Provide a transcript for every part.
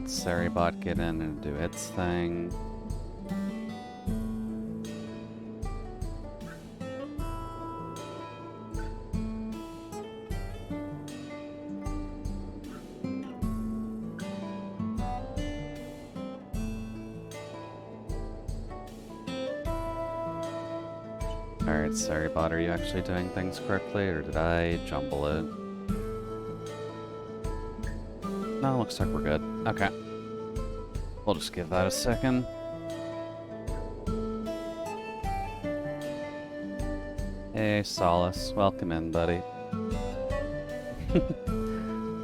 let Saribot get in and do its thing. Alright, Saribot, are you actually doing things correctly, or did I jumble it? No, looks like we're good. Okay. We'll just give that a second. Hey, Solace. Welcome in, buddy.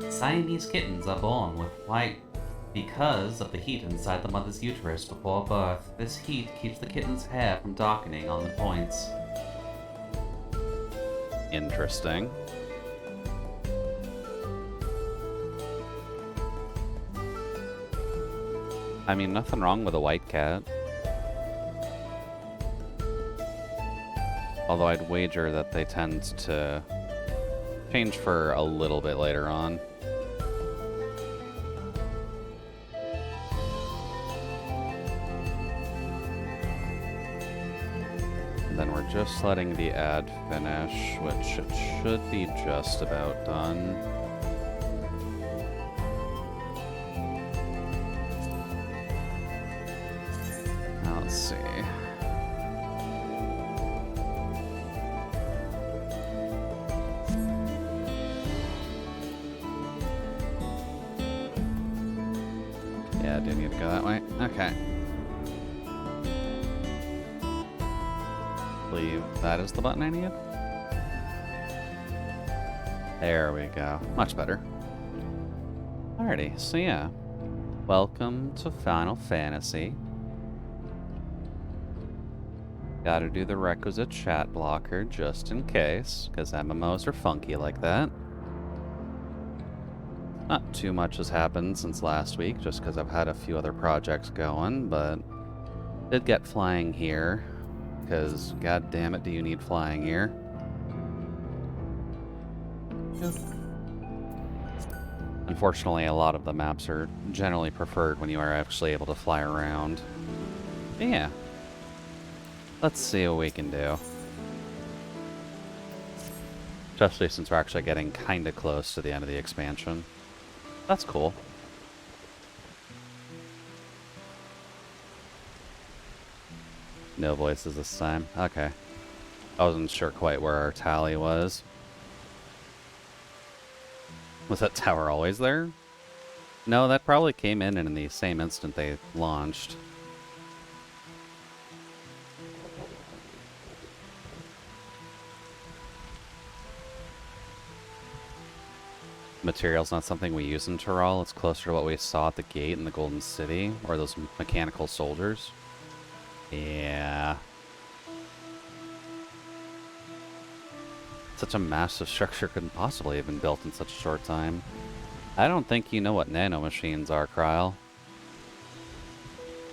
Siamese kittens are born with white because of the heat inside the mother's uterus before birth. This heat keeps the kitten's hair from darkening on the points. Interesting. I mean, nothing wrong with a white cat. Although I'd wager that they tend to change fur a little bit later on. And then we're just letting the ad finish, which it should be just about done. Now let's see. Yeah, I do need to go that way. Okay. Believe that is the button I need. There we go. Much better. Alrighty, so yeah. Welcome to Final Fantasy. Gotta do the requisite chat blocker just in case, because MMOs are funky like that. Not too much has happened since last week, just because I've had a few other projects going, but did get flying here, because god damn it, do you need flying here. Unfortunately, a lot of the maps are generally preferred when you are actually able to fly around. But yeah. Let's see what we can do. Especially since we're actually getting kinda close to the end of the expansion. That's cool. No voices this time. Okay. I wasn't sure quite where our tally was. Was that tower always there? No, that probably came in the same instant they launched. Material's not something we use in Tyrol. It's closer to what we saw at the gate in the Golden City, or those mechanical soldiers. Yeah. Such a massive structure couldn't possibly have been built in such a short time. I don't think you know what nanomachines are, Kryl.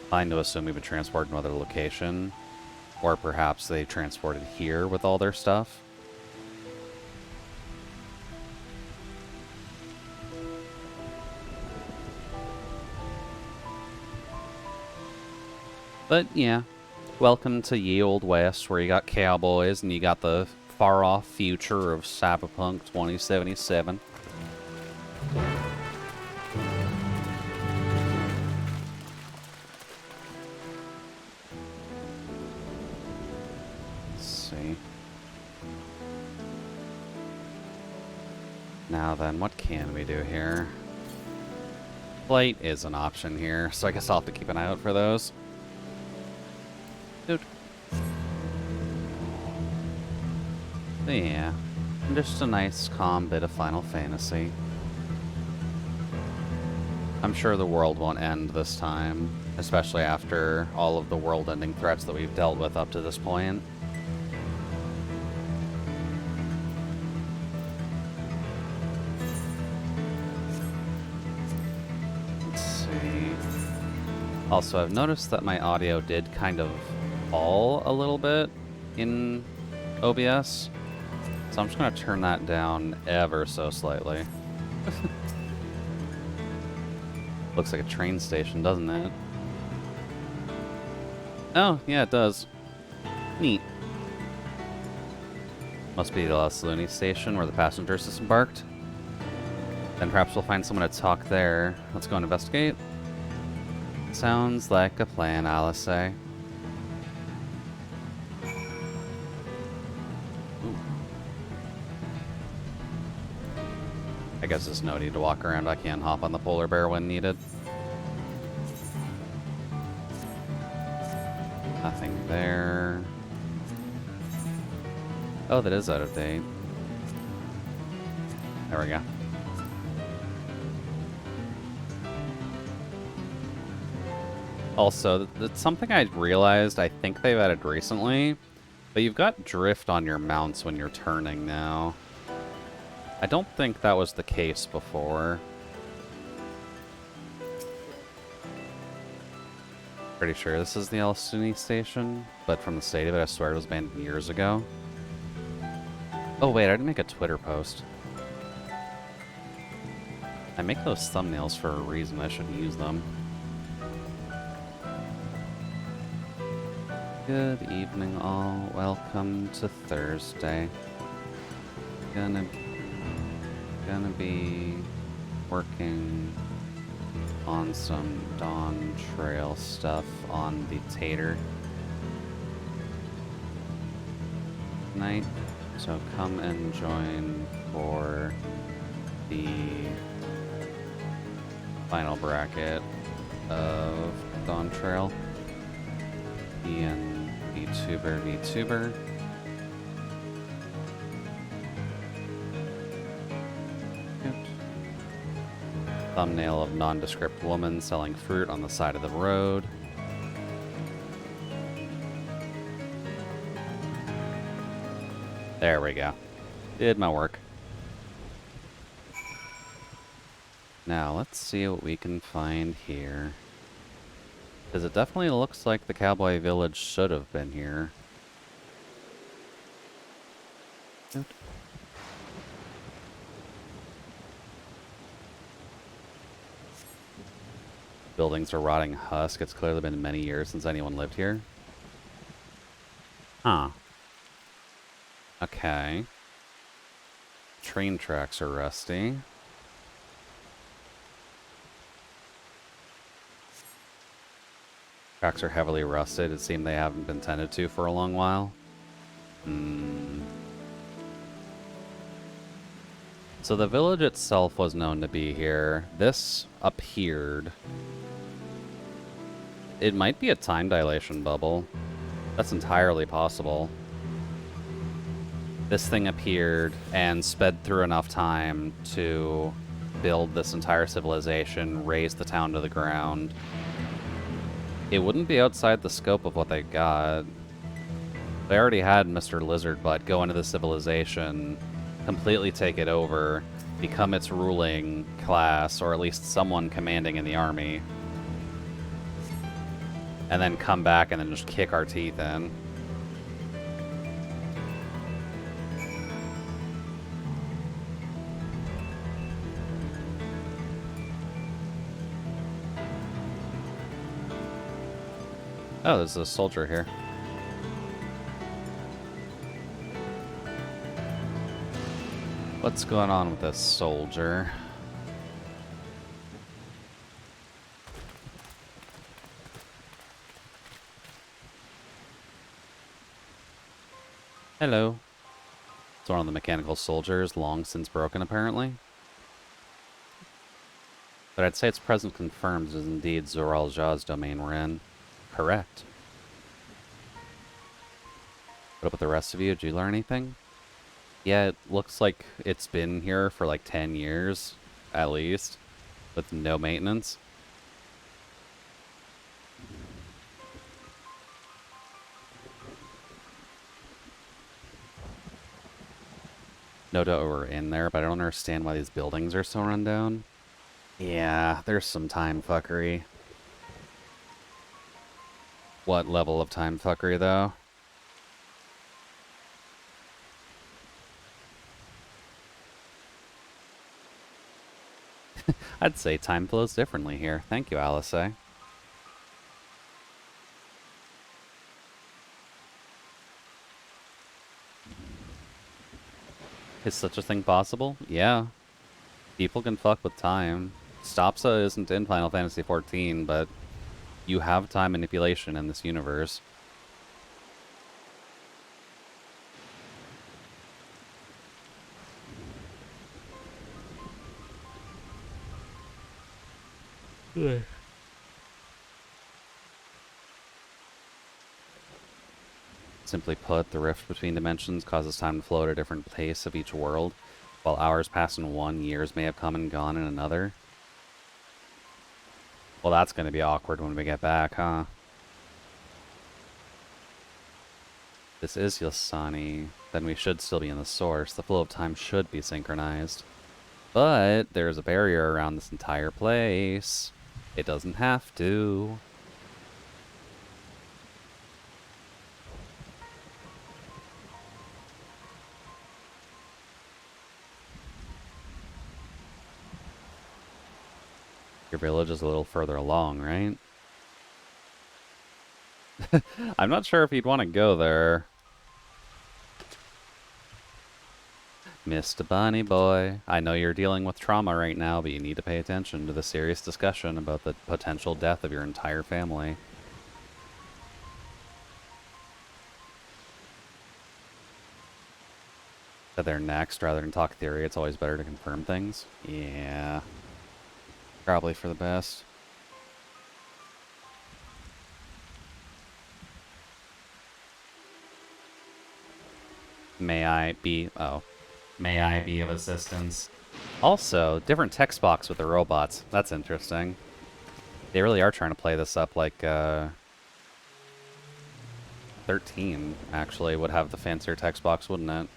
Fine to assume we've been transported to another location, or perhaps they transported here with all their stuff. But yeah, welcome to Ye Old West, where you got cowboys and you got the far-off future of Cyberpunk 2077. Let's see. Now then, what can we do here? Flight is an option here, so I guess I'll have to keep an eye out for those. Dude. But yeah, just a nice, calm bit of Final Fantasy. I'm sure the world won't end this time, especially after all of the world-ending threats that we've dealt with up to this point. Let's see. Also, I've noticed that my audio did kind of fall a little bit in OBS, so I'm just going to turn that down ever so slightly. Looks like a train station, doesn't it? Oh, yeah, it does. Neat. Must be the Las Lunas station where the passengers disembarked. Then perhaps we'll find someone to talk there. Let's go and investigate. Sounds like a plan, Alice. Ooh. I guess there's no need to walk around. I can hop on the polar bear when needed. Nothing there. Oh, that is out of date. There we go. Also, that's something I realized I think they've added recently, but you've got drift on your mounts when you're turning now. I don't think that was the case before. Pretty sure this is the El Suni station, but from the state of it, I swear it was abandoned years ago. Oh wait, I didn't make a Twitter post. I make those thumbnails for a reason. I should use them. Good evening all. Welcome to Thursday. Gonna be working on some Dawn Trail stuff on the Tater tonight. So come and join for the final bracket of Dawn Trail. Ian VTuber. Thumbnail of nondescript woman selling fruit on the side of the road. There we go. Did my work. Now, let's see what we can find here. Because it definitely looks like the cowboy village should have been here. Good. Buildings are rotting husk. It's clearly been many years since anyone lived here. Huh. Okay. Train tracks are rusty. Tracks are heavily rusted. It seems they haven't been tended to for a long while. So the village itself was known to be here. This appeared. It might be a time dilation bubble. That's entirely possible. This thing appeared and sped through enough time to build this entire civilization, raise the town to the ground. It wouldn't be outside the scope of what they got. They already had Mr. Lizardbutt go into the civilization, completely take it over, become its ruling class, or at least someone commanding in the army, and then come back and then just kick our teeth in. Oh, there's a soldier here. What's going on with this soldier? Hello. It's one of the mechanical soldiers, long since broken apparently. But I'd say its presence confirms is indeed Zoral Jaw's domain we're in. Correct. What up with the rest of you? Did you learn anything? Yeah, it looks like it's been here for like 10 years, at least, with no maintenance. No doubt we're in there, but I don't understand why these buildings are so run down. Yeah, there's some time fuckery. What level of time fuckery, though? I'd say time flows differently here. Thank you, Alice. Is such a thing possible? Yeah. People can fuck with time. Stopsa isn't in Final Fantasy XIV, but you have time manipulation in this universe. Simply put, the rift between dimensions causes time to flow at a different pace of each world. While hours pass in one, years may have come and gone in another. Well, that's going to be awkward when we get back, huh? This is Yasani. Then we should still be in the source. The flow of time should be synchronized. But there's a barrier around this entire place. It doesn't have to. Your village is a little further along, right? I'm not sure if you'd want to go there. Mr. Bunny Boy, I know you're dealing with trauma right now, but you need to pay attention to the serious discussion about the potential death of your entire family. That they're next, rather than talk theory, it's always better to confirm things. Yeah. Probably for the best. May I be... Oh. May I be of assistance? Also, different text box with the robots. That's interesting. They really are trying to play this up like, 13, actually, would have the fancier text box, wouldn't it?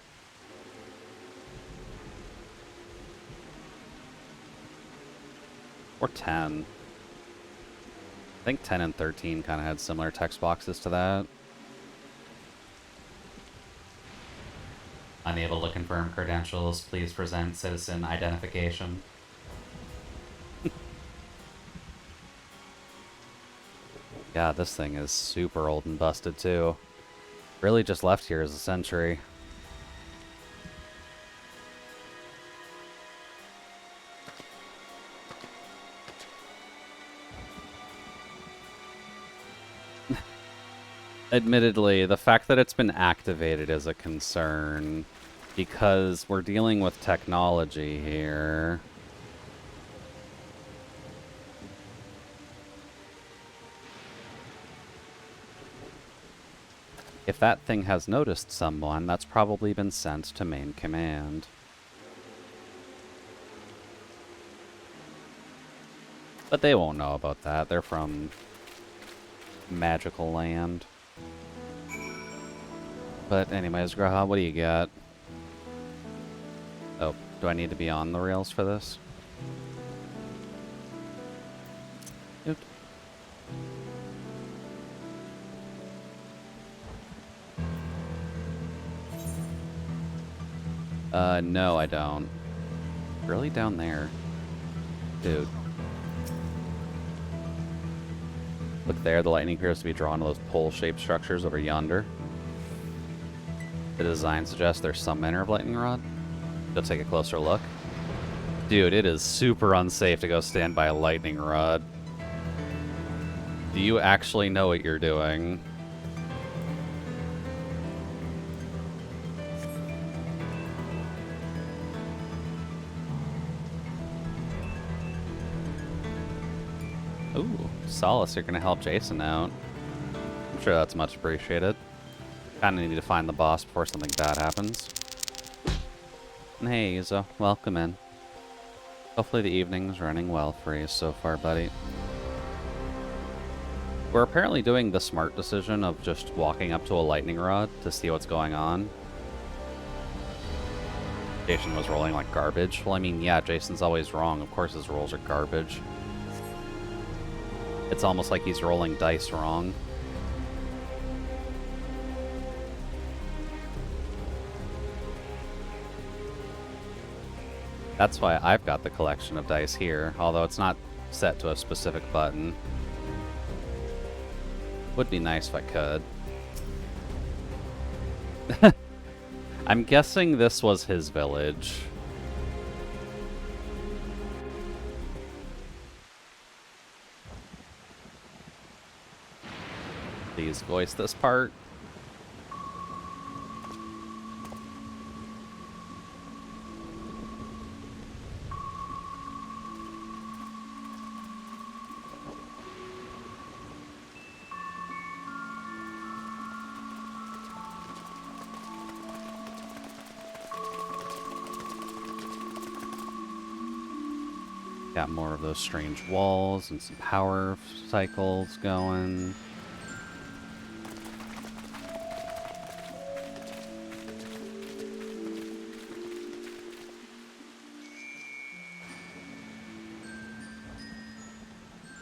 Or 10. I think 10 and 13 kind of had similar text boxes to that. Unable to confirm credentials, please present citizen identification. Yeah, this thing is super old and busted, too. Really just left here as a century. Admittedly, the fact that it's been activated is a concern, because we're dealing with technology here. If that thing has noticed someone, that's probably been sent to main command. But they won't know about that. They're from magical land. But anyways, Graha, what do you got? Oh, do I need to be on the rails for this? Yep. No, I don't. Really down there? Dude. Look there, the lightning appears to be drawn to those pole-shaped structures over yonder. The design suggests there's some manner of lightning rod. Go take a closer look. Dude, it is super unsafe to go stand by a lightning rod. Do you actually know what you're doing? Ooh, Solace, you're gonna help Jason out. I'm sure that's much appreciated. Kinda need to find the boss before something bad happens. And hey, Yuzo, welcome in. Hopefully the evening's running well for you so far, buddy. We're apparently doing the smart decision of just walking up to a lightning rod to see what's going on. Jason was rolling like garbage. Well, I mean, yeah, Jason's always wrong. Of course his rolls are garbage. It's almost like he's rolling dice wrong. That's why I've got the collection of dice here, although it's not set to a specific button. Would be nice if I could. I'm guessing this was his village. Please voice this part. Got more of those strange walls and some power cycles going.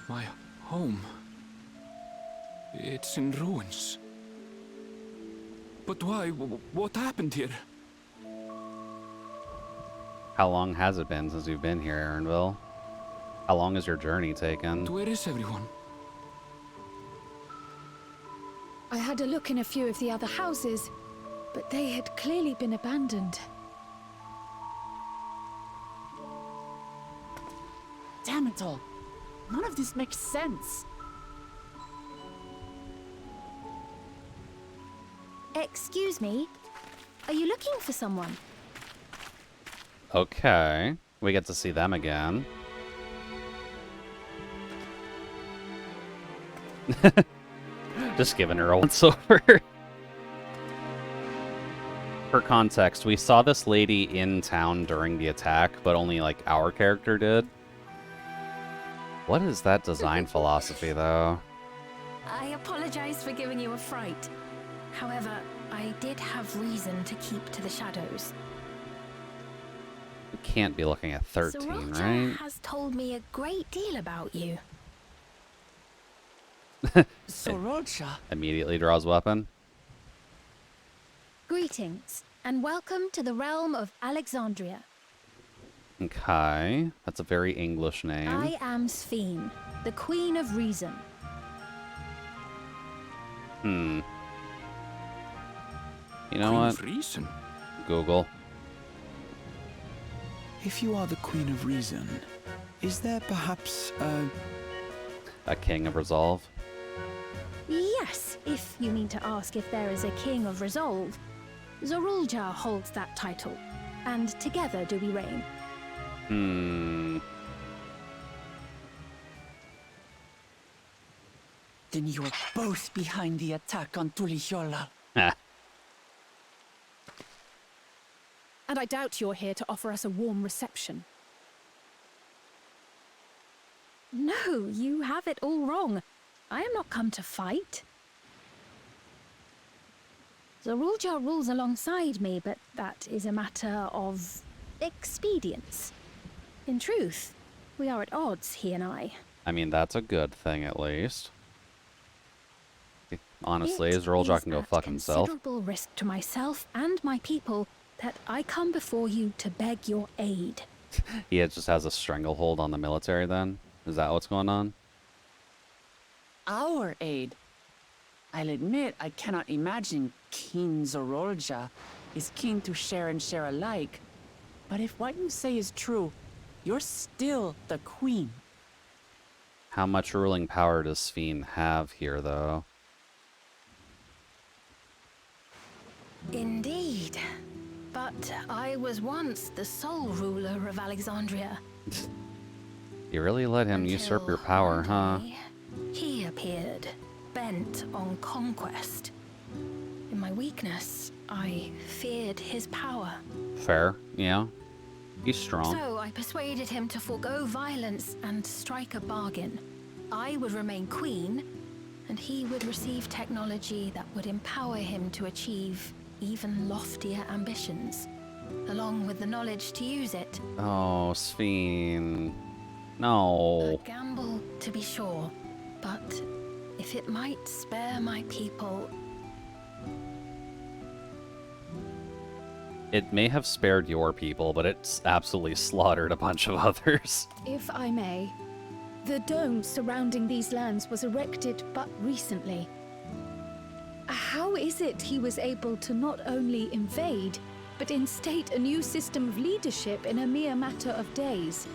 My home. It's in ruins. But why? What happened here? How long has it been since you've been here, Aaronville? How long has your journey taken? Where is everyone? I had a look in a few of the other houses, but they had clearly been abandoned. Damn it all. None of this makes sense. Excuse me? Are you looking for someone? Okay. We get to see them again. Just giving her a once over. For context, we saw this lady in town during the attack, but only like our character did. What is that design philosophy, though? I apologize for giving you a fright. However, I did have reason to keep to the shadows. We can't be looking at 13, Sriracha right? has told me a great deal about you. Sriracha? Immediately draws weapon. Greetings, and welcome to the realm of Alexandria. Okay. That's a very English name. I am Sphene, the Queen of Reason. You know Queen what? of Reason. Google. If you are the Queen of Reason, is there perhaps A king of resolve. Yes, if you mean to ask if there is a king of resolve. Zorulja holds that title, and together do we reign. Then you are both behind the attack on Tuliyola. Ah. And I doubt you're here to offer us a warm reception. No, you have it all wrong. I am not come to fight. Zorulja rules alongside me, but that is a matter of expedience. In truth, we are at odds, he and I. I mean, that's a good thing, at least. Honestly, It Zorulja is can go at fuck himself. considerable risk to myself and my people that I come before you to beg your aid. He just has a stranglehold on the military, then? Is that what's going on? Our aid. I'll admit I cannot imagine King Zorolja is keen to share and share alike. But if what you say is true, you're still the queen. How much ruling power does Sphene have here, though? Indeed. But I was once the sole ruler of Alexandria. You really let him usurp your Until power, one huh? day, he appeared, bent on conquest. In my weakness, I feared his power. Fair, yeah. He's strong. So I persuaded him to forego violence and strike a bargain. I would remain queen, and he would receive technology that would empower him to achieve even loftier ambitions, along with the knowledge to use it. Oh, Sphene. A No. gamble, to be sure, but if it might spare my people... It may have spared your people, but it's absolutely slaughtered a bunch of others. If I may, the dome surrounding these lands was erected but recently. How is it he was able to not only invade, but instate a new system of leadership in a mere matter of days?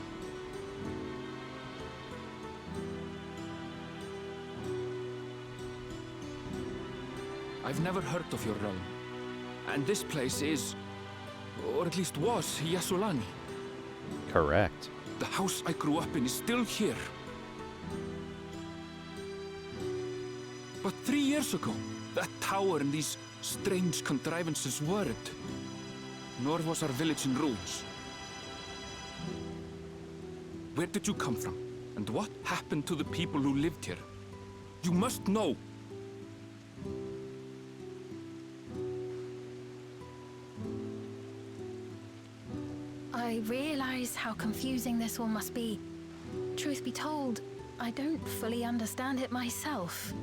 I've never heard of your realm. And this place is, or at least was, Yasulani. Correct. The house I grew up in is still here. But 3 years ago, that tower and these strange contrivances weren't. Nor was our village in ruins. Where did you come from? And what happened to the people who lived here? You must know! I realize how confusing this all must be. Truth be told, I don't fully understand it myself.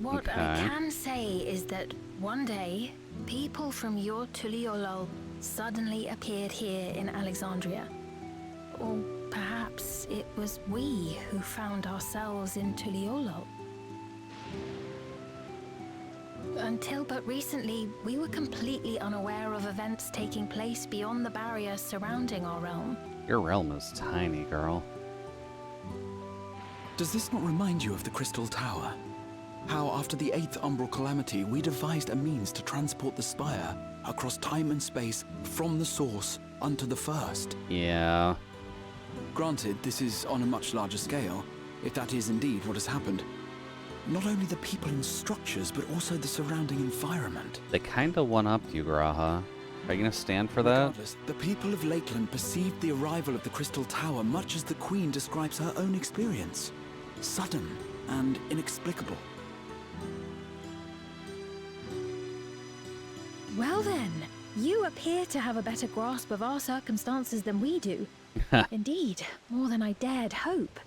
What I Okay. can say is that one day, people from your Tuliolol suddenly appeared here in Alexandria. Or perhaps it was we who found ourselves in Tuliolol. Until but recently, we were completely unaware of events taking place beyond the barrier surrounding our realm. Your realm is tiny, girl. Does this not remind you of the Crystal Tower? How, after the 8th Umbral Calamity, we devised a means to transport the Spire across time and space from the source unto the first. Yeah. Granted, this is on a much larger scale, if that is indeed what has happened. Not only the people and structures, but also the surrounding environment. They kinda one-upped you, Graha. Are you gonna stand for that? Regardless, the people of Lakeland perceived the arrival of the Crystal Tower much as the Queen describes her own experience. Sudden and inexplicable. Well then, you appear to have a better grasp of our circumstances than we do. Indeed, more than I dared hope.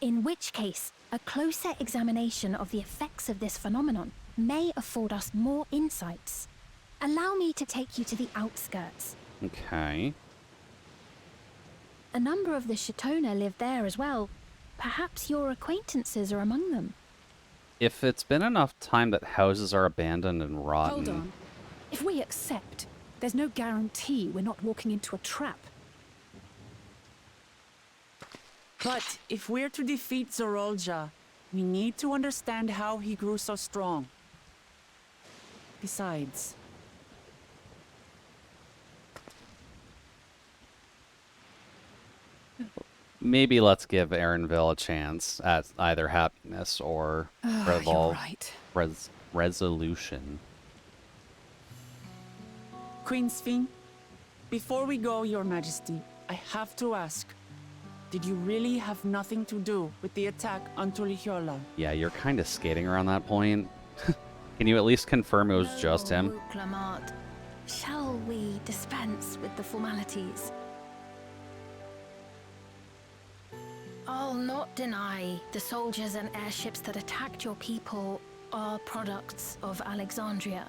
In which case, a closer examination of the effects of this phenomenon may afford us more insights. Allow me to take you to the outskirts. Okay. A number of the Shatona live there as well. Perhaps your acquaintances are among them. If it's been enough time that houses are abandoned and rotten... Hold on. If we accept, there's no guarantee we're not walking into a trap. But if we're to defeat Zorolja, we need to understand how he grew so strong. Besides, Maybe let's give Aaronville a chance at either happiness or You're right. resolution. Queen Sphene, before we go, Your Majesty, I have to ask, did you really have nothing to do with the attack on Tulihiola? Yeah, you're kind of skating around that point. Can you at least confirm it was just him? Oh, Clamart, shall we dispense with the formalities? I'll not deny the soldiers and airships that attacked your people are products of Alexandria.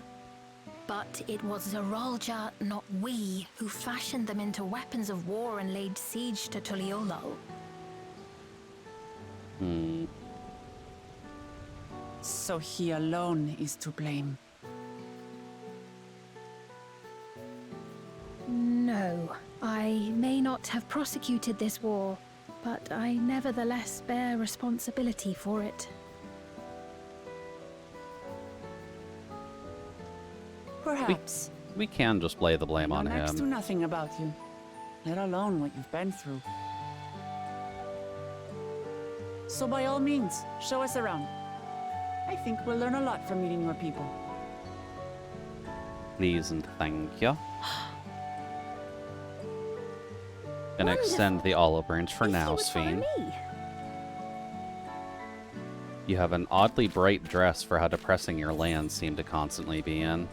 But it was Zorolja, not we, who fashioned them into weapons of war and laid siege to Tuliolol. So he alone is to blame. No, I may not have prosecuted this war, but I nevertheless bear responsibility for it. Perhaps. We can just lay the blame I on know next to him. nothing about you, let alone what you've been through. So by all means, show us around. I think we'll learn a lot from meeting your people. Please and thank you. Gonna Wonderful. extend the olive branch for If you now, would follow Sphene. me. You have an oddly bright dress for how depressing your lands seem to constantly be in.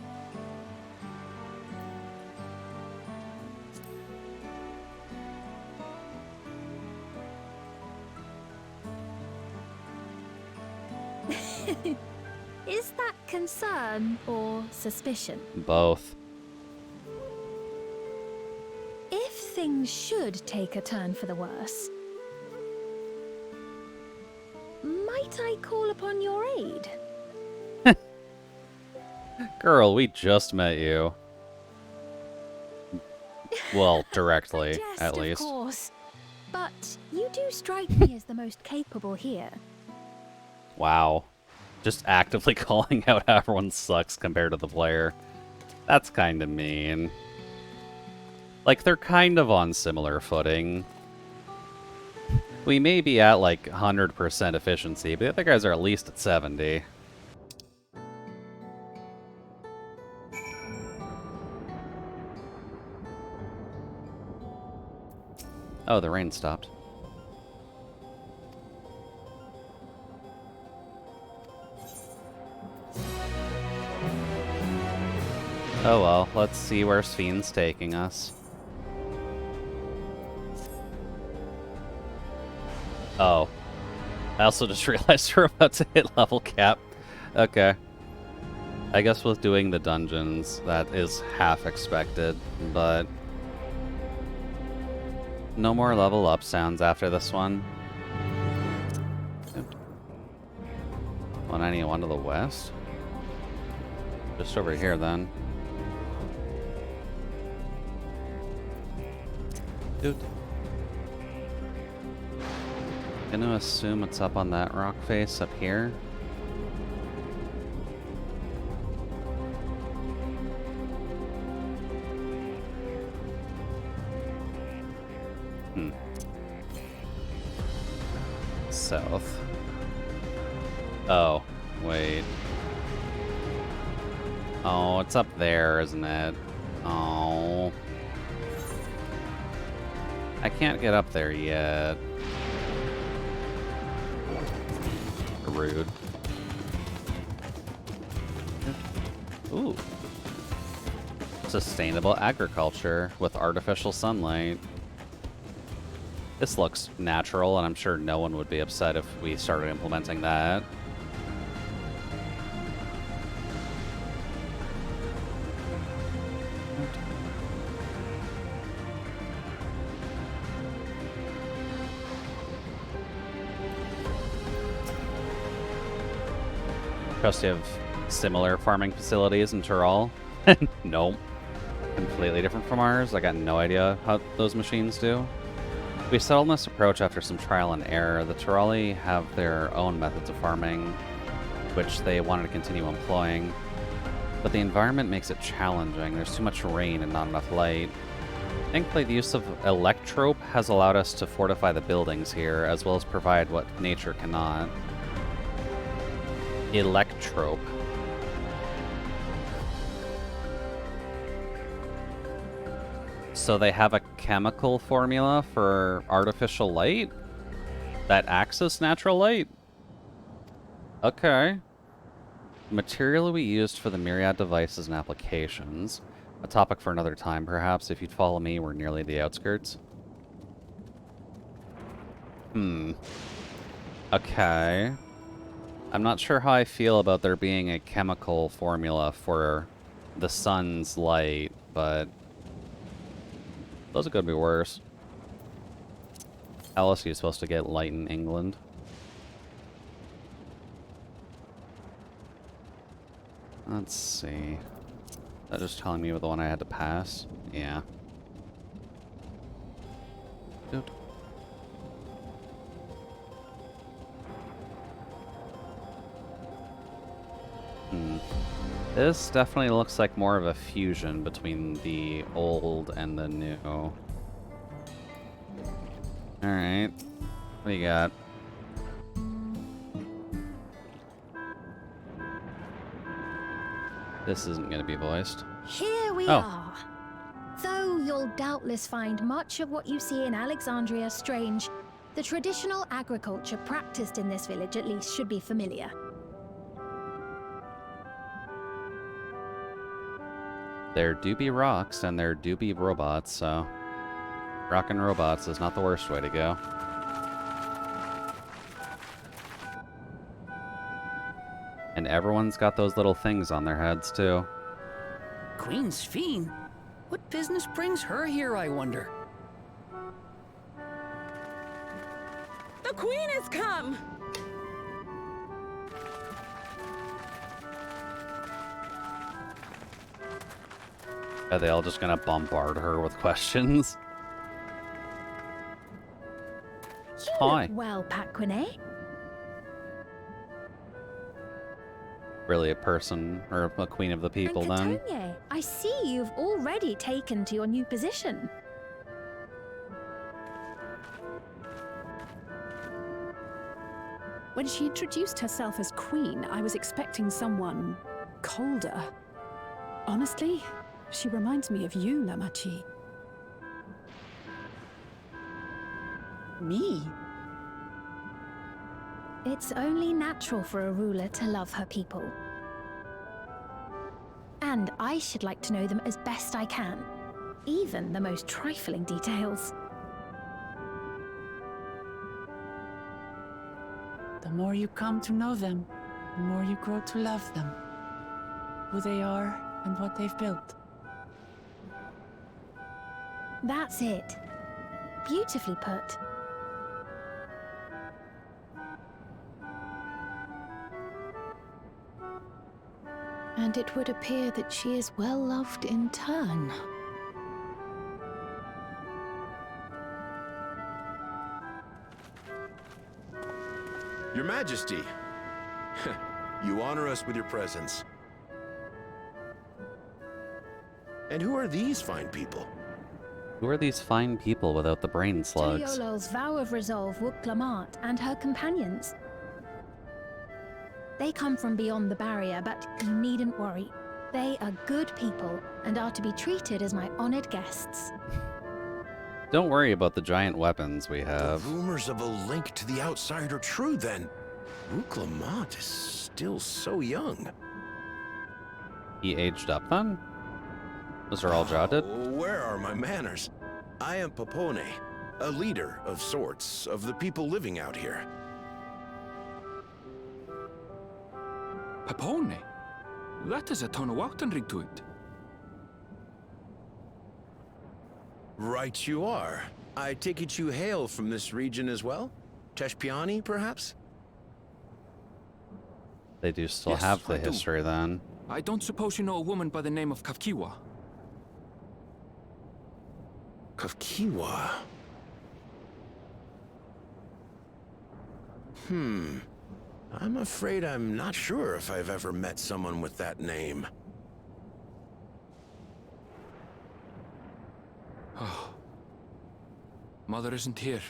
Is that concern or suspicion? Both. If things should take a turn for the worse, might I call upon your aid? Girl, we just met you. Well, directly, Jest, at least. Of course. But you do strike me as the most capable here. Wow. Just actively calling out how everyone sucks compared to the player. That's kind of mean. Like, they're kind of on similar footing. We may be at, like, 100% efficiency, but the other guys are at least at 70. Oh, the rain stopped. Oh well, let's see where Sven's taking us. Oh. I also just realized we're about to hit level cap. Okay. I guess with doing the dungeons, that is half expected, but... no more level up sounds after this one. 191 to the west? Just over here, then. Dude. Gonna assume it's up on that rock face up here. South. Oh, wait. Oh, it's up there, isn't it? Oh. I can't get up there yet. Rude. Ooh. Sustainable agriculture with artificial sunlight. This looks natural, and I'm sure no one would be upset if we started implementing that. Trust you have similar farming facilities in Tyrol? Nope. Completely different from ours. I got no idea how those machines do. We settled on this approach after some trial and error. The Tyroli have their own methods of farming, which they wanted to continue employing. But the environment makes it challenging. There's too much rain and not enough light. Thankfully, the use of electrope has allowed us to fortify the buildings here, as well as provide what nature cannot. Electrope. So they have a chemical formula for artificial light that acts as natural light? Okay. Material we used for the myriad devices and applications. A topic for another time, perhaps. If you'd follow me, we're nearly the outskirts. Okay. I'm not sure how I feel about there being a chemical formula for the sun's light, but those could be worse. How else are you supposed to get light in England? Let's see. Is that just telling me the one I had to pass? Yeah. Good. This definitely looks like more of a fusion between the old and the new. Alright. What do you got? This isn't going to be voiced. Here we are. Though you'll doubtless find much of what you see in Alexandria strange, the traditional agriculture practiced in this village at least should be familiar. There do be rocks and there do be robots, so rockin' robots is not the worst way to go. And everyone's got those little things on their heads, too. Queen Sphene? What business brings her here, I wonder? The queen has come! Are they all just gonna bombard her with questions? You Hi. look well, Paquine. Really a person, or a queen of the people, And then? Catone, I see you've already taken to your new position. When she introduced herself as queen, I was expecting someone colder. Honestly, she reminds me of you, Lamachi. Me? It's only natural for a ruler to love her people. And I should like to know them as best I can, even the most trifling details. The more you come to know them, the more you grow to love them. Who they are and what they've built. That's it. Beautifully put. And it would appear that she is well loved in turn. Your Majesty, you honor us with your presence. And who are these fine people? Who are these fine people without the brain slugs? Tuliolol's vow of resolve Wuk-Lamat and her companions. They come from beyond the barrier, but you needn't worry. They are good people and are to be treated as my honored guests. Don't worry about the giant weapons we The have. rumors of a link to the outside are true, then. Wuk-Lamat is still so young. He aged up, then? Mr. Alja did? Oh, where are my manners? I am Popone, a leader of sorts of the people living out here. Papone? That is a Tonawautan ring to it. Right you are. I take it you hail from this region as well? Teshpiani, perhaps? They do still Yes, have the I do. history, then. I don't suppose you know a woman by the name of Kafkiwa? Kafkiwa. I'm afraid I'm not sure if I've ever met someone with that name. Mother isn't here.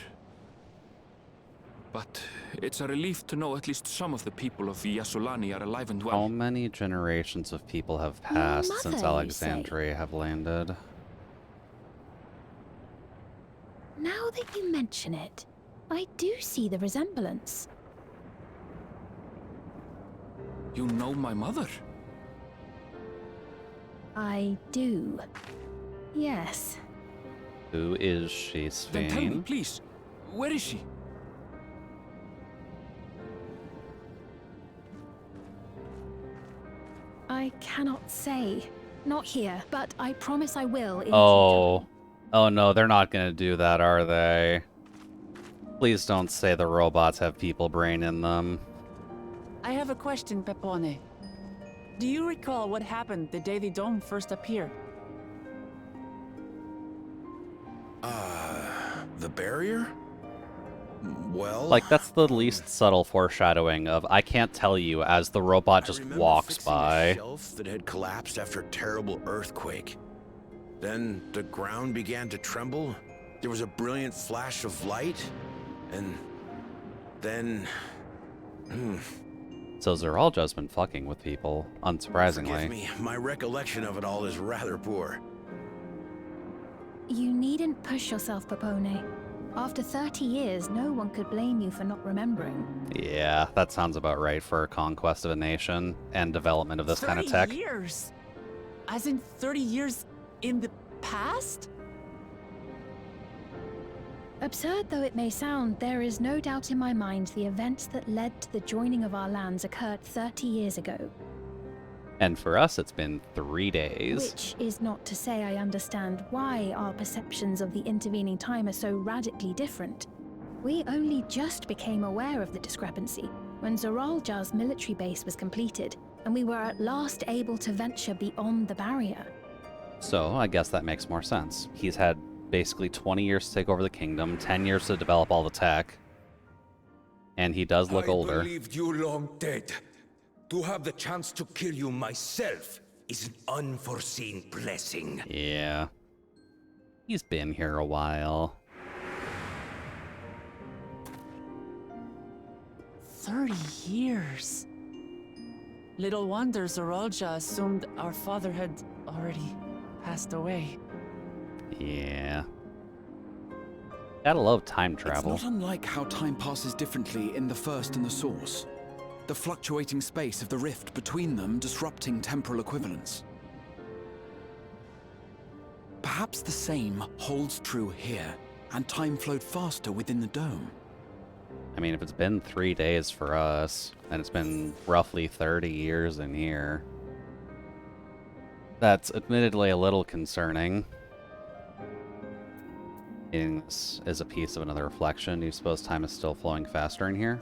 But it's a relief to know at least some of the people of Yasulani are alive and How well. many generations of people have passed mother, since you say? Alexandria have landed? Now that you mention it, I do see the resemblance. You know my mother? I do. Yes. Who is she, Then tell me, Sphene? please. Where is she? I cannot say. Not here, but I promise I will in Oh. due Oh no, they're not gonna do that, are they? Please don't say the robots have people brain in them. I have a question, Pepone. Do you recall what happened the day the dome first appeared? The barrier? Well... Like, that's the least subtle foreshadowing of I can't tell you as the robot I just remember walks fixing a by. shelf that had collapsed after a terrible earthquake. Then the ground began to tremble. There was a brilliant flash of light, and then... So Zeralja's been fucking with people, Forgive unsurprisingly. me, my recollection of it all is rather poor. You needn't push yourself, Popone. After 30 years, no one could blame you for not remembering. Yeah, that sounds about right for conquest of a nation and development of this kind of tech. 30 years? As in 30 years in the past? Absurd though it may sound, there is no doubt in my mind the events that led to the joining of our lands occurred 30 years ago. And for us, it's been 3 days. Which is not to say I understand why our perceptions of the intervening time are so radically different. We only just became aware of the discrepancy when Zoralja's military base was completed, and we were at last able to venture beyond the barrier. So I guess that makes more sense. He's had basically 20 years to take over the kingdom, 10 years to develop all the tech, and he does look older. I believed you long dead. To have the chance to kill you myself is an unforeseen blessing. Yeah. He's been here a while. 30 years. Little wonder Zoralja assumed our father had already passed away. Yeah. Gotta love time travel. It's not unlike how time passes differently in the First and the Source. The fluctuating space of the rift between them disrupting temporal equivalence. Perhaps the same holds true here, and time flowed faster within the dome. I mean, if it's been 3 days for us, and it's been roughly 30 years in here, that's admittedly a little concerning. This is a piece of another reflection. Do you suppose time is still flowing faster in here?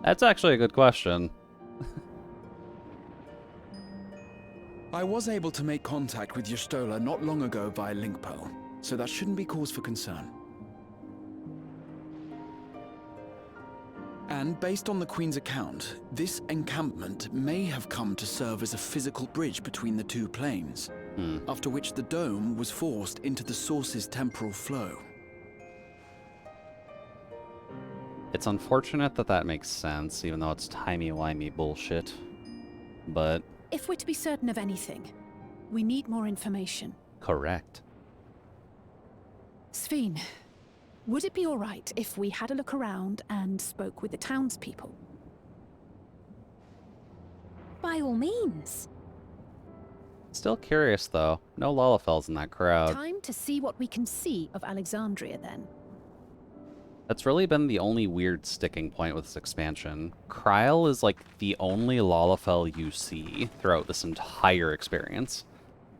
That's actually a good question. I was able to make contact with Y'shtola not long ago via link pearl, so that shouldn't be cause for concern. And based on the Queen's account, this encampment may have come to serve as a physical bridge between the two planes, after which the dome was forced into the Source's temporal flow. It's unfortunate that that makes sense, even though it's timey-wimey bullshit. But... if we're to be certain of anything, we need more information. correct. Sveen, would it be all right if we had a look around and spoke with the townspeople? By all means. Still curious, though. No Lalafels in that crowd. Time to see what we can see of Alexandria, then. That's really been the only weird sticking point with this expansion. Kryl is like the only Lalafell you see throughout this entire experience.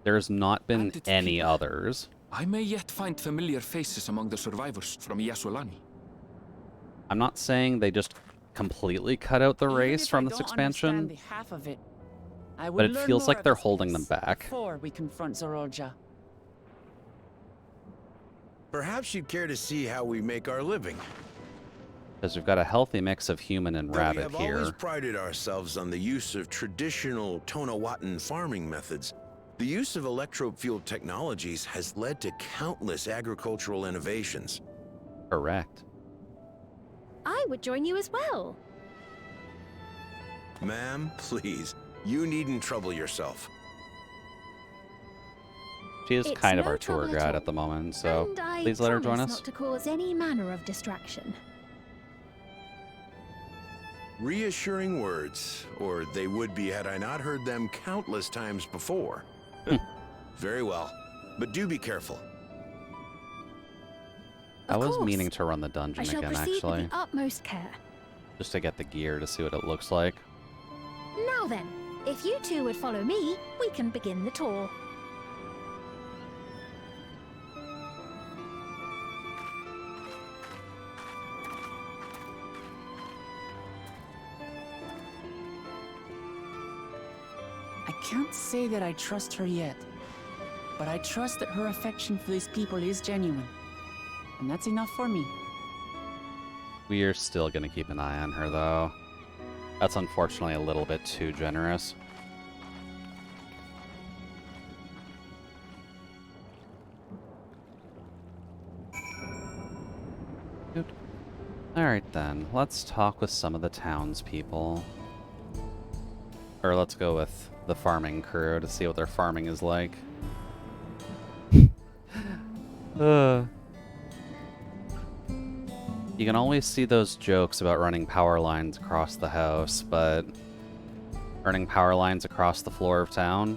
There's not been any others. I may yet find familiar faces among the survivors from Yassolani. I'm not saying they just completely cut out the race from this expansion, The half of it, I but would it learn feels more like of they're this holding them place back. before we confront Zoralja. Perhaps you'd care to see how we make our living. Because we've got a healthy mix of human and Though rabbit we have here. always prided ourselves on the use of traditional Tonawatan farming methods. The use of electro-fueled technologies has led to countless agricultural innovations. Correct. I would join you as well. Ma'am, please, you needn't trouble yourself. She is It's kind of no our tour trouble at guide all. at the moment, so And I please let her join promise us. not to cause any manner of distraction. Reassuring words, or they would be had I not heard them countless times before. Very well, but do be careful. I was course. meaning to run the I dungeon shall again, proceed actually, with the utmost care. just to get the gear to see what it looks like. Now then, if you two would follow me, we can begin the tour. I can't say that I trust her yet, but I trust that her affection for these people is genuine. And that's enough for me. We are still going to keep an eye on her, though. That's unfortunately a little bit too generous. Good. Alright then, let's talk with some of the townspeople. Or let's go with the farming crew to see what their farming is like. You can always see those jokes about running power lines across the house, but running power lines across the floor of town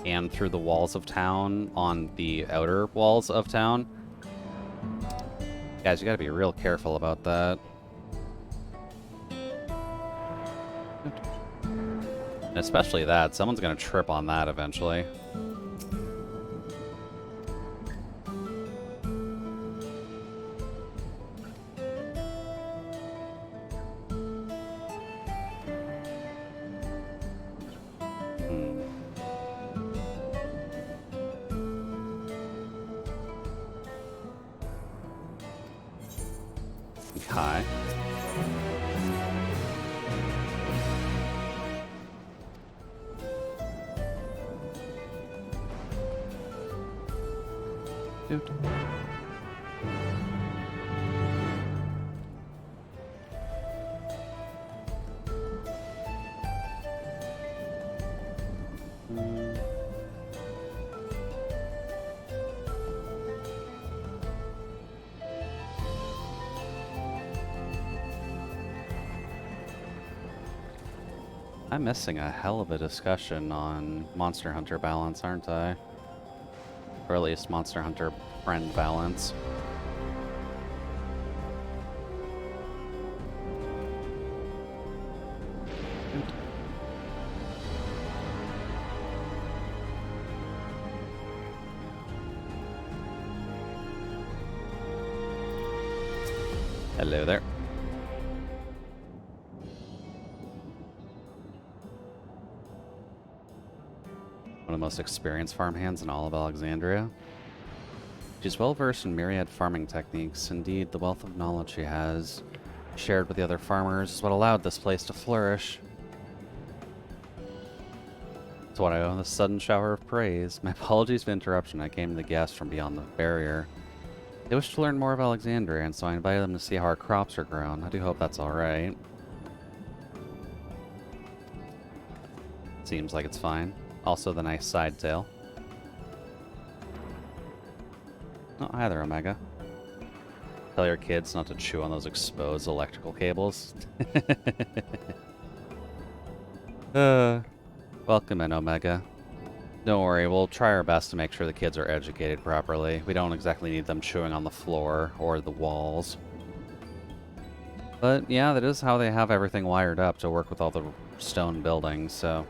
and through the walls of town on the outer walls of town, Guys, you gotta be real careful about that. And especially that. Someone's gonna trip on that eventually. Okay. Dude. I'm missing a hell of a discussion on Monster Hunter balance, aren't I? Or at least Monster Hunter friend balance. Hello there. One of the most experienced farmhands in all of Alexandria. She's well versed in myriad farming techniques. Indeed, the wealth of knowledge she has, shared with the other farmers, is what allowed this place to flourish. It's what I owe this sudden shower of praise. My apologies for interruption. I came to the guests from beyond the barrier. They wish to learn more of Alexandria, and so I invited them to see how our crops are grown. I do hope that's alright. Seems like it's fine. Also the nice side tail. Oh, hi there, Omega. Tell your kids not to chew on those exposed electrical cables. Welcome in, Omega. Don't worry, we'll try our best to make sure the kids are educated properly. We don't exactly need them chewing on the floor or the walls. But yeah, that is how they have everything wired up to work with all the stone buildings, so...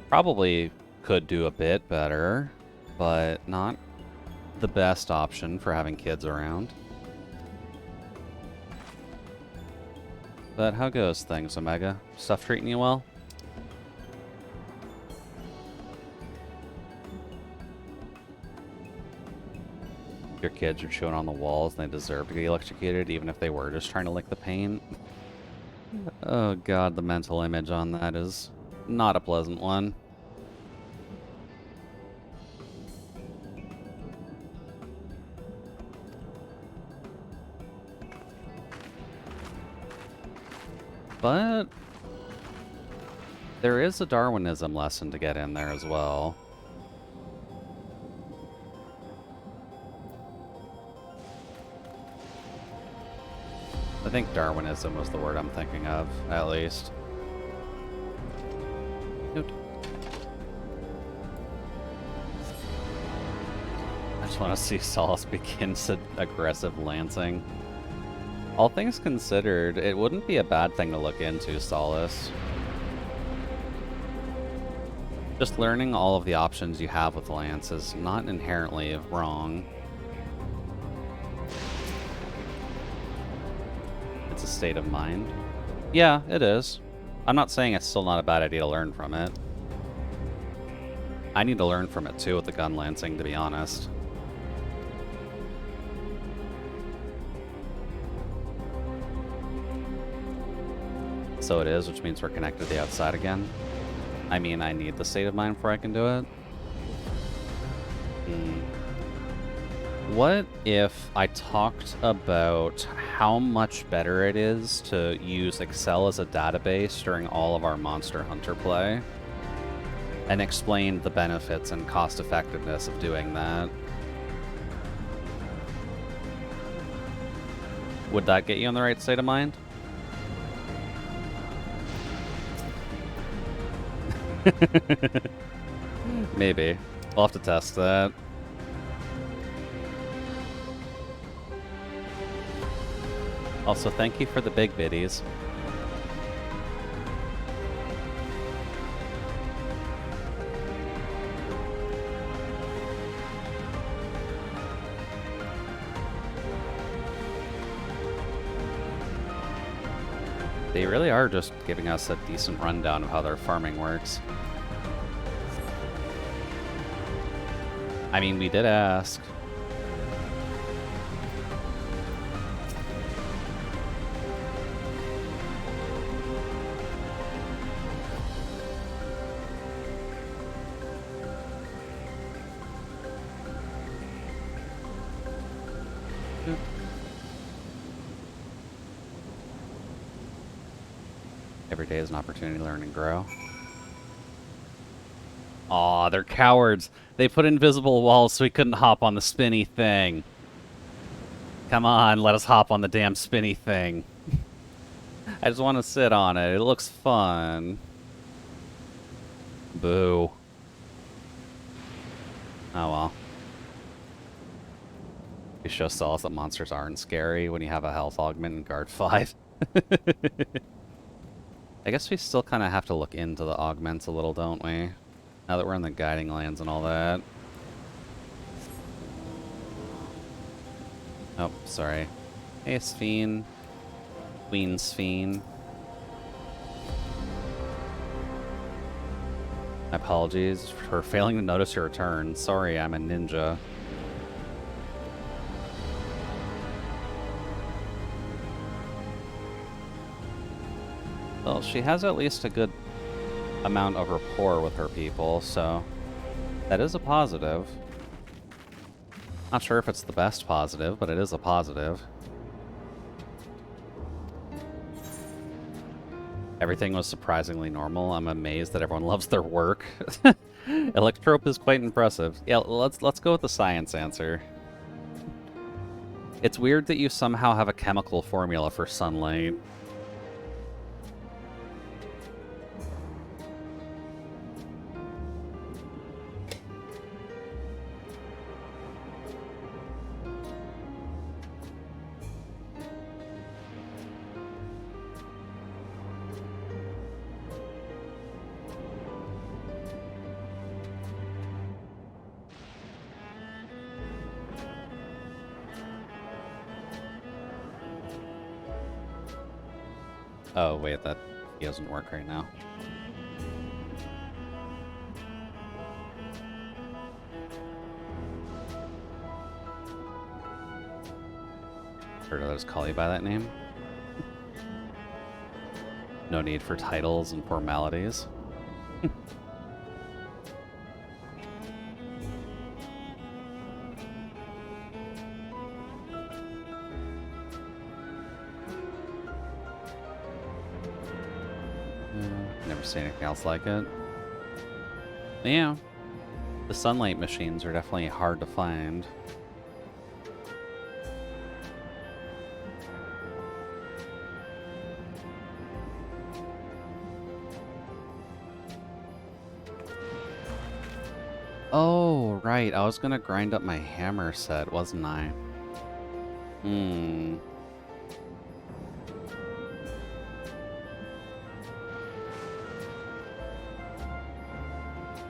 Probably could do a bit better, but not the best option for having kids around. But how goes things, Omega? Stuff treating you well? Your kids are chewing on the walls and they deserve to get electrocuted even if they were just trying to lick the paint. Oh god, the mental image on that is not a pleasant one. But there is a Darwinism lesson to get in there as well. I think Darwinism was the word I'm thinking of, at least. Nope. I just want to see Solace begin aggressive lancing. All things considered, it wouldn't be a bad thing to look into, Solace. Just learning all of the options you have with Lance is not inherently wrong. It's a state of mind. Yeah, it is. I'm not saying it's still not a bad idea to learn from it. I need to learn from it too with the gun lancing, to be honest. So it is, which means we're connected to the outside again. I mean, I need the state of mind before I can do it. What if I talked about how much better it is to use Excel as a database during all of our Monster Hunter play? And explained the benefits and cost effectiveness of doing that? Would that get you in the right state of mind? Maybe. We'll have to test that. Also, thank you for the big biddies. They really are just giving us a decent rundown of how their farming works. I mean, we did ask. Every day is an opportunity to learn and grow. Aw, they're cowards. They put invisible walls so we couldn't hop on the spinny thing. Come on, let us hop on the damn spinny thing. I just want to sit on it. It looks fun. Boo. Oh well. You show saw us that monsters aren't scary when you have a health augment in Guard 5. I guess we still kind of have to look into the augments a little, don't we? Now that we're in the guiding lands and all that. Oh, sorry. Hey, Sphene. Queen Sphene. My apologies for failing to notice your return. Sorry, I'm a ninja. Well, she has at least a good amount of rapport with her people, so that is a positive. Not sure if it's the best positive, but it is a positive. Everything was surprisingly normal. I'm amazed that everyone loves their work. Electrope is quite impressive. Yeah, let's go with the science answer. It's weird that you somehow have a chemical formula for sunlight. Oh, wait, that doesn't work right now. Or did I just call you by that name? No need for titles and formalities. Never seen anything else like it. Yeah, the sunlight machines are definitely hard to find. Oh, right. I was gonna grind up my hammer set, wasn't I? Hmm.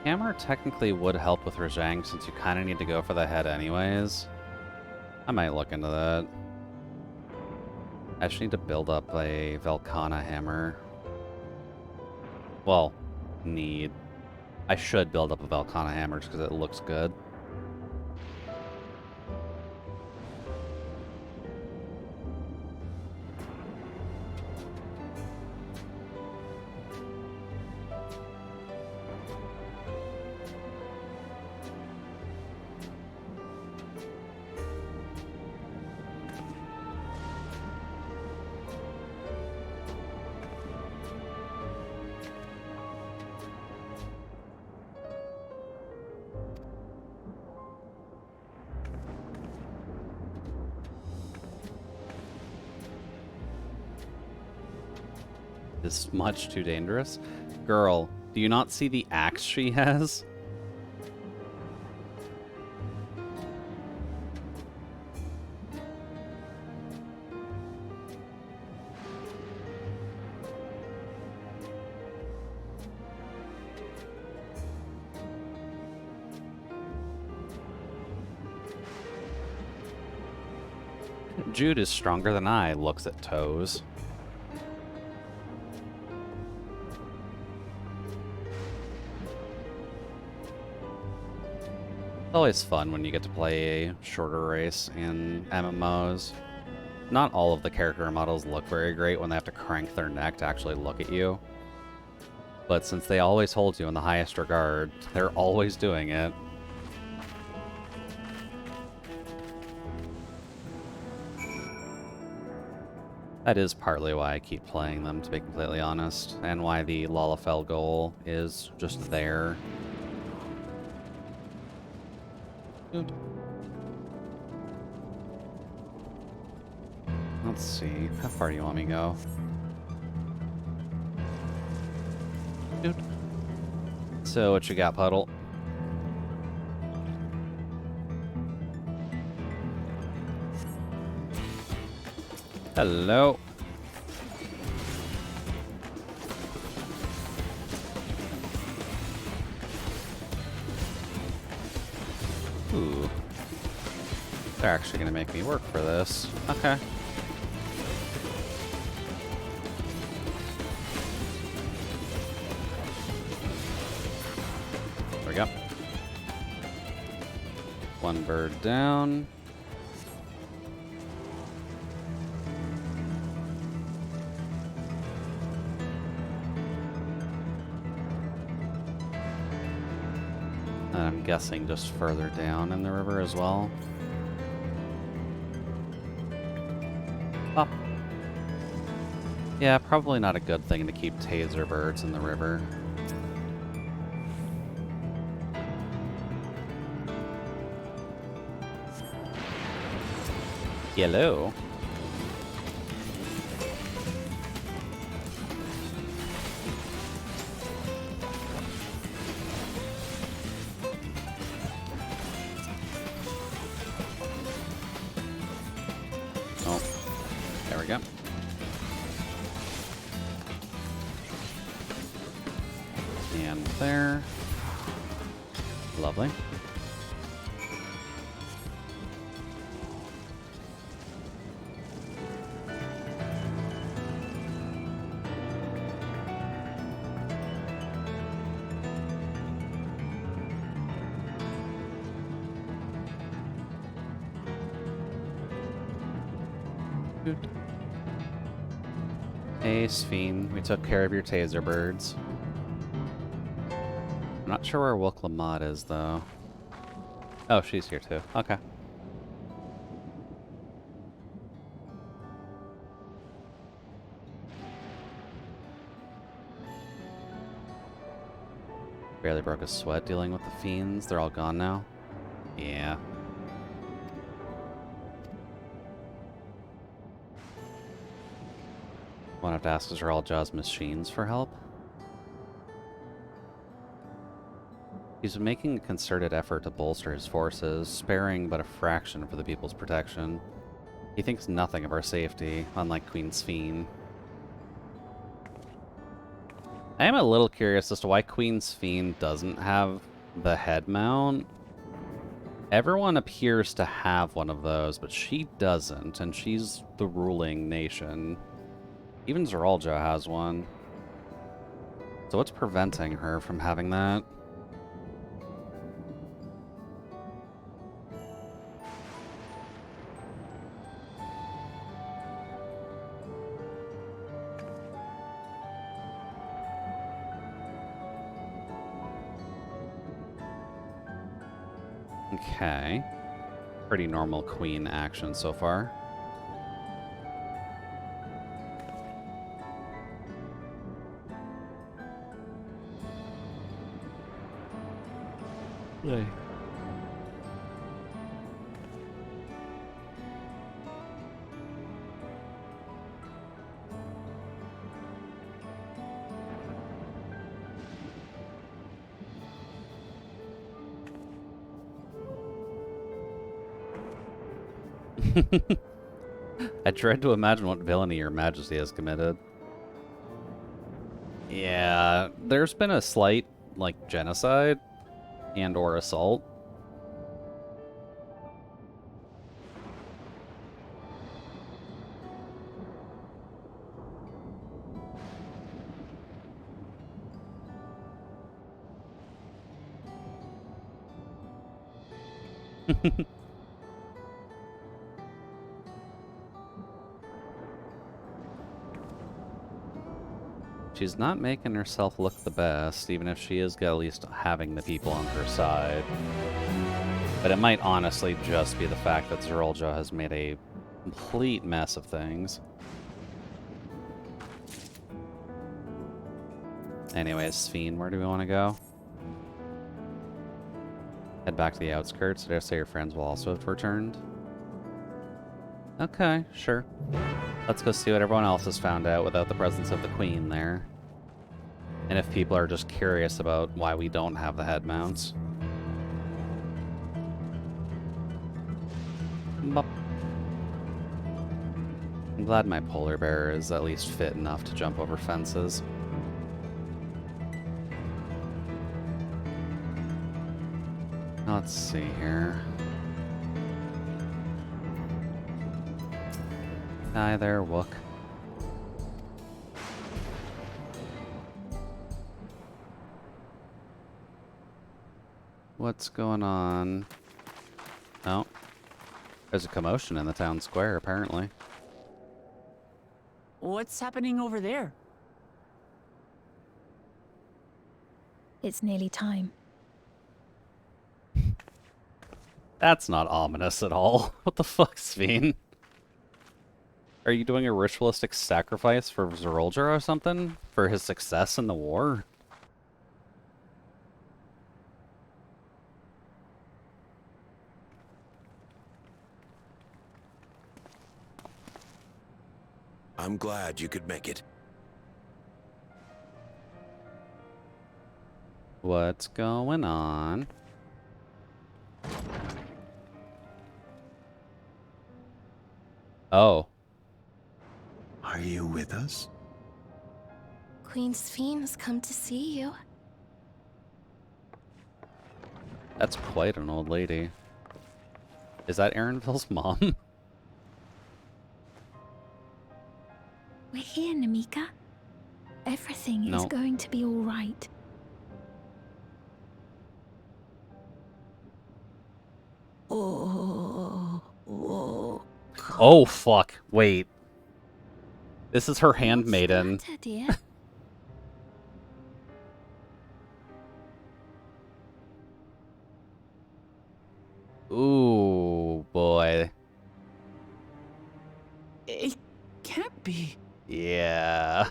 Hammer technically would help with Rajang since you kind of need to go for the head anyways. I might look into that. I just need to build up a Velkhana hammer. Well, need. I should build up a Velkhana hammer just because it looks good. Is much too dangerous. Girl, do you not see the axe she has? Jude is stronger than I, looks at toes. It's always fun when you get to play a shorter race in MMOs. Not all of the character models look very great when they have to crank their neck to actually look at you. But since they always hold you in the highest regard, they're always doing it. That is partly why I keep playing them, to be completely honest, and why the Lalafell goal is just there. Good. Let's see, how far do you want me to go? Good. So, what you got, Puddle? Hello. Ooh. They're actually gonna make me work for this. Okay. There we go. One bird down. I'm guessing just further down in the river as well. Oh. Yeah, probably not a good thing to keep taser birds in the river. Yellow. There we go. And there. Lovely. Good. Hey, Sphene, we took care of your taser birds. I'm not sure where Wook Lamont is, though. Oh, she's here, too. Okay. Barely broke a sweat dealing with the fiends. They're all gone now. Yeah. Won't have to ask Zeralja's machines for help. He's been making a concerted effort to bolster his forces, sparing but a fraction for the people's protection. He thinks nothing of our safety, unlike Queen Sphene. I am a little curious as to why Queen Sphene doesn't have the head mount. Everyone appears to have one of those, but she doesn't, and she's the ruling nation. Even Zeralja has one. So what's preventing her from having that? Okay. Pretty normal queen action so far. Play. I dread to imagine what villainy your majesty has committed. Yeah, there's been a slight, like, genocide and or assault. She's not making herself look the best, even if she is at least having the people on her side. But it might honestly just be the fact that Zerolja has made a complete mess of things. Anyways, Sphene, where do we want to go? Head back to the outskirts. Did I say your friends will also have returned? Okay, sure. Let's go see what everyone else has found out without the presence of the queen there. And if people are just curious about why we don't have the head mounts. Bop. I'm glad my polar bear is at least fit enough to jump over fences. Let's see here. Hi there, Wook. What's going on? Oh. There's a commotion in the town square, apparently. What's happening over there? It's nearly time. That's not ominous at all. What the fuck, Sphene? Are you doing a ritualistic sacrifice for Zerolja or something? For his success in the war? I'm glad you could make it. What's going on? Oh. Are you with us? Queen Sphene has come to see you. That's quite an old lady. Is that Erinville's mom? We're here, Namika. Everything is going to be all right. Oh, fuck. Wait. This is her handmaiden. What's the matter, dear? Ooh, boy. It can't be. Yeah.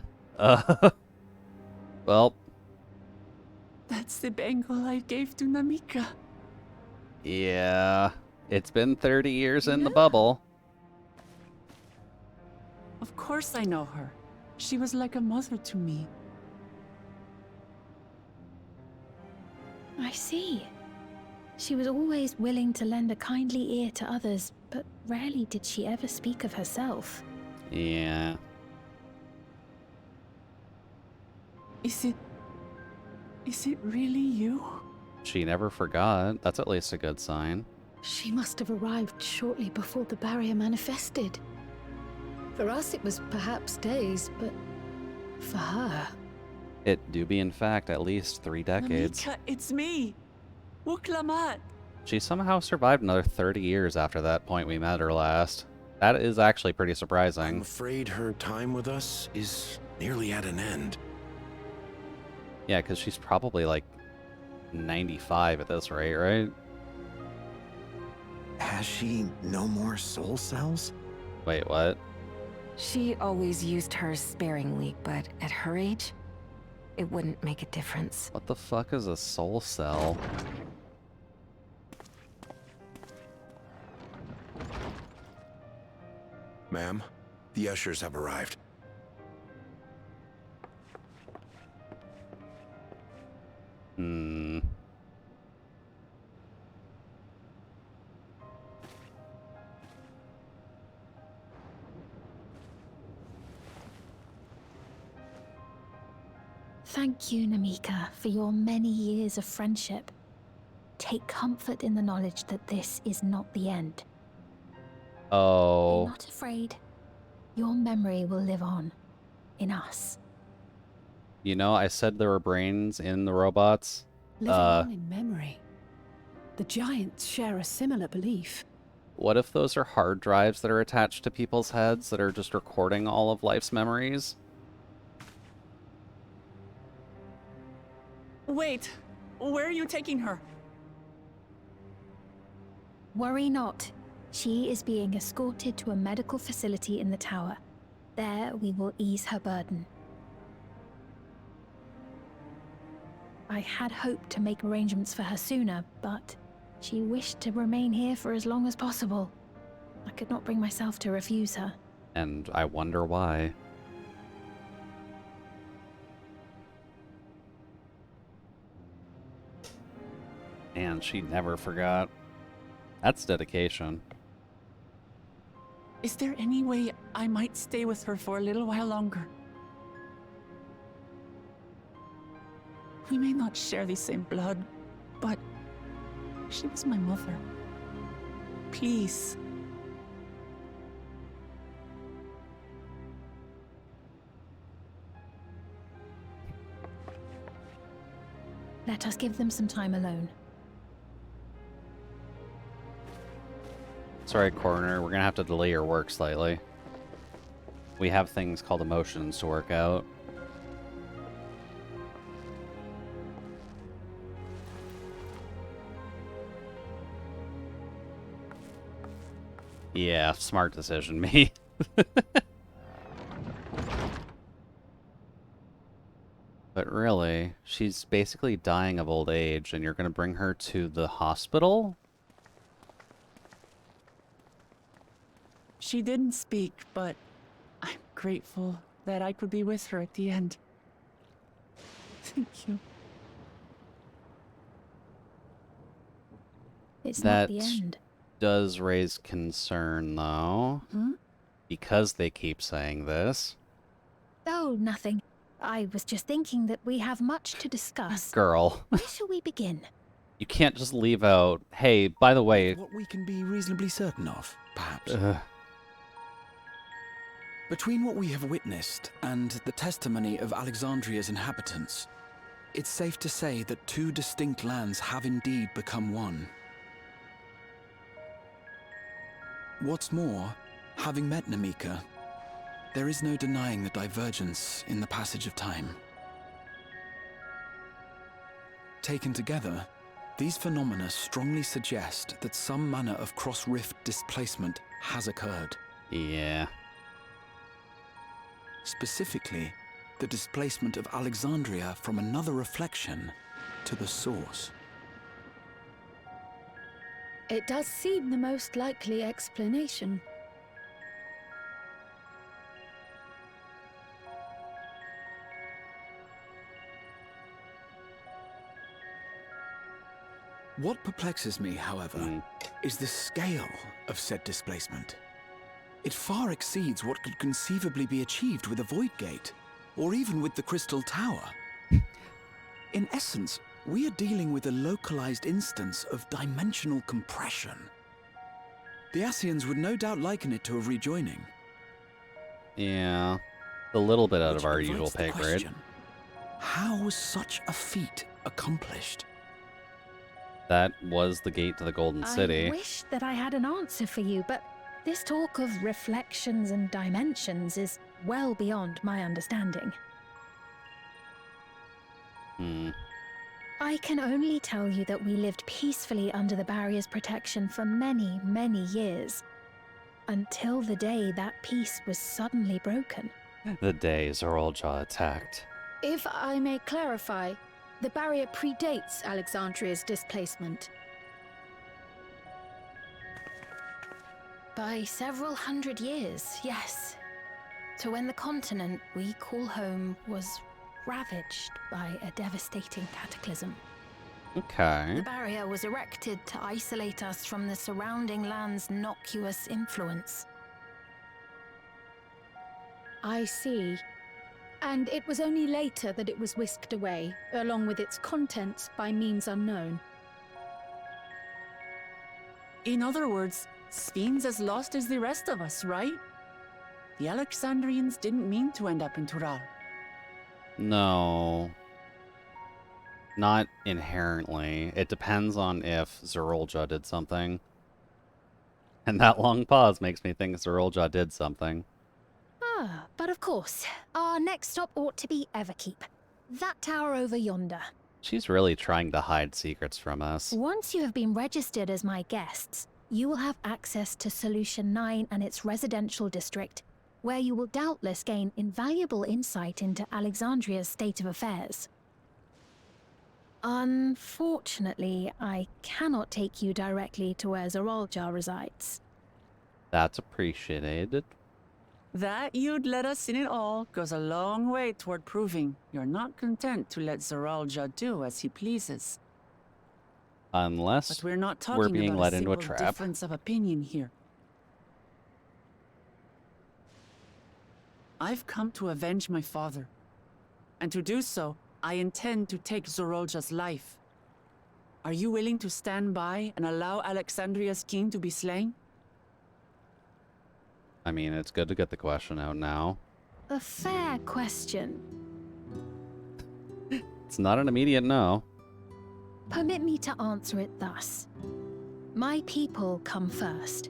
Well. That's the bangle I gave to Namika. Yeah. It's been 30 years in the bubble. Of course I know her. She was like a mother to me. I see. She was always willing to lend a kindly ear to others, but rarely did she ever speak of herself. Yeah. Is it really you? She never forgot. That's at least a good sign. She must have arrived shortly before the barrier manifested. For us, it was perhaps days, but for her... It do be, in fact, at least 3 decades. Namika, it's me. Wuklamat. She somehow survived another 30 years after that point we met her last. That is actually pretty surprising. I'm afraid her time with us is nearly at an end. Yeah, because she's probably like 95 at this rate, right? Has she no more soul cells? Wait, what? She always used hers sparingly, but at her age, it wouldn't make a difference. What the fuck is a soul cell? Ma'am, the ushers have arrived. Thank you, Namika, for your many years of friendship. Take comfort in the knowledge that this is not the end. Oh. Be not afraid. Your memory will live on. In us. You know, I said there were brains in the robots. Living on in memory. The giants share a similar belief. What if those are hard drives that are attached to people's heads that are just recording all of life's memories? Wait, where are you taking her? Worry not. She is being escorted to a medical facility in the tower. There we will ease her burden. I had hoped to make arrangements for her sooner, but she wished to remain here for as long as possible. I could not bring myself to refuse her. And I wonder why. And she never forgot. That's dedication. Is there any way I might stay with her for a little while longer? We may not share the same blood, but she was my mother. Please. Let us give them some time alone. Sorry, Coroner, we're gonna have to delay your work slightly. We have things called emotions to work out. Yeah, smart decision, me. But really, she's basically dying of old age, and you're gonna bring her to the hospital? She didn't speak, but I'm grateful that I could be with her at the end. Thank you. It's That not the end. does raise concern, though. Hmm? Because they keep saying this. Oh, nothing. I was just thinking that we have much to discuss. Girl. Where shall we begin? You can't just leave out, hey, by the way... What we can be reasonably certain of, perhaps. Ugh. Between what we have witnessed and the testimony of Alexandria's inhabitants, it's safe to say that two distinct lands have indeed become one. What's more, having met Namika, there is no denying the divergence in the passage of time. Taken together, these phenomena strongly suggest that some manner of cross-rift displacement has occurred. Yeah. Specifically, the displacement of Alexandria from another reflection to the source. It does seem the most likely explanation. What perplexes me, however, is the scale of said displacement. It far exceeds what could conceivably be achieved with a Void Gate, or even with the Crystal Tower. In essence, we are dealing with a localized instance of dimensional compression. The Ascians would no doubt liken it to a rejoining. Yeah. A little bit out of our Which usual invites the pay grade. question, how was such a feat accomplished? That was the gate to the Golden City. I wish that I had an answer for you, but this talk of reflections and dimensions is well beyond my understanding. I can only tell you that we lived peacefully under the barrier's protection for many, many years, until the day that peace was suddenly broken. The day Zoraljaw attacked. If I may clarify, the barrier predates Alexandria's displacement. By several hundred years, yes. To when the continent we call home was ravaged by a devastating cataclysm. Okay. The barrier was erected to isolate us from the surrounding land's innocuous influence. I see. And it was only later that it was whisked away, along with its contents, by means unknown. In other words, Sphene's as lost as the rest of us, right? The Alexandrians didn't mean to end up in Tural. No. Not inherently. It depends on if Zerolja did something. And that long pause makes me think Zerolja did something. Ah, but of course, our next stop ought to be Everkeep. That tower over yonder. She's really trying to hide secrets from us. Once you have been registered as my guests, you will have access to Solution 9 and its residential district, where you will doubtless gain invaluable insight into Alexandria's state of affairs. Unfortunately, I cannot take you directly to where Zerolja resides. That's appreciated. That you'd let us in it all goes a long way toward proving you're not content to let Zeralja do as he pleases. Unless But we're not talking we're being about led a into a simple trap. difference of opinion here. I've come to avenge my father. And to do so, I intend to take Zerolja's life. Are you willing to stand by and allow Alexandria's king to be slain? I mean, it's good to get the question out now. A fair question. It's not an immediate no. Permit me to answer it thus. My people come first.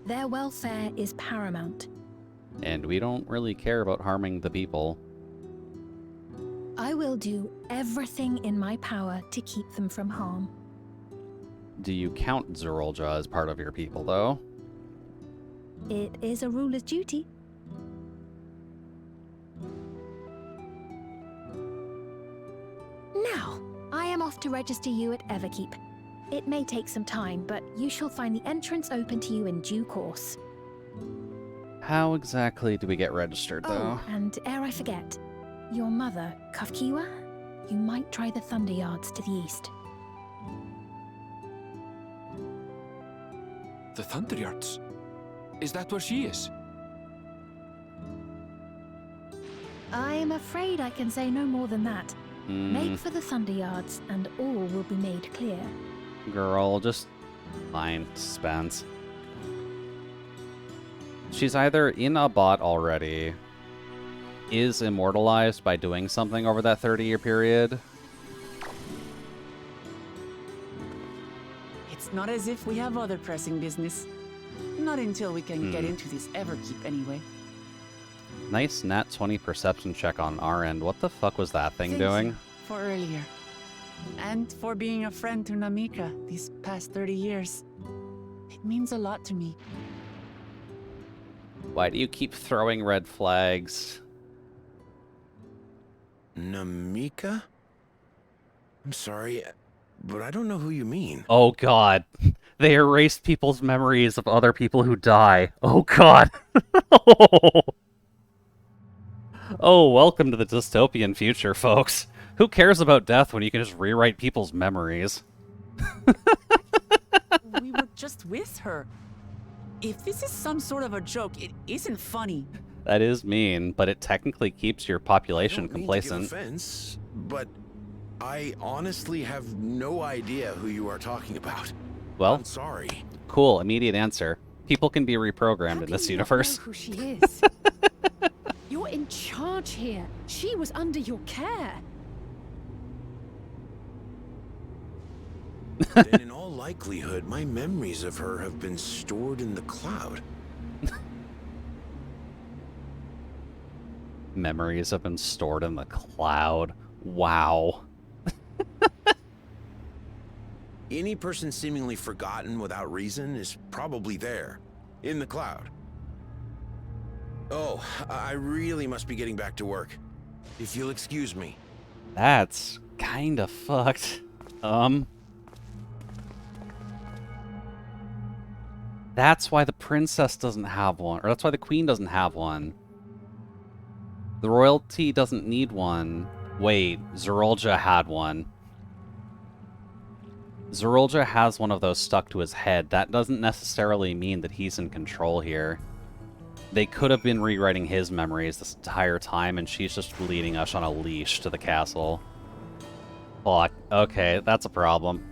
Their welfare is paramount. And we don't really care about harming the people. I will do everything in my power to keep them from harm. Do you count Zerolja as part of your people, though? It is a ruler's duty. Now, I am off to register you at Everkeep. It may take some time, but you shall find the entrance open to you in due course. How exactly do we get registered, though? Oh, and ere I forget, your mother, Kafkiwa, you might try the Thunder Yards to the east. The Thunder Yards? Is that where she is? I'm afraid I can say no more than that. Make for the Thunder Yards, and all will be made clear. Girl, just fine. Suspense. She's either in a bot already, is immortalized by doing something over that 30-year period. It's not as if we have other pressing business. Not until we can get into this Everkeep anyway. Nice nat 20 perception check on our end. What the fuck was that thing Thank doing? you for earlier. And for being a friend to Namika these past 30 years. It means a lot to me. Why do you keep throwing red flags? Namika? I'm sorry, but I don't know who you mean. Oh god. They erased people's memories of other people who die. Oh god. Oh, welcome to the dystopian future, folks. Who cares about death when you can just rewrite people's memories? We were just with her. If this is some sort of a joke, it isn't funny. That is mean, but it technically keeps your population complacent. I don't mean to give offense, but I honestly have no idea who you are talking about. Well, I'm sorry. Cool, immediate answer. People can be reprogrammed in this universe. Know who she is? You're in charge here. She was under your care. Then in all likelihood, my memories of her have been stored in the cloud. Memories have been stored in the cloud. Wow. Any person seemingly forgotten without reason is probably there, in the cloud. Oh, I really must be getting back to work. If you'll excuse me. That's kinda fucked. That's why the princess doesn't have one, or that's why the queen doesn't have one. The royalty doesn't need one. Wait, Zerolja had one. Zerolja has one of those stuck to his head. That doesn't necessarily mean that he's in control here. They could have been rewriting his memories this entire time, and she's just leading us on a leash to the castle. Fuck. Okay, that's a problem.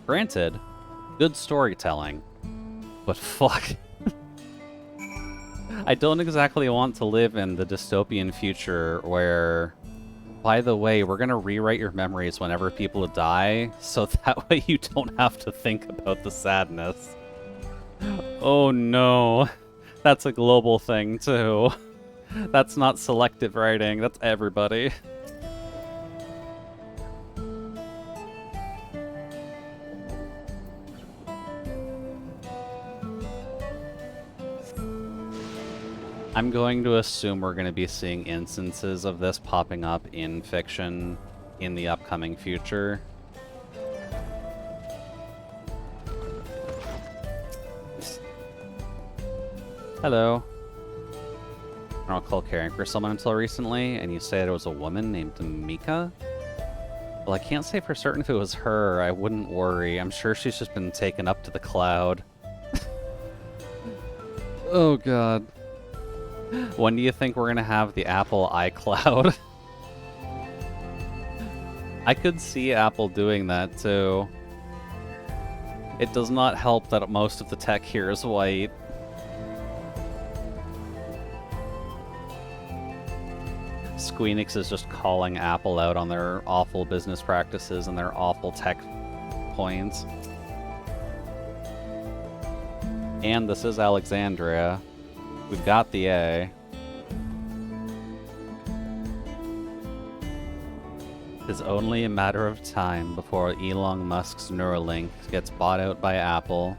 Granted, good storytelling, but fuck. I don't exactly want to live in the dystopian future where, by the way, we're gonna rewrite your memories whenever people die, so that way you don't have to think about the sadness. Oh no. That's a global thing, too. That's not selective writing, that's everybody. I'm going to assume we're going to be seeing instances of this popping up in fiction in the upcoming future. Hello. I don't recall caring for someone until recently, and you said it was a woman named Mika? Well, I can't say for certain if it was her. I wouldn't worry. I'm sure she's just been taken up to the cloud. Oh god. When do you think we're gonna have the Apple iCloud? I could see Apple doing that too. It does not help that most of the tech here is white. Squeenix is just calling Apple out on their awful business practices and their awful tech points. And this is Alexandria. We've got the A. It's only a matter of time before Elon Musk's Neuralink gets bought out by Apple,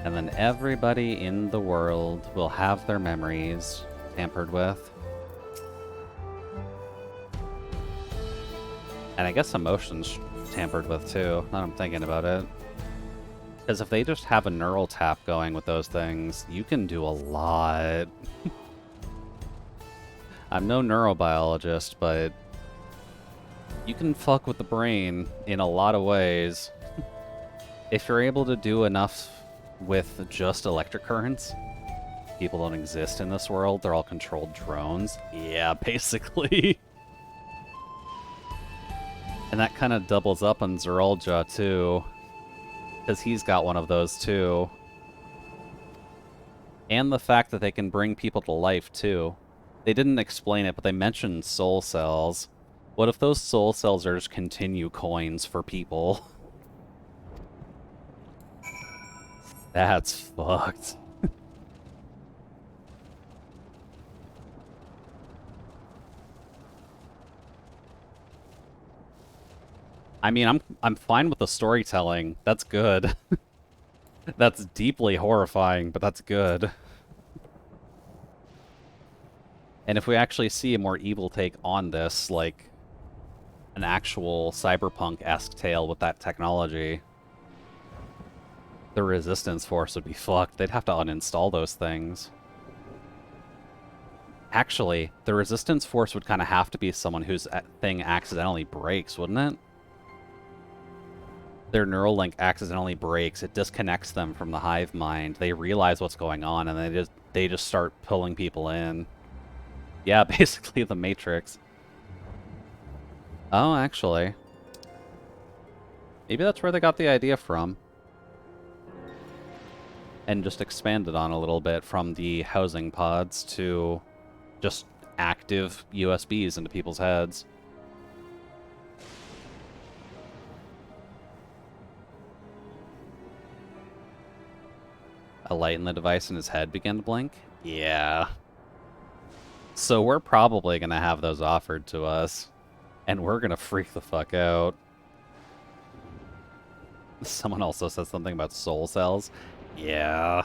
and then everybody in the world will have their memories tampered with. And I guess emotions tampered with too, now I'm thinking about it. Because if they just have a neural tap going with those things, you can do a lot. I'm no neurobiologist, but you can fuck with the brain in a lot of ways. If you're able to do enough with just electric currents, people don't exist in this world, they're all controlled drones. Yeah, basically. And that kind of doubles up on Zerolja, too. Because he's got one of those, too. And the fact that they can bring people to life, too. They didn't explain it, but they mentioned soul cells. What if those soul cells are just continue coins for people? That's fucked. I mean, I'm fine with the storytelling. That's good. That's deeply horrifying, but that's good. And if we actually see a more evil take on this, like an actual cyberpunk-esque tale with that technology, the Resistance Force would be fucked. They'd have to uninstall those things. Actually, the Resistance Force would kind of have to be someone whose thing accidentally breaks, wouldn't it? Their neural link accidentally breaks, it disconnects them from the hive mind. They realize what's going on, and they just start pulling people in. Yeah, basically the Matrix. Oh, actually. Maybe that's where they got the idea from. And just expanded on a little bit from the housing pods to just active USBs into people's heads. A light in the device in his head began to blink? Yeah. So we're probably going to have those offered to us. And we're going to freak the fuck out. Someone also said something about soul cells. Yeah.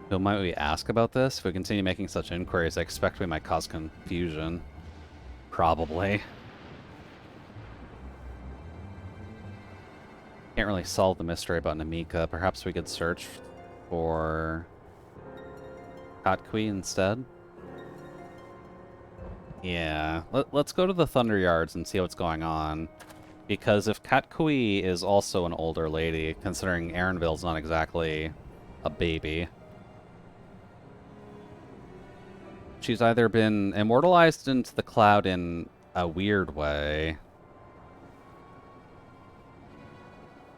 Who might we ask about this? If we continue making such inquiries, I expect we might cause confusion. Probably. Can't really solve the mystery about Namika. Perhaps we could search for Katqui instead. Yeah, let's go to the Thunder Yards and see what's going on. Because if Katqui is also an older lady, considering Erinville's not exactly a baby, she's either been immortalized into the cloud in a weird way.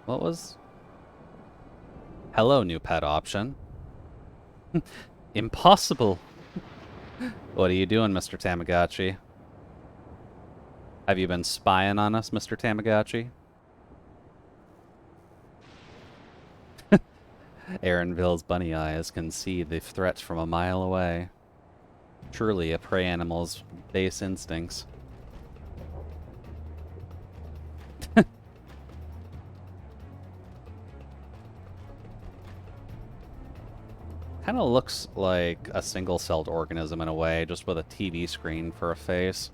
What was... Hello, new pet option. Impossible! What are you doing, Mr. Tamagotchi? Have you been spying on us, Mr. Tamagotchi? Aaronville's bunny eyes can see the threat from a mile away. Truly a prey animal's base instincts. Kind of looks like a single-celled organism in a way, just with a TV screen for a face.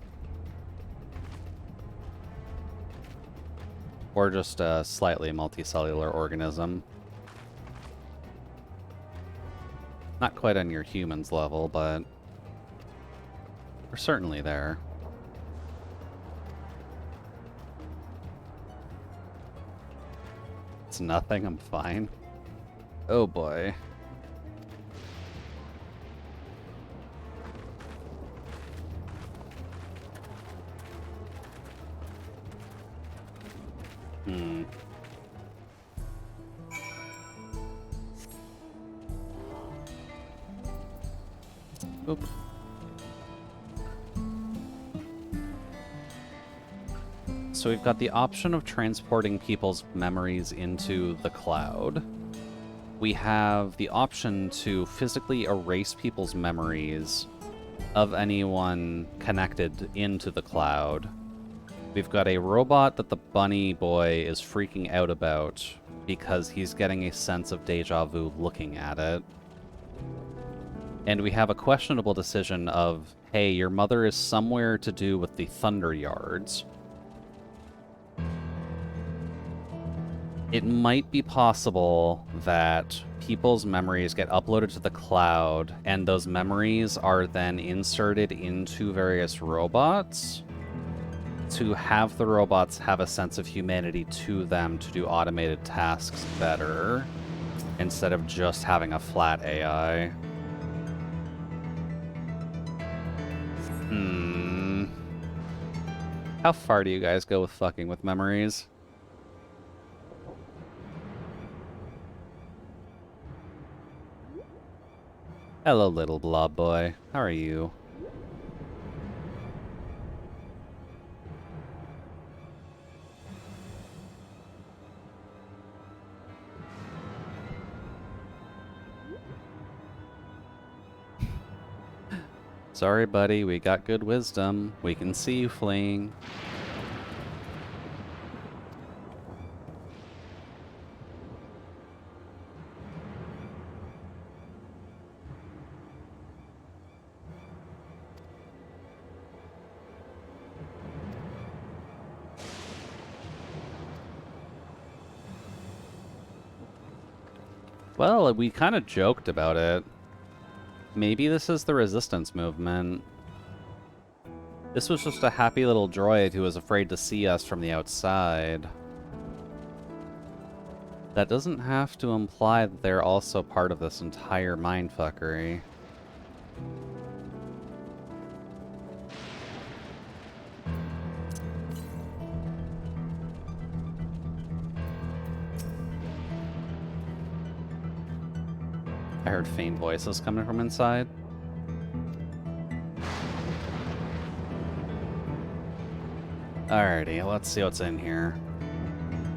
Or just a slightly multicellular organism. Not quite on your humans level, but we're certainly there. It's nothing, I'm fine. Oh boy. Oop. So we've got the option of transporting people's memories into the cloud. We have the option to physically erase people's memories of anyone connected into the cloud. We've got a robot that the bunny boy is freaking out about because he's getting a sense of deja vu looking at it. And we have a questionable decision of, hey, your mother is somewhere to do with the Thunder Yards. It might be possible that people's memories get uploaded to the cloud, and those memories are then inserted into various robots to have the robots have a sense of humanity to them to do automated tasks better, instead of just having a flat AI. How far do you guys go with fucking with memories? Hello, little blob boy. How are you? Sorry, buddy, we got good wisdom. We can see you fleeing. Well, we kind of joked about it. Maybe this is the resistance movement. This was just a happy little droid who was afraid to see us from the outside. That doesn't have to imply that they're also part of this entire mindfuckery. I heard faint voices coming from inside. Alrighty, let's see what's in here.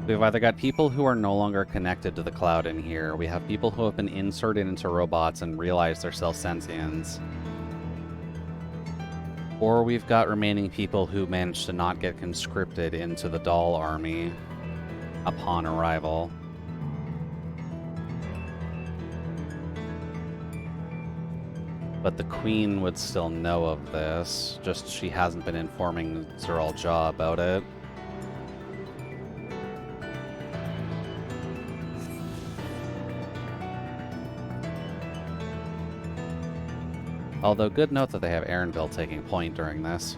We've either got people who are no longer connected to the cloud in here, we have people who have been inserted into robots and realize their self-sentience, or we've got remaining people who managed to not get conscripted into the doll army upon arrival. But the Queen would still know of this, just she hasn't been informing Zeral Jah about it. Although, good note that they have Aaronville taking point during this.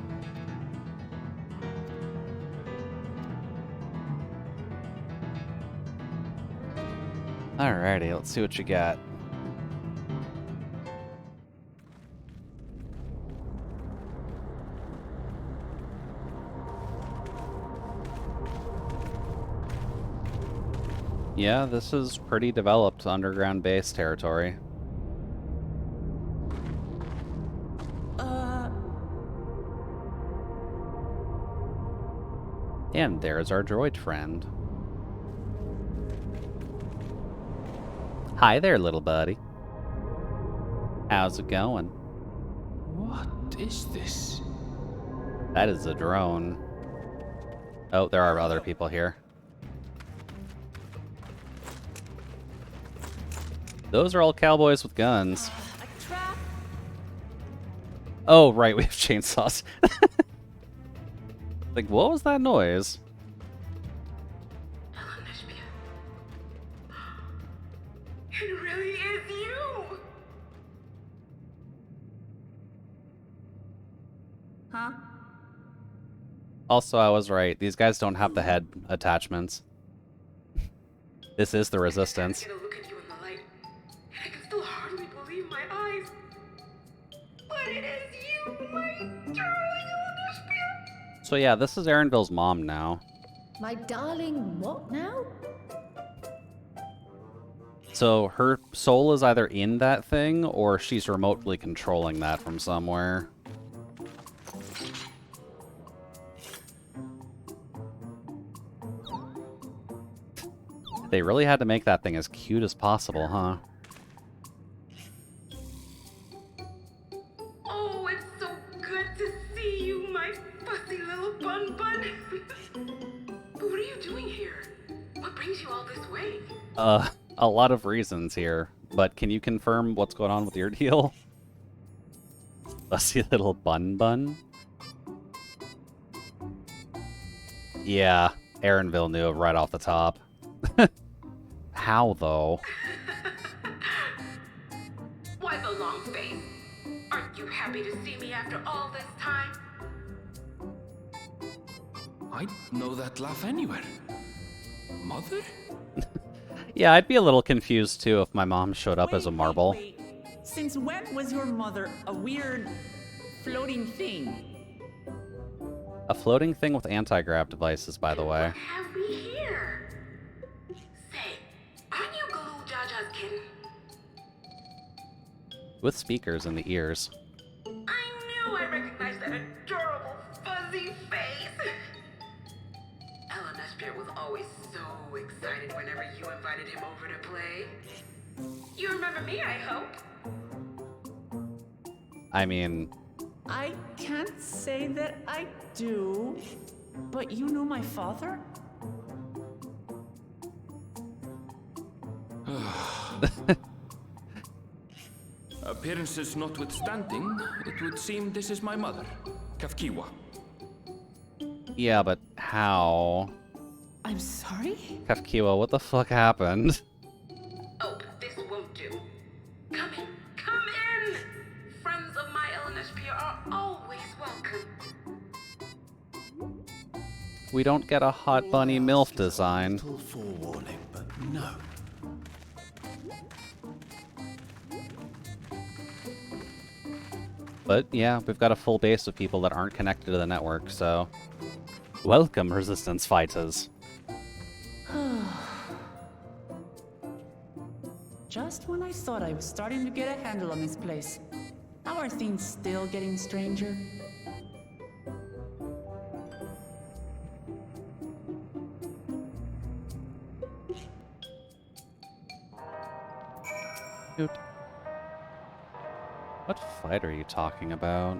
Alrighty, let's see what you got. Yeah, this is pretty developed underground base territory. And there's our droid friend. Hi there, little buddy. How's it going? What is this? That is a drone. Oh, there are other people here. Those are all cowboys with guns. Oh, right, we have chainsaws. Like, what was that noise? It really is you! Huh? Also, I was right. These guys don't have the head attachments. This is the Resistance. I look at you in the light, and I can still hardly believe my eyes. But it is you, my darling Olympia! So yeah, this is Erinville's mom now. My darling, what now? So her soul is either in that thing, or she's remotely controlling that from somewhere. They really had to make that thing as cute as possible, huh? Oh, it's so good to see you, my fussy little bun bun. But what are you doing here? What brings you all this way? A lot of reasons here, but can you confirm what's going on with your deal? Fussy little bun bun? Yeah, Erinville knew it right off the top. How, though? Why the long face? Aren't you happy to see me after all this time? I'd know that laugh anywhere. Mother? Yeah, I'd be a little confused too if my mom showed up as a marble. Wait. Since when was your mother a weird floating thing? A floating thing with anti-grav devices, by the way. What have we here? Say, aren't you Galoo Jaja's kitten? With speakers in the ears. I knew I recognized that adorable fuzzy face. Ellen Spirit was always so excited whenever you invited him over to play. You remember me, I hope? I mean... I can't say that I do, but you knew my father? Appearances notwithstanding, it would seem this is my mother, Kafkiwa. Yeah, but how? I'm sorry? Kafkiwa, what the fuck happened? Oh, this won't do. Come in, come in! Friends of my Ellen Spirit are always welcome. We don't get a hot bunny MILF design. Forewarning, but no. But yeah, we've got a full base of people that aren't connected to the network, so... Welcome, Resistance fighters. Just when I thought I was starting to get a handle on this place. How are things still getting stranger? Dude. What fight are you talking about?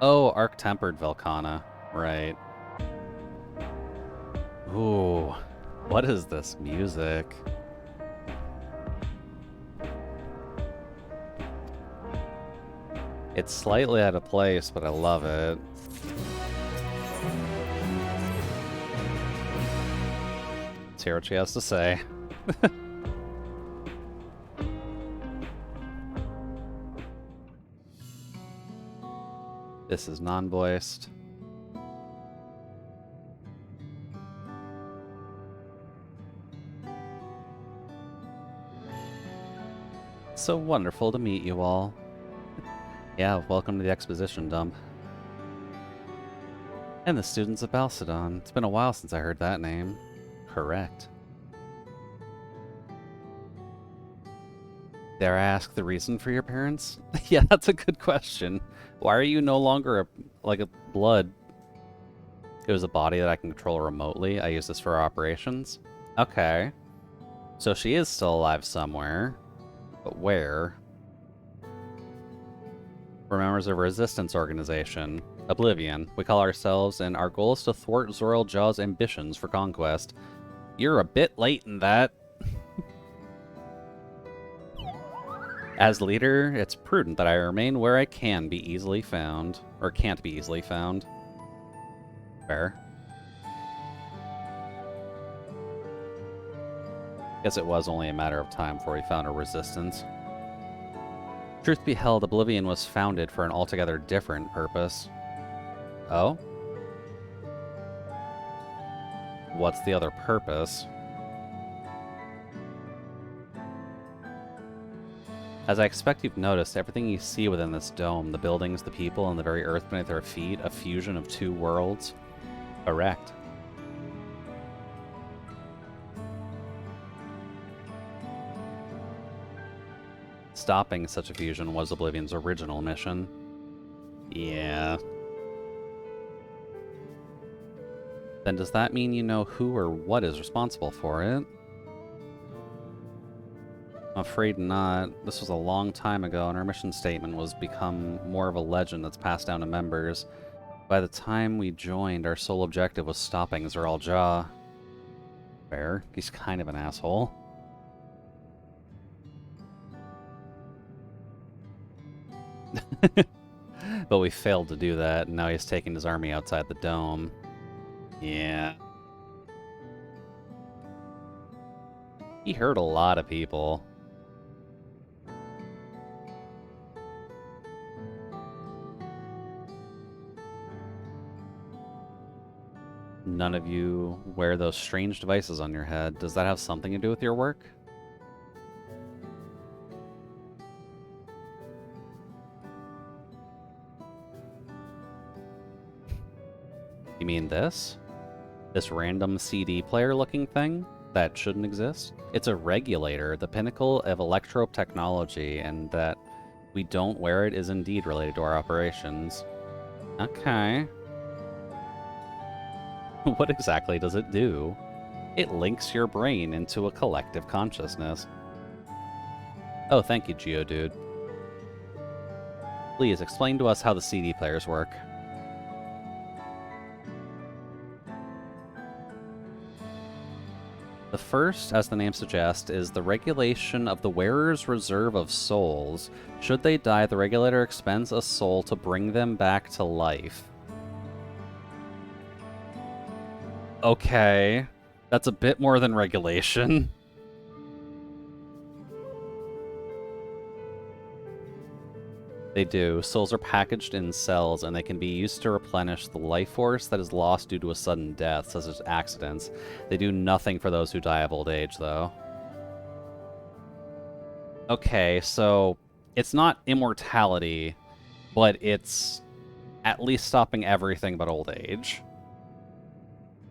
Oh, Arc-Tempered Velkhana. Right. Ooh. What is this music? It's slightly out of place, but I love it. Let's hear what she has to say. This is non-voiced. So wonderful to meet you all. Yeah, welcome to the exposition dump. And the students of Balsadon. It's been a while since I heard that name. Correct. Dare I ask the reason for your parents? Yeah, that's a good question. Why are you no longer like a blood? It was a body that I can control remotely. I use this for operations. Okay. So she is still alive somewhere. But where? We're members of a resistance organization. Oblivion. We call ourselves, and our goal is to thwart Zoral Jaw's ambitions for conquest. You're a bit late in that. As leader, it's prudent that I remain where I can be easily found. Or can't be easily found. Fair. Guess it was only a matter of time before we found a resistance. Truth be held, Oblivion was founded for an altogether different purpose. Oh? What's the other purpose? As I expect you've noticed, everything you see within this dome, the buildings, the people, and the very earth beneath our feet, a fusion of two worlds. Correct. Stopping such a fusion was Oblivion's original mission. Yeah. Then does that mean you know who or what is responsible for it? I'm afraid not. This was a long time ago, and our mission statement was become more of a legend that's passed down to members. By the time we joined, our sole objective was stopping Zoral Jaw. Fair. He's kind of an asshole. But we failed to do that, and now he's taking his army outside the dome. Yeah. He hurt a lot of people. None of you wear those strange devices on your head. Does that have something to do with your work? You mean this? This random CD player looking thing? That shouldn't exist? It's a regulator, the pinnacle of electro technology, and that we don't wear it is indeed related to our operations. Okay. What exactly does it do? It links your brain into a collective consciousness. Oh, thank you, Geodude. Please, explain to us how the CD players work. The first, as the name suggests, is the regulation of the wearer's reserve of souls. Should they die, the regulator expends a soul to bring them back to life. Okay. That's a bit more than regulation. They do. Souls are packaged in cells, and they can be used to replenish the life force that is lost due to a sudden death, such as accidents. They do nothing for those who die of old age, though. Okay, so it's not immortality, but it's at least stopping everything but old age.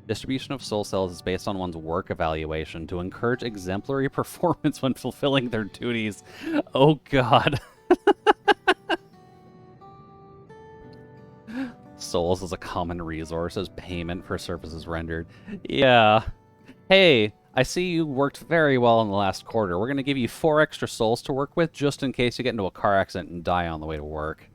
Distribution of soul cells is based on one's work evaluation to encourage exemplary performance when fulfilling their duties. Oh god. Souls as a common resource as payment for services rendered. Yeah. Hey, I see you worked very well in the last quarter. We're going to give you 4 extra souls to work with just in case you get into a car accident and die on the way to work.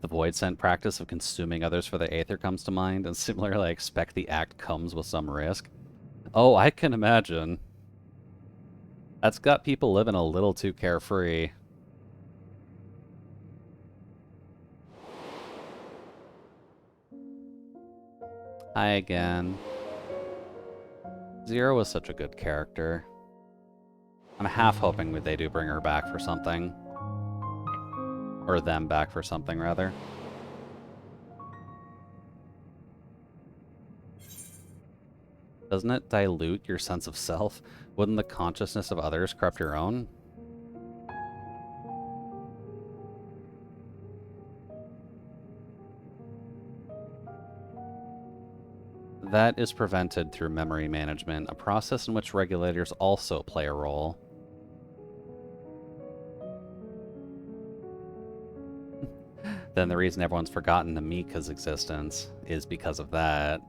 The void scent practice of consuming others for the aether comes to mind, and similarly I expect the act comes with some risk. Oh, I can imagine. That's got people living a little too carefree. Hi again. Zero was such a good character. I'm half hoping that they do bring her back for something. Or them back for something, rather. Doesn't it dilute your sense of self? Wouldn't the consciousness of others corrupt your own? That is prevented through memory management, a process in which regulators also play a role. then the reason everyone's forgotten Namika's existence is because of that.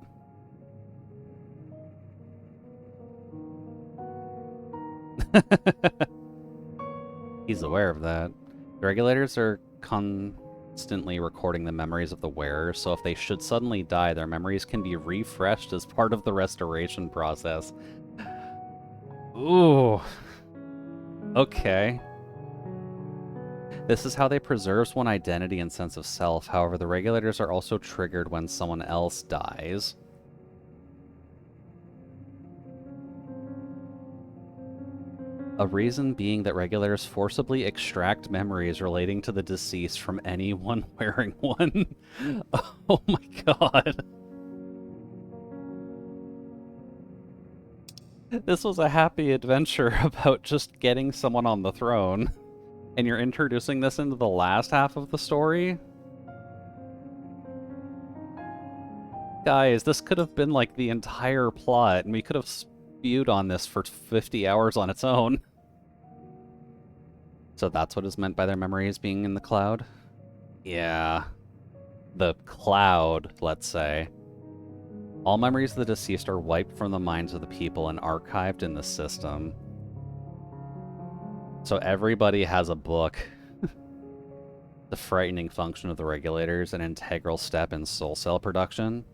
He's aware of that. The regulators are constantly recording the memories of the wearers, so if they should suddenly die, their memories can be refreshed as part of the restoration process. Ooh. Okay. This is how they preserve one's identity and sense of self. However, the regulators are also triggered when someone else dies. A reason being that regulators forcibly extract memories relating to the deceased from anyone wearing one. Oh my god. This was a happy adventure about just getting someone on the throne. And you're introducing this into the last half of the story? Guys, this could have been like the entire plot, and we could have spewed on this for 50 hours on its own. So that's what is meant by their memories being in the cloud? Yeah. The cloud, let's say. All memories of the deceased are wiped from the minds of the people and archived in the system. So everybody has a book. The frightening function of the regulators, an integral step in soul cell production.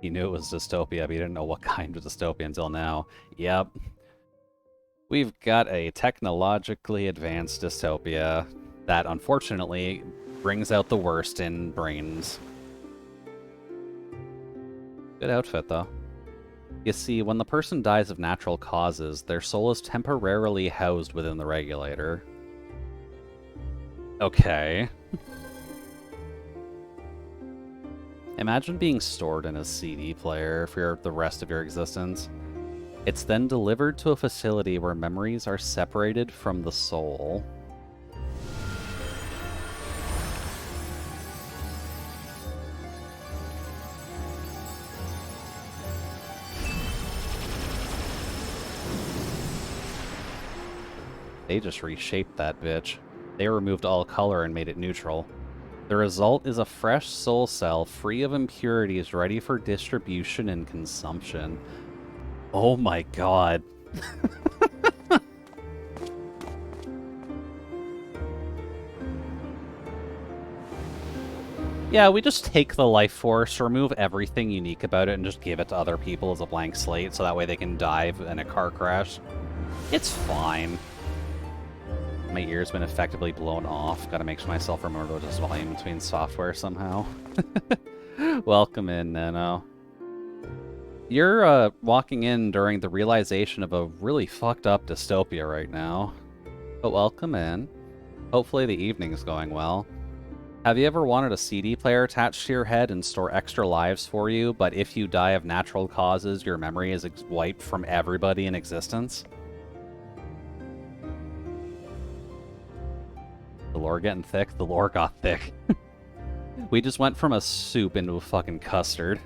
He knew it was dystopia, but he didn't know what kind of dystopia until now. Yep. We've got a technologically advanced dystopia that, unfortunately, brings out the worst in brains. Good outfit, though. You see, when the person dies of natural causes, their soul is temporarily housed within the regulator. Okay. Imagine being stored in a CD player for the rest of your existence. It's then delivered to a facility where memories are separated from the soul. They just reshaped that bitch. They removed all color and made it neutral. The result is a fresh soul cell free of impurities ready for distribution and consumption. Oh my god. Yeah, we just take the life force, remove everything unique about it, and just give it to other people as a blank slate, so that way they can die in a car crash. It's fine. My ear's been effectively blown off. Gotta make myself remember this volume between software somehow. Welcome in, Nano. You're walking in during the realization of a really fucked up dystopia right now. But welcome in. Hopefully the evening's going well. Have you ever wanted a CD player attached to your head and store extra lives for you, but if you die of natural causes, your memory is wiped from everybody in existence? The lore getting thick? The lore got thick. We just went from a soup into a fucking custard.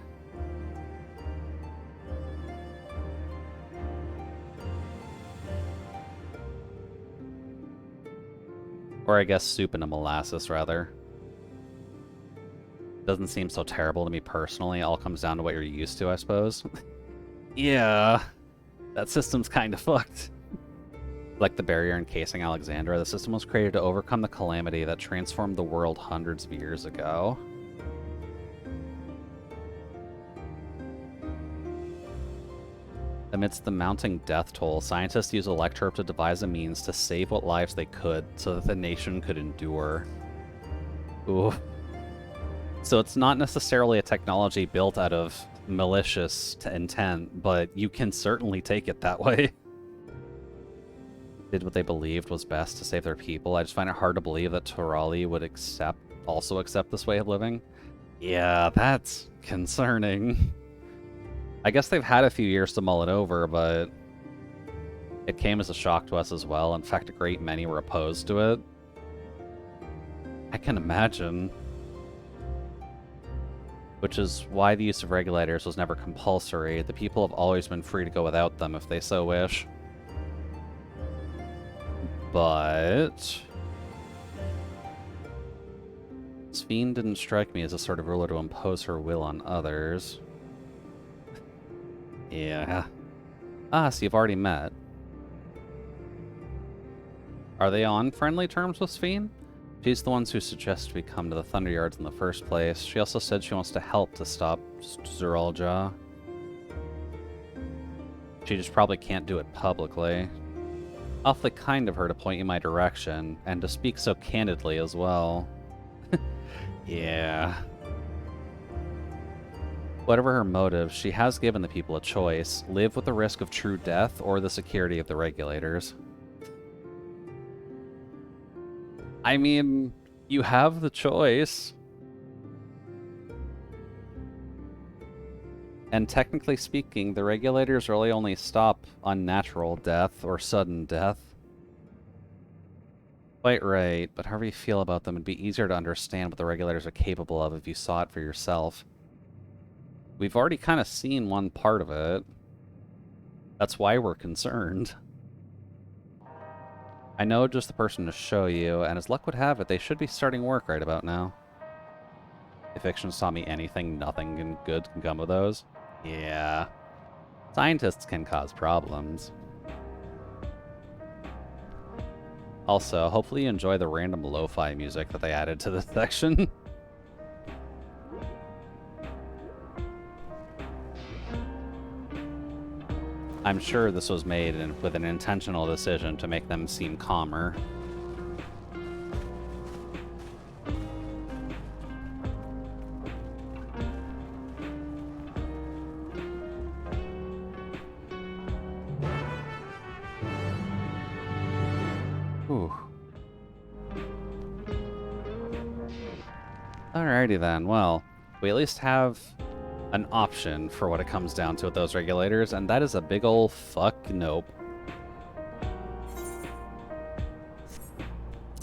Or I guess soup into molasses, rather. Doesn't seem so terrible to me personally. It all comes down to what you're used to, I suppose. Yeah. That system's kind of fucked. Like the barrier encasing Alexandria, the system was created to overcome the calamity that transformed the world hundreds of years ago. Amidst the mounting death toll, scientists used Electrope to devise a means to save what lives they could so that the nation could endure. Ooh. So it's not necessarily a technology built out of malicious intent, but you can certainly take it that way. Did what they believed was best to save their people. I just find it hard to believe that Torali would also accept this way of living. Yeah, that's concerning. I guess they've had a few years to mull it over, but it came as a shock to us as well. In fact, a great many were opposed to it. I can imagine. Which is why the use of regulators was never compulsory. The people have always been free to go without them if they so wish. But Sphene didn't strike me as a sort of ruler to impose her will on others. Yeah. Ah, so you've already met. Are they on friendly terms with Sphene? She's the one who suggested we come to the Thunder Yards in the first place. She also said she wants to help to stop Zeralja. She just probably can't do it publicly. Awfully kind of her to point you my direction, and to speak so candidly as well. Yeah. Whatever her motive, she has given the people a choice. Live with the risk of true death or the security of the regulators. I mean, you have the choice. And technically speaking, the regulators really only stop unnatural death or sudden death. Quite right, but however you feel about them, it'd be easier to understand what the regulators are capable of if you saw it for yourself. We've already kind of seen one part of it. That's why we're concerned. I know just the person to show you, and as luck would have it, they should be starting work right about now. If fiction's taught me anything, nothing good can come of those. Yeah. Scientists can cause problems. Also, hopefully you enjoy the random lo-fi music that they added to this section. I'm sure this was made with an intentional decision to make them seem calmer. Whew. Alrighty then, well, we at least have an option for what it comes down to with those regulators, and that is a big ol' fuck nope.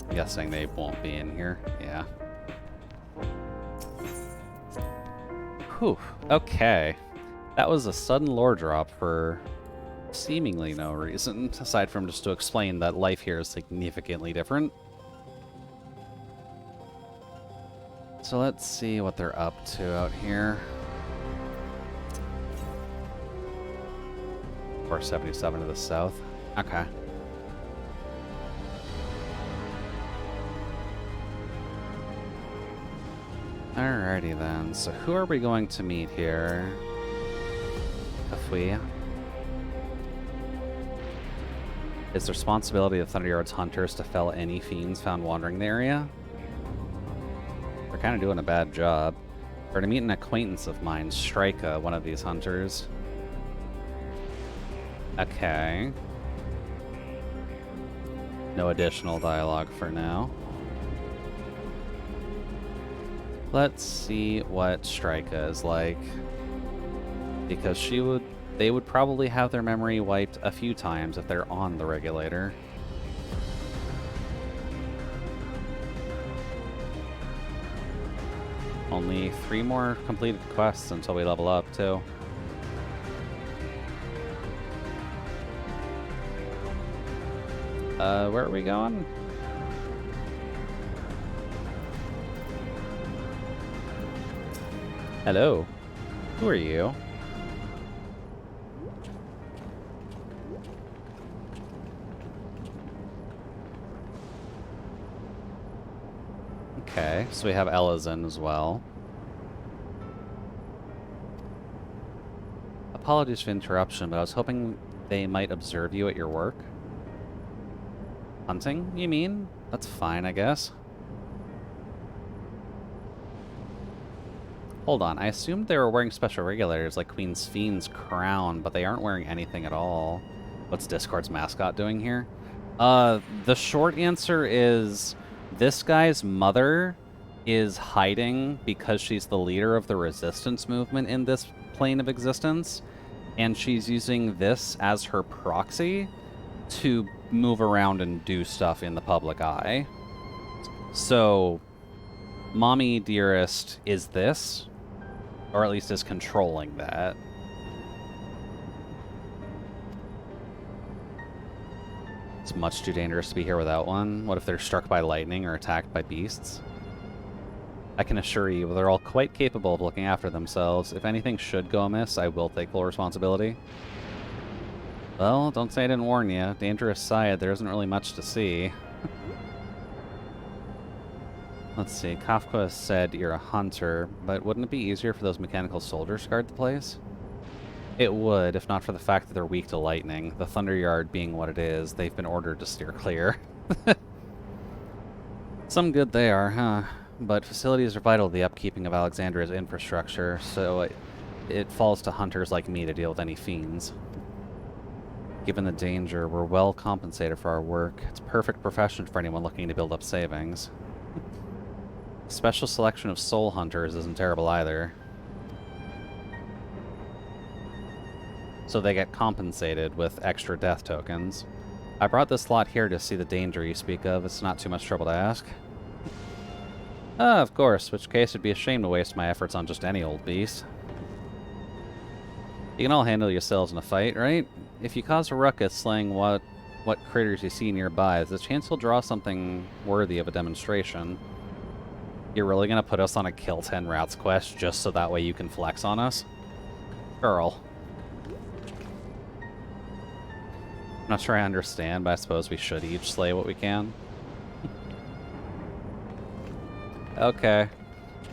I'm guessing they won't be in here. Yeah. Whew. Okay. That was a sudden lore drop for seemingly no reason, aside from just to explain that life here is significantly different. So let's see what they're up to out here. 477 to the south. Okay. Alrighty then. So who are we going to meet here? Kafui. It's the responsibility of Thunderyard's hunters to fell any fiends found wandering the area. They're kind of doing a bad job. We're to meet an acquaintance of mine, Strika, one of these hunters. Okay. No additional dialogue for now. Let's see what Strika is like. Because they would probably have their memory wiped a few times if they're on the regulator. Only 3 more completed quests until we level up, too. Where are we going? Hello. Who are you? Okay, so we have Elazin as well. Apologies for interruption, but I was hoping they might observe you at your work. Hunting, you mean? That's fine, I guess. Hold on, I assumed they were wearing special regulators like Queen Sphene's crown, but they aren't wearing anything at all. What's Discord's mascot doing here? The short answer is this guy's mother is hiding because she's the leader of the resistance movement in this plane of existence, and she's using this as her proxy to move around and do stuff in the public eye. So, Mommy Dearest is this, or at least is controlling that. It's much too dangerous to be here without one. What if they're struck by lightning or attacked by beasts? I can assure you, they're all quite capable of looking after themselves. If anything should go amiss, I will take full responsibility. Well, don't say I didn't warn you. Dangerous side, there isn't really much to see. Let's see, Kafka said you're a hunter, but wouldn't it be easier for those mechanical soldiers to guard the place? It would, if not for the fact that they're weak to lightning. The Thunderyard being what it is, they've been ordered to steer clear. Some good they are, huh? But facilities are vital to the upkeeping of Alexandria's infrastructure, so it falls to hunters like me to deal with any fiends. Given the danger, we're well compensated for our work. It's a perfect profession for anyone looking to build up savings. Special selection of soul hunters isn't terrible either. So they get compensated with extra death tokens. I brought this lot here to see the danger you speak of. It's not too much trouble to ask. Ah, of course, which case it'd be a shame to waste my efforts on just any old beast. You can all handle yourselves in a fight, right? If you cause a ruckus slaying what critters you see nearby, there's a chance you'll draw something worthy of a demonstration. You're really gonna put us on a kill 10 rats quest just so that way you can flex on us? Girl. I'm not sure I understand, but I suppose we should each slay what we can. Okay.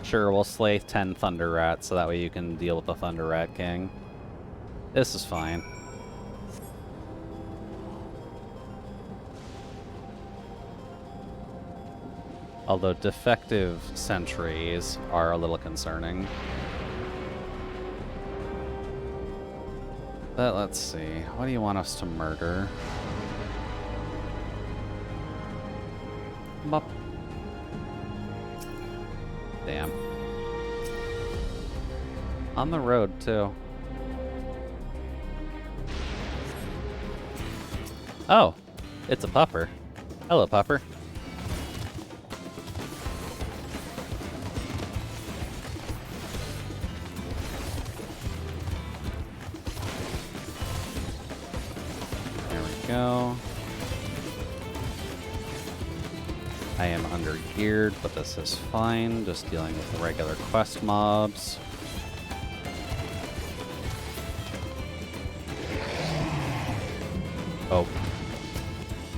Sure, we'll slay 10 Thunder Rats so that way you can deal with the Thunder Rat King. This is fine. Although defective sentries are a little concerning. But let's see. What do you want us to murder? Bop. Damn. On the road, too. Oh, it's a pupper. Hello, pupper. There we go. I am under-geared, but this is fine. Just dealing with the regular quest mobs. Oh.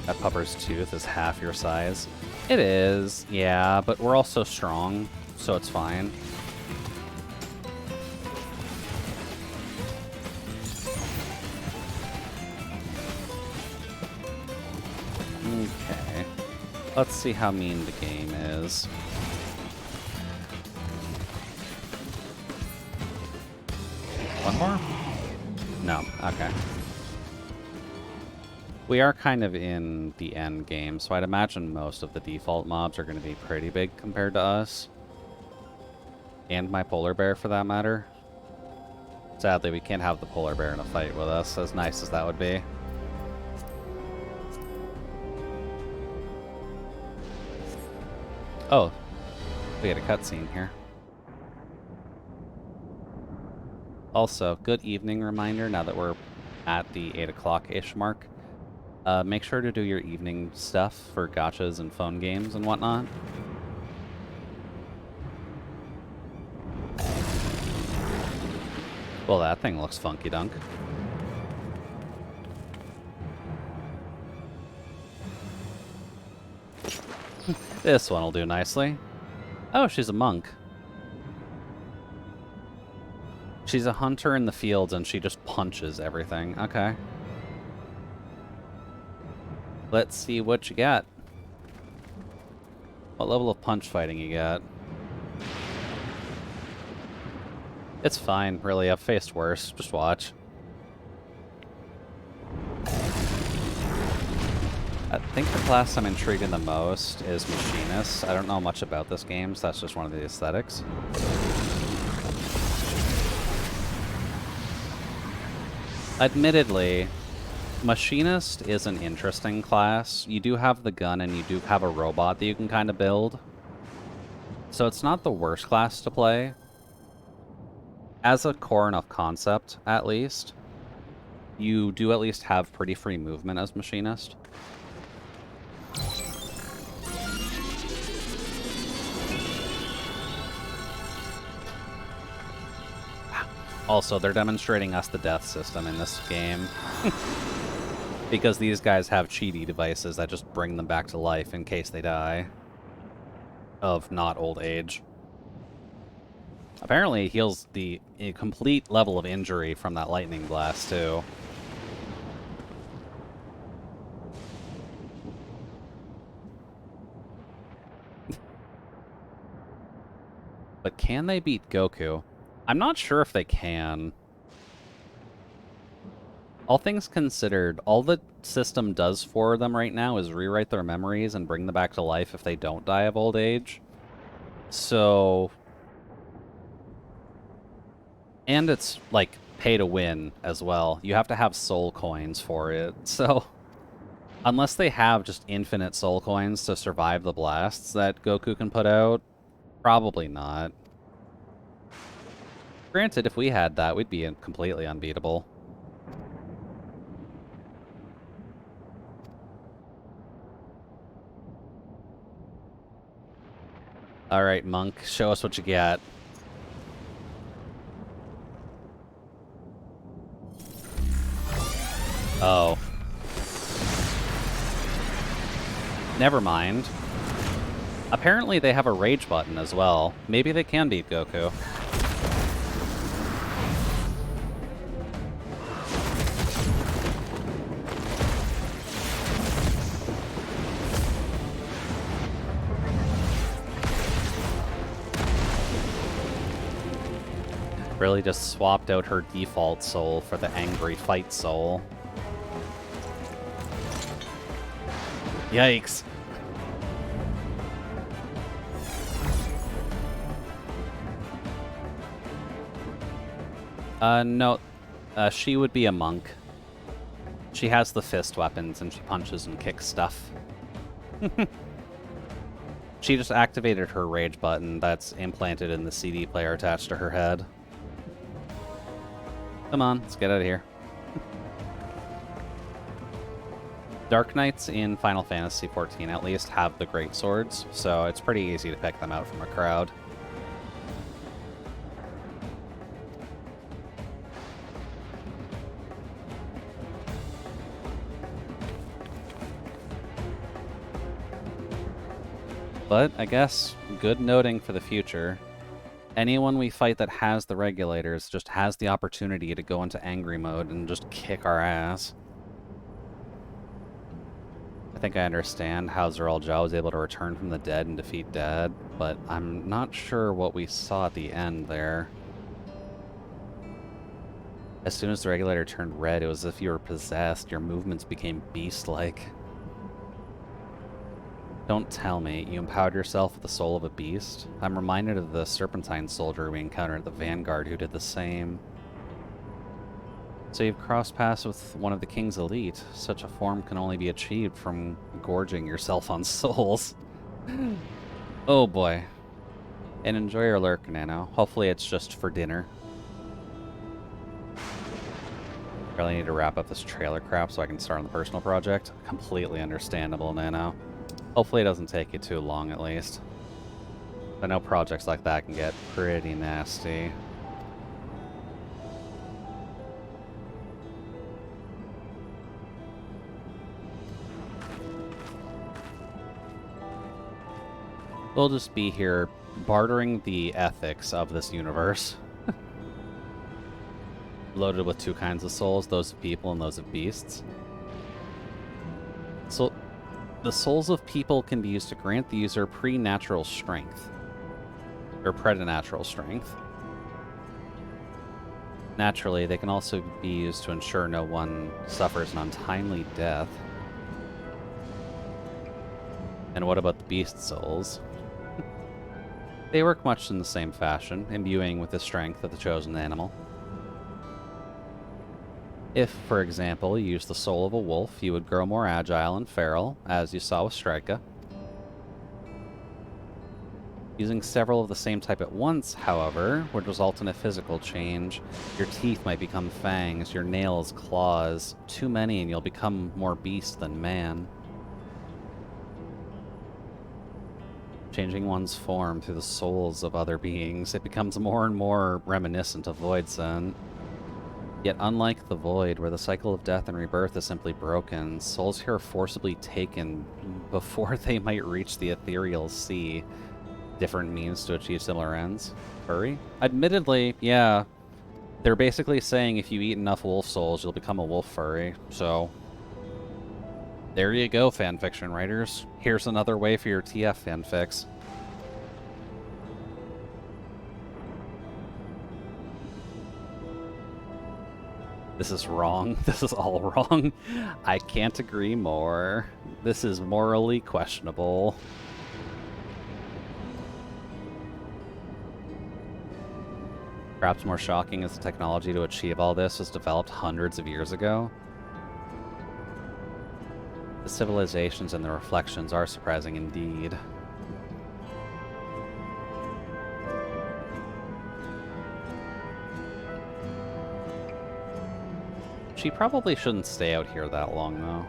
That pupper's tooth is half your size. It is, yeah, but we're also strong, so it's fine. Okay. Let's see how mean the game is. One more? No, okay. We are kind of in the end game, so I'd imagine most of the default mobs are going to be pretty big compared to us. And my polar bear, for that matter. Sadly, we can't have the polar bear in a fight with us, as nice as that would be. Oh, we had a cutscene here. Also, good evening reminder now that we're at the 8 o'clock-ish mark. Make sure to do your evening stuff for gachas and phone games and whatnot. Well, that thing looks funky dunk. This one will do nicely. Oh, she's a monk. She's a hunter in the fields and she just punches everything. Okay. Let's see what you got. What level of punch fighting you got? It's fine, really. I've faced worse. Just watch. I think the class I'm intrigued in the most is Machinist. I don't know much about this game, so that's just one of the aesthetics. Admittedly, Machinist is an interesting class. You do have the gun and you do have a robot that you can kind of build. So it's not the worst class to play. As a core enough concept, at least, you do at least have pretty free movement as Machinist. Also, they're demonstrating us the death system in this game. Because these guys have cheaty devices that just bring them back to life in case they die. Of not old age. Apparently it heals the complete level of injury from that lightning blast, too. But can they beat Goku? I'm not sure if they can. All things considered, all the system does for them right now is rewrite their memories and bring them back to life if they don't die of old age. So... And it's, like, pay to win as well. You have to have soul coins for it. So, unless they have just infinite soul coins to survive the blasts that Goku can put out, probably not. Granted, if we had that, we'd be completely unbeatable. Alright, Monk, show us what you got. Oh. Never mind. Apparently they have a rage button as well. Maybe they can beat Goku. Really just swapped out her default soul for the angry fight soul. Yikes. No. She would be a monk. She has the fist weapons and she punches and kicks stuff. She just activated her rage button that's implanted in the CD player attached to her head. Come on, let's get out of here. Dark Knights in Final Fantasy XIV at least have the great swords, so it's pretty easy to pick them out from a crowd. But, I guess, good noting for the future. Anyone we fight that has the regulators just has the opportunity to go into angry mode and just kick our ass. I think I understand how Zeral Zhao was able to return from the dead and defeat Dad, but I'm not sure what we saw at the end there. As soon as the regulator turned red, it was as if you were possessed. Your movements became beast-like. Don't tell me, you empowered yourself with the soul of a beast? I'm reminded of the Serpentine soldier we encountered at the Vanguard who did the same. So you've crossed paths with one of the King's elite. Such a form can only be achieved from gorging yourself on souls. Oh boy. And enjoy your lurk, Nano. Hopefully it's just for dinner. Really need to wrap up this trailer crap so I can start on the personal project. Completely understandable, Nano. Hopefully it doesn't take you too long, at least. I know projects like that can get pretty nasty. We'll just be here bartering the ethics of this universe. Loaded with two kinds of souls, those of people and those of beasts. So, the souls of people can be used to grant the user pre-natural strength. Or preternatural strength. Naturally, they can also be used to ensure no one suffers an untimely death. And what about the beast souls? They work much in the same fashion, imbuing with the strength of the chosen animal. If, for example, you use the soul of a wolf, you would grow more agile and feral, as you saw with Strika. Using several of the same type at once, however, would result in a physical change. Your teeth might become fangs, your nails claws. Too many and you'll become more beast than man. Changing one's form through the souls of other beings, it becomes more and more reminiscent of Void Scent. Yet unlike the Void, where the cycle of death and rebirth is simply broken, souls here are forcibly taken before they might reach the ethereal sea. Different means to achieve similar ends. Furry? Admittedly, yeah. They're basically saying if you eat enough wolf souls, you'll become a wolf furry. So, there you go, fanfiction writers. Here's another way for your TF fanfics. This is wrong. This is all wrong. I can't agree more. This is morally questionable. Perhaps more shocking is the technology to achieve all this was developed hundreds of years ago. The civilizations and the reflections are surprising indeed. She probably shouldn't stay out here that long, though.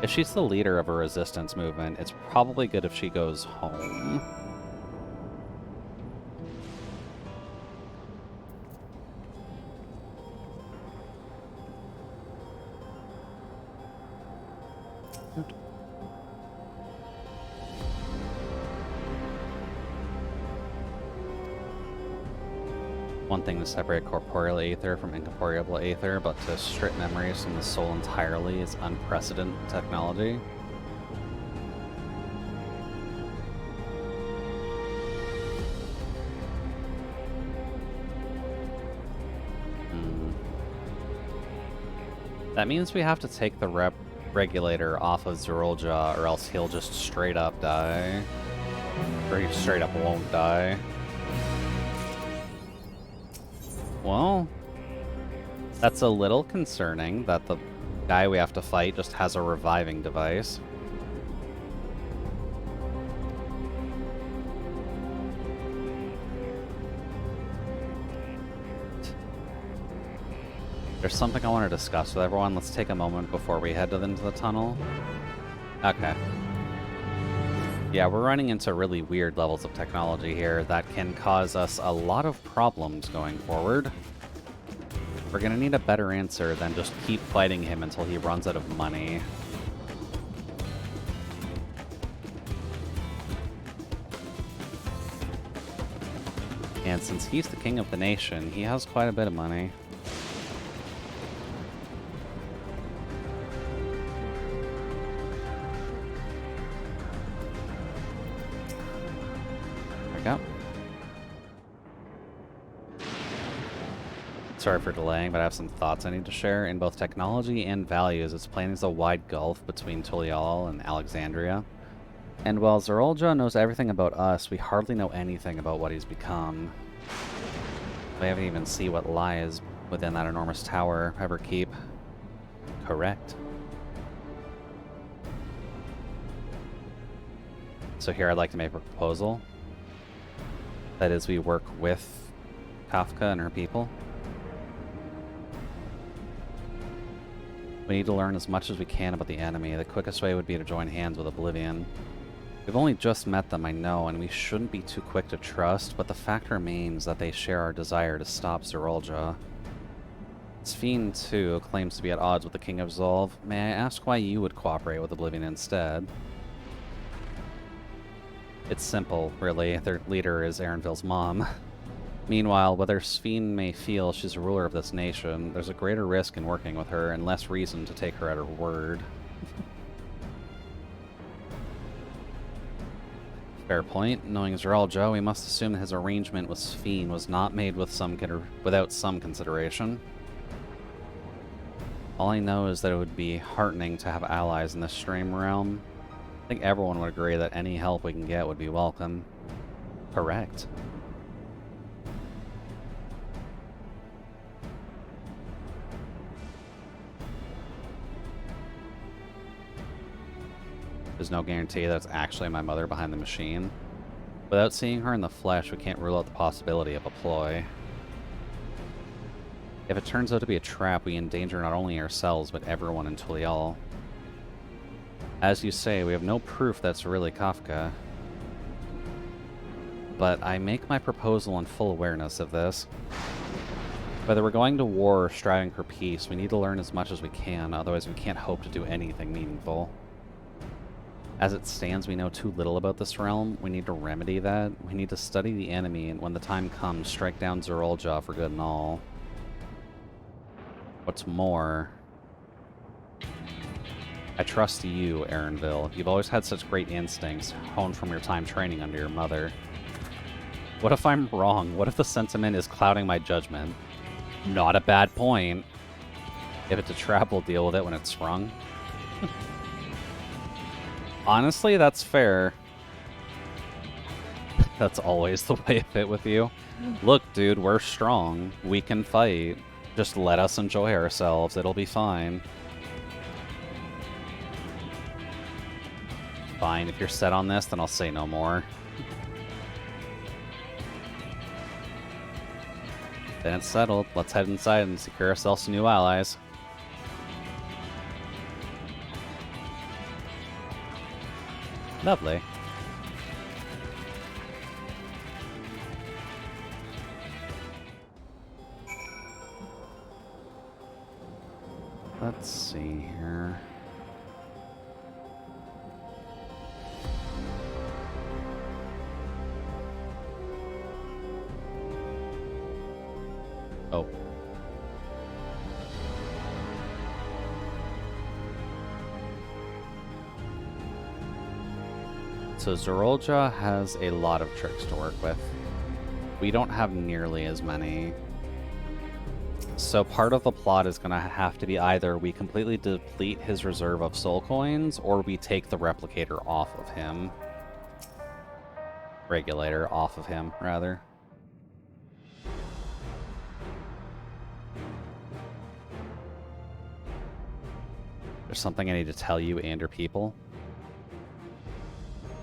If she's the leader of a resistance movement, it's probably good if she goes home. One thing to separate corporeal aether from incorporeal aether, but to strip memories from the soul entirely is unprecedented technology. That means we have to take the regulator off of Zerolja, or else he'll just straight up die. Or he straight up won't die. Well, that's a little concerning that the guy we have to fight just has a reviving device. There's something I want to discuss with everyone. Let's take a moment before we head into the tunnel. Okay. Yeah, we're running into really weird levels of technology here that can cause us a lot of problems going forward. We're gonna need a better answer than just keep fighting him until he runs out of money. And since he's the king of the nation, he has quite a bit of money. There we go. Sorry for delaying, but I have some thoughts I need to share. In both technology and values, it's plain as a wide gulf between Tulial and Alexandria. And while Zerolja knows everything about us, we hardly know anything about what he's become. We haven't even seen what lies within that enormous tower Everkeep. Correct. So here I'd like to make a proposal. That is, we work with Kafka and her people. We need to learn as much as we can about the enemy. The quickest way would be to join hands with Oblivion. We've only just met them, I know, and we shouldn't be too quick to trust, but the fact remains that they share our desire to stop Zerolja. Sphene, too, claims to be at odds with the King of Zolv. May I ask why you would cooperate with Oblivion instead? It's simple, really. Their leader is Erenville's mom. Meanwhile, whether Sphene may feel she's a ruler of this nation, there's a greater risk in working with her and less reason to take her at her word. Fair point. Knowing Zerolja, we must assume that his arrangement with Sphene was not made with without some consideration. All I know is that it would be heartening to have allies in this stream realm. I think everyone would agree that any help we can get would be welcome. Correct. There's no guarantee that it's actually my mother behind the machine. Without seeing her in the flesh, we can't rule out the possibility of a ploy. If it turns out to be a trap, we endanger not only ourselves, but everyone in Tulial. As you say, we have no proof that's really Kafka. but I make my proposal in full awareness of this. Whether we're going to war or striving for peace, we need to learn as much as we can, otherwise we can't hope to do anything meaningful. As it stands, we know too little about this realm. We need to remedy that. We need to study the enemy, and when the time comes, strike down Zerolja for good and all. What's more, I trust you, Aaronville. You've always had such great instincts, honed from your time training under your mother. What if I'm wrong? What if the sentiment is clouding my judgment? Not a bad point. If it's a trap, we'll deal with it when it's sprung. Honestly, that's fair. That's always the way of it with you. Look, dude, we're strong. We can fight. Just let us enjoy ourselves. It'll be fine. Fine, if you're set on this, then I'll say no more. Then it's settled. Let's head inside and secure ourselves some new allies. Lovely. Let's see here. Oh. So Zerolja has a lot of tricks to work with. We don't have nearly as many. So part of the plot is going to have to be either we completely deplete his reserve of soul coins, or we take the replicator off of him. Regulator off of him, rather. There's something I need to tell you and your people.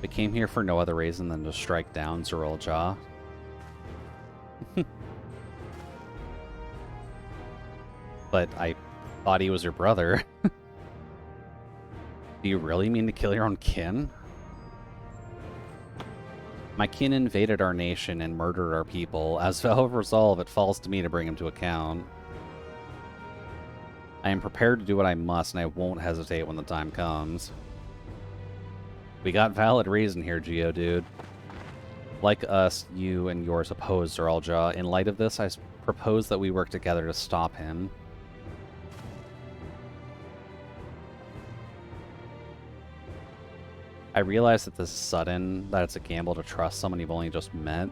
We came here for no other reason than to strike down Zerolja. But I thought he was your brother. Do you really mean to kill your own kin? My kin invaded our nation and murdered our people. As vow of resolve, it falls to me to bring him to account. I am prepared to do what I must, and I won't hesitate when the time comes. We got valid reason here, Geodude. Like us, you and yours oppose Zerolja. In light of this, I propose that we work together to stop him. I realize that this is sudden, that it's a gamble to trust someone you've only just met.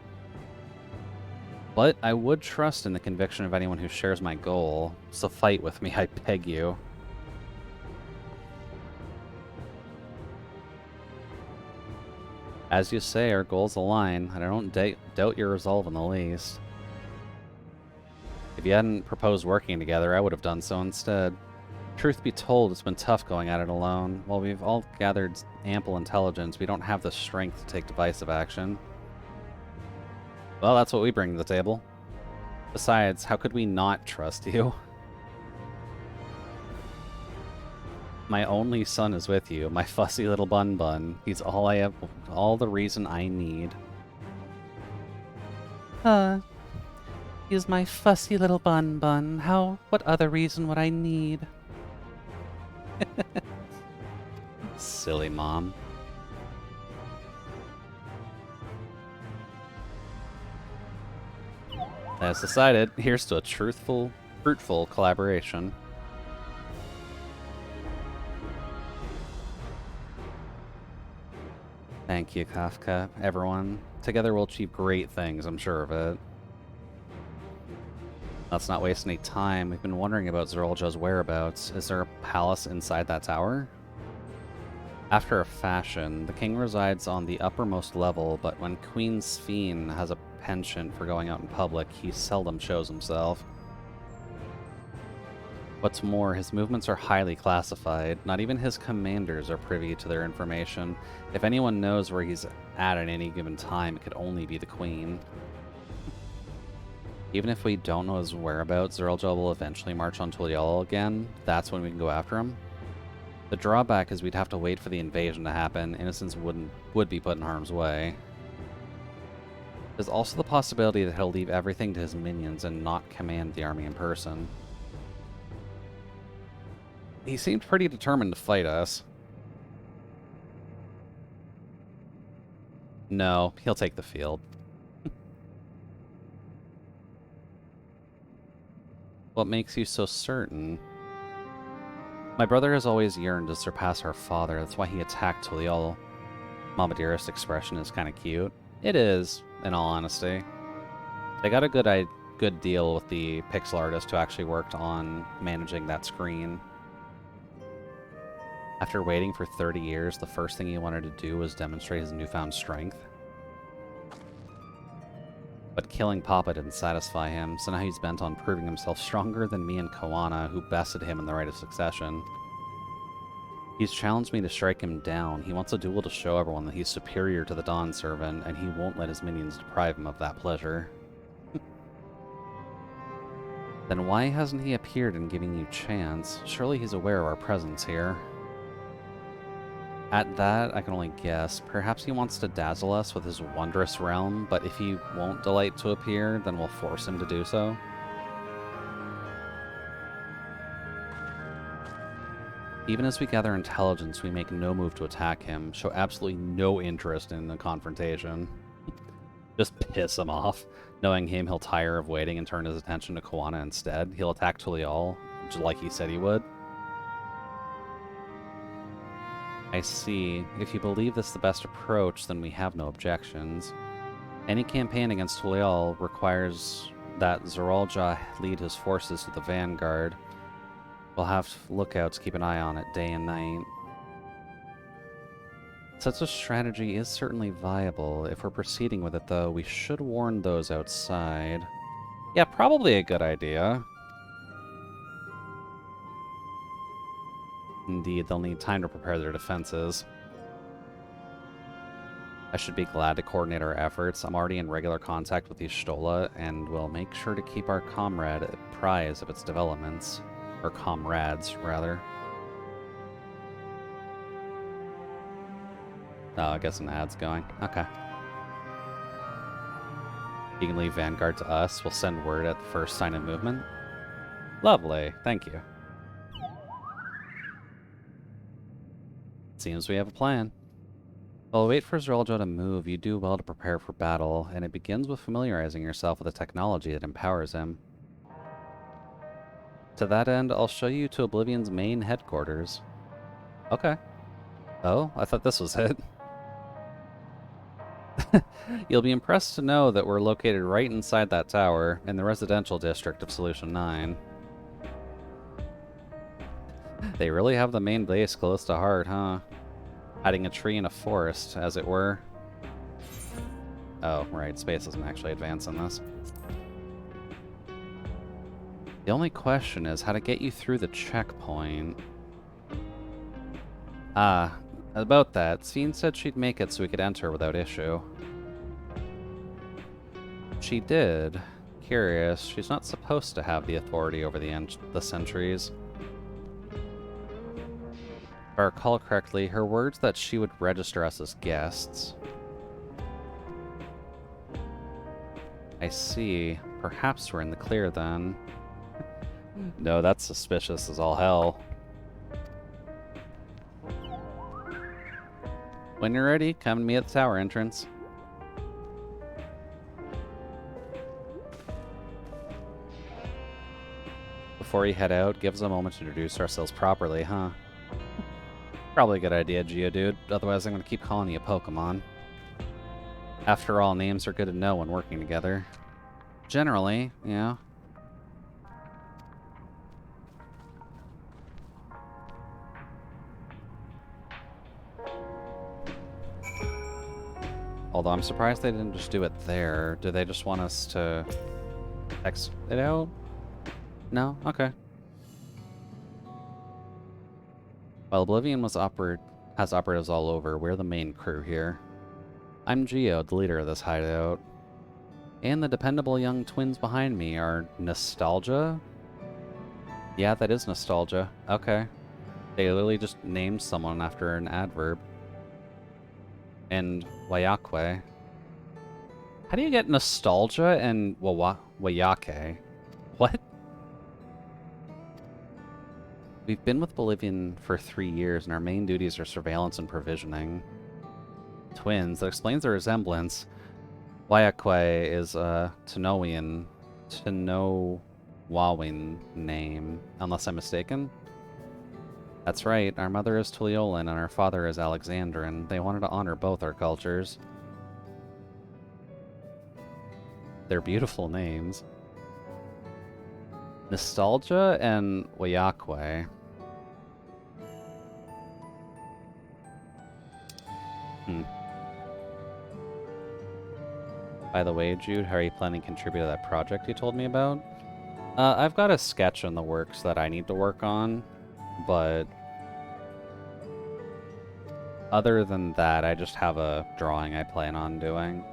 But I would trust in the conviction of anyone who shares my goal. So fight with me, I beg you. As you say, our goals align, and I don't doubt your resolve in the least. If you hadn't proposed working together, I would have done so instead. Truth be told, it's been tough going at it alone. While we've all gathered ample intelligence, we don't have the strength to take decisive action. Well, that's what we bring to the table. Besides, how could we not trust you? My only son is with you, my fussy little bun. He's all I have, all the reason I need. He's my fussy little bun. What other reason would I need? Silly mom. As decided, here's to a fruitful collaboration. Thank you, Kafka. Everyone. Together we'll achieve great things, I'm sure of it. Let's not waste any time. We've been wondering about Zerolja's whereabouts. Is there a palace inside that tower? After a fashion, the king resides on the uppermost level, but when Queen Sphene has a penchant for going out in public, he seldom shows himself. What's more, his movements are highly classified. Not even his commanders are privy to their information. If anyone knows where he's at any given time, it could only be the queen. Even if we don't know his whereabouts, Zerolja will eventually march on Tulial again. That's when we can go after him. The drawback is we'd have to wait for the invasion to happen. Innocents would be put in harm's way. There's also the possibility that he'll leave everything to his minions and not command the army in person. He seemed pretty determined to fight us. No, he'll take the field. What makes you so certain? My brother has always yearned to surpass our father. That's why he attacked Tuliol. Mama Dearest's expression is kind of cute. It is, in all honesty. They got a good deal with the pixel artist who actually worked on managing that screen. After waiting for 30 years, the first thing he wanted to do was demonstrate his newfound strength. But killing Papa didn't satisfy him, so now he's bent on proving himself stronger than me and Koana, who bested him in the right of succession. He's challenged me to strike him down. He wants a duel to show everyone that he's superior to the Dawn Servant, and he won't let his minions deprive him of that pleasure. Then why hasn't he appeared and given you chance? Surely he's aware of our presence here. At that, I can only guess. Perhaps he wants to dazzle us with his wondrous realm, but if he won't delight to appear, then we'll force him to do so. Even as we gather intelligence, we make no move to attack him, show absolutely no interest in the confrontation. Just piss him off. Knowing him, he'll tire of waiting and turn his attention to Koana instead. He'll attack Tuliol, just like he said he would. I see. If you believe this the best approach, then we have no objections. Any campaign against Tuliol requires that Zoralja lead his forces to the vanguard. We'll have lookouts keep an eye on it day and night. Such a strategy is certainly viable. If we're proceeding with it, though, we should warn those outside. Yeah, probably a good idea. Indeed, they'll need time to prepare their defenses. I should be glad to coordinate our efforts. I'm already in regular contact with the Y'shtola, and we'll make sure to keep our comrade apprised of its developments. Or comrades, rather. Oh, I guess an ad's going. Okay. You can leave Vanguard to us. We'll send word at the first sign of movement. Lovely. Thank you. Seems we have a plan. While we wait for Zoraljo to move, you do well to prepare for battle, and it begins with familiarizing yourself with the technology that empowers him. To that end, I'll show you to Oblivion's main headquarters. Okay. Oh, I thought this was it. You'll be impressed to know that we're located right inside that tower, in the residential district of Solution 9. They really have the main base close to heart, huh? Hiding a tree in a forest, as it were. Oh, right, space doesn't actually advance in this. The only question is how to get you through the checkpoint. Ah, about that, Steen said she'd make it so we could enter without issue. She did. Curious, she's not supposed to have the authority over the sentries. If I recall correctly, her words that she would register us as guests. I see. Perhaps we're in the clear then. No, that's suspicious as all hell. When you're ready, come to me at the tower entrance. Before you head out, give us a moment to introduce ourselves properly, huh? Probably a good idea, Geodude. Otherwise, I'm going to keep calling you a Pokemon. After all, names are good to know when working together. Generally, yeah. Although I'm surprised they didn't just do it there. Do they just want us to X it out? No? Okay. While Oblivion has operatives all over, we're the main crew here. I'm Geo, the leader of this hideout. And the dependable young twins behind me are Nostalgia? Yeah, that is Nostalgia. Okay. They literally just named someone after an adverb. And Wayakwe. How do you get nostalgia and Wayake? What? We've been with Bolivian for 3 years, and our main duties are surveillance and provisioning. Twins. That explains the resemblance. Wayakwe is a Tanoan name, unless I'm mistaken. That's right, our mother is Tuliolan and our father is Alexandran. They wanted to honor both our cultures. They're beautiful names. Nostalgia and Wayakwe. By the way, Jude, how are you planning to contribute to that project you told me about? I've got a sketch in the works that I need to work on, but other than that, I just have a drawing I plan on doing.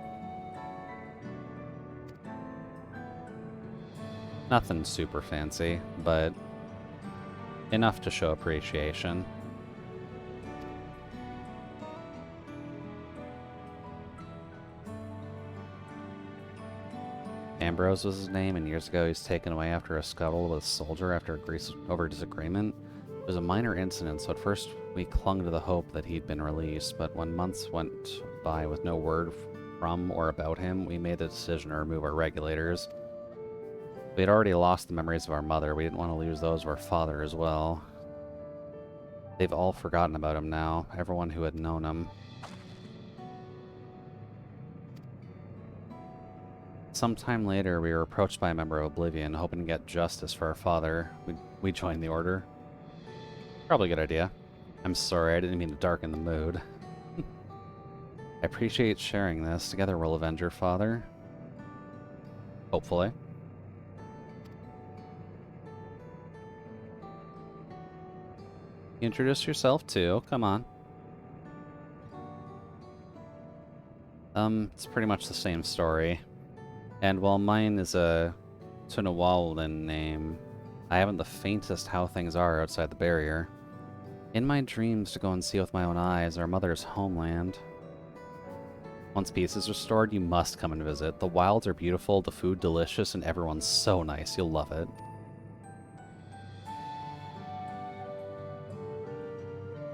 Nothing super fancy, but enough to show appreciation. Ambrose was his name, and years ago he was taken away after a scuttle with a soldier after over disagreement. It was a minor incident, so at first we clung to the hope that he'd been released, but when months went by with no word from or about him, we made the decision to remove our regulators. We had already lost the memories of our mother. We didn't want to lose those of our father as well. They've all forgotten about him now, everyone who had known him. Sometime later, we were approached by a member of Oblivion, hoping to get justice for our father. We joined the order. Probably a good idea. I'm sorry, I didn't mean to darken the mood. I appreciate sharing this. Together we'll avenge your father. Hopefully. Introduce yourself too, come on. It's pretty much the same story. And while mine is a Tunawalan name, I haven't the faintest how things are outside the barrier. In my dreams to go and see with my own eyes our mother's homeland. Once peace is restored, you must come and visit. The wilds are beautiful, the food delicious, and everyone's so nice. You'll love it.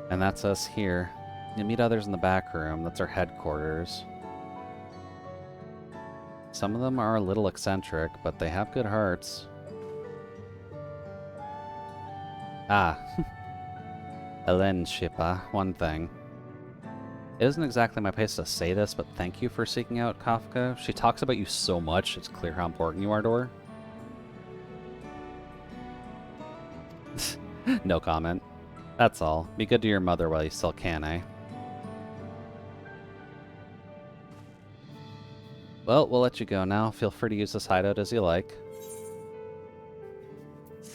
And that's us here. You'll meet others in the back room. That's our headquarters. Some of them are a little eccentric, but they have good hearts. Ah. Helen Shippa, one thing. It isn't exactly my place to say this, but thank you for seeking out Kafka. She talks about you so much, it's clear how important you are to her. No comment. That's all. Be good to your mother while you still can, eh? Well, we'll let you go now. Feel free to use this hideout as you like.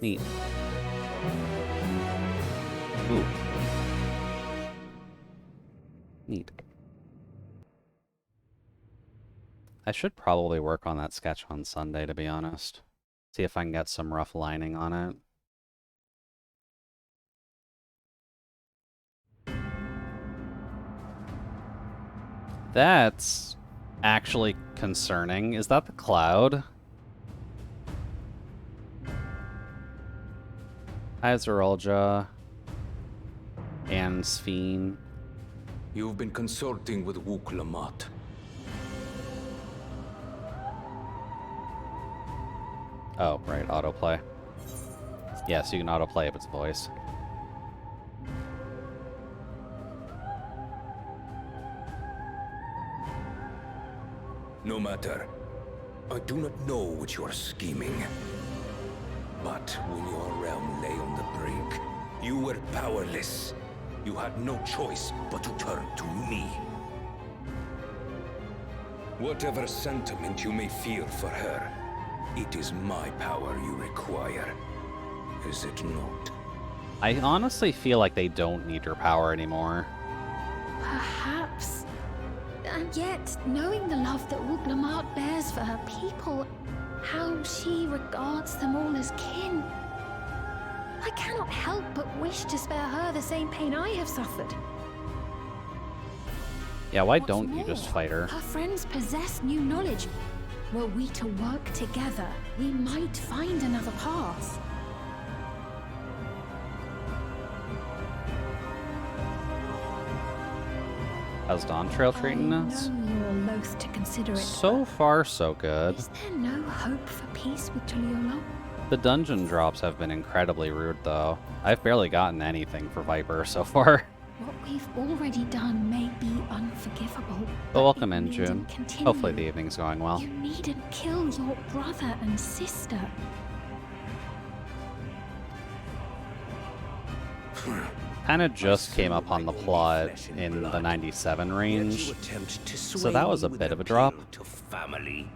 Neat. Ooh. Neat. I should probably work on that sketch on Sunday, to be honest. See if I can get some rough lining on it. That's actually concerning. Is that the cloud? Hi, Zerolja. And Sphene. You've been consulting with Wuk Lamat. Oh, right, autoplay. Yes, you can autoplay if it's voice. No matter. I do not know what you are scheming. But when your realm lay on the brink, you were powerless. You had no choice but to turn to me. Whatever sentiment you may feel for her, it is my power you require. Is it not? I honestly feel like they don't need her power anymore. Perhaps. And yet, knowing the love that Wuglamart bears for her people, how she regards them all as kin, I cannot help but wish to spare her the same pain I have suffered. Yeah, why What's don't you more, just fight her? Her friends possess new knowledge. Were we to work together, we might find another path. How's Dawn Trail treating us? I know you're loath to consider it. So far, so good. Is there no hope for peace with Tuliolo? The dungeon drops have been incredibly rude, though. I've barely gotten anything for Viper so far. What we've already done may be unforgivable. But welcome in, it June. needn't continue. Hopefully the evening's going well. You needn't kill your brother and sister. Kinda just came up on the plot in the 97 range, so that was a bit of a drop. Family.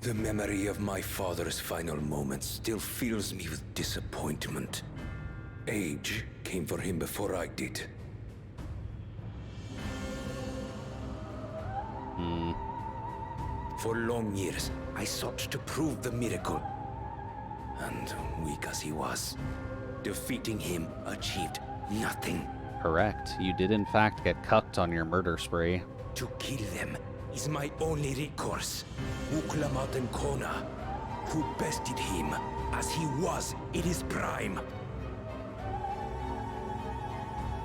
The memory of my father's final moments still fills me with disappointment. Age came for him before I did. For long years, I sought to prove the miracle. And weak as he was, defeating him achieved nothing. Correct. You did in fact get cucked on your murder spree. To kill them is my only recourse. Uklamat and Kona, who bested him as he was in his prime.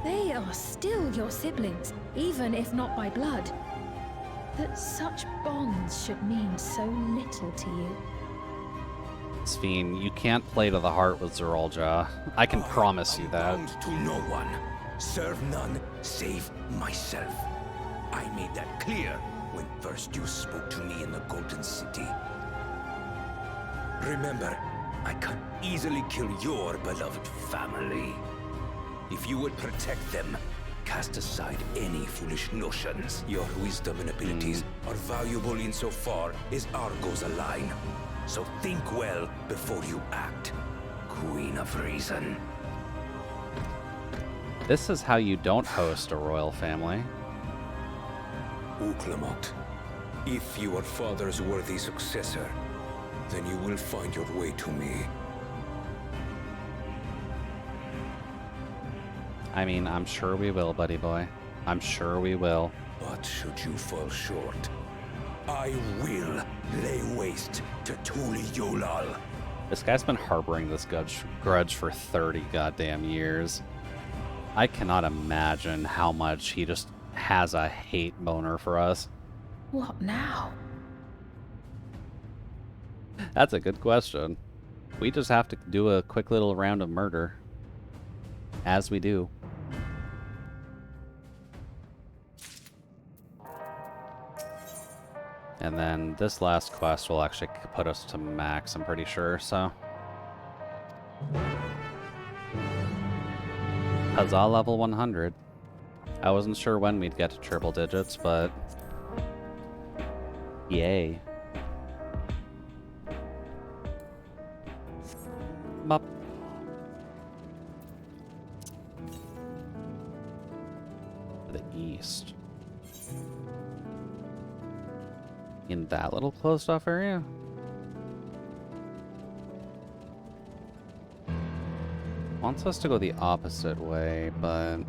They are still your siblings, even if not by blood. That such bonds should mean so little to you. Sphene, you can't play to the heart with Zerolja. I can promise you that. Bound to no one. Serve none save myself. I made that clear when first you spoke to me in the Golden City. Remember, I can easily kill your beloved family. If you would protect them, cast aside any foolish notions. Your wisdom and abilities are valuable insofar as our goals align. So think well before you act, Queen of Reason. This is how you don't host a royal family. Uklamot, if you are father's worthy successor, then you will find your way to me. I mean, I'm sure we will, buddy boy. I'm sure we will. But should you fall short, I will lay waste to Tuliolal. This guy's been harboring this grudge for 30 goddamn years. I cannot imagine how much he just has a hate boner for us. What now? That's a good question. We just have to do a quick little round of murder. As we do. And then this last quest will actually put us to max, I'm pretty sure, so. Huzzah, level 100. I wasn't sure when we'd get to triple digits, but yay. Bop. To the east. In that little closed off area? Wants us to go the opposite way, but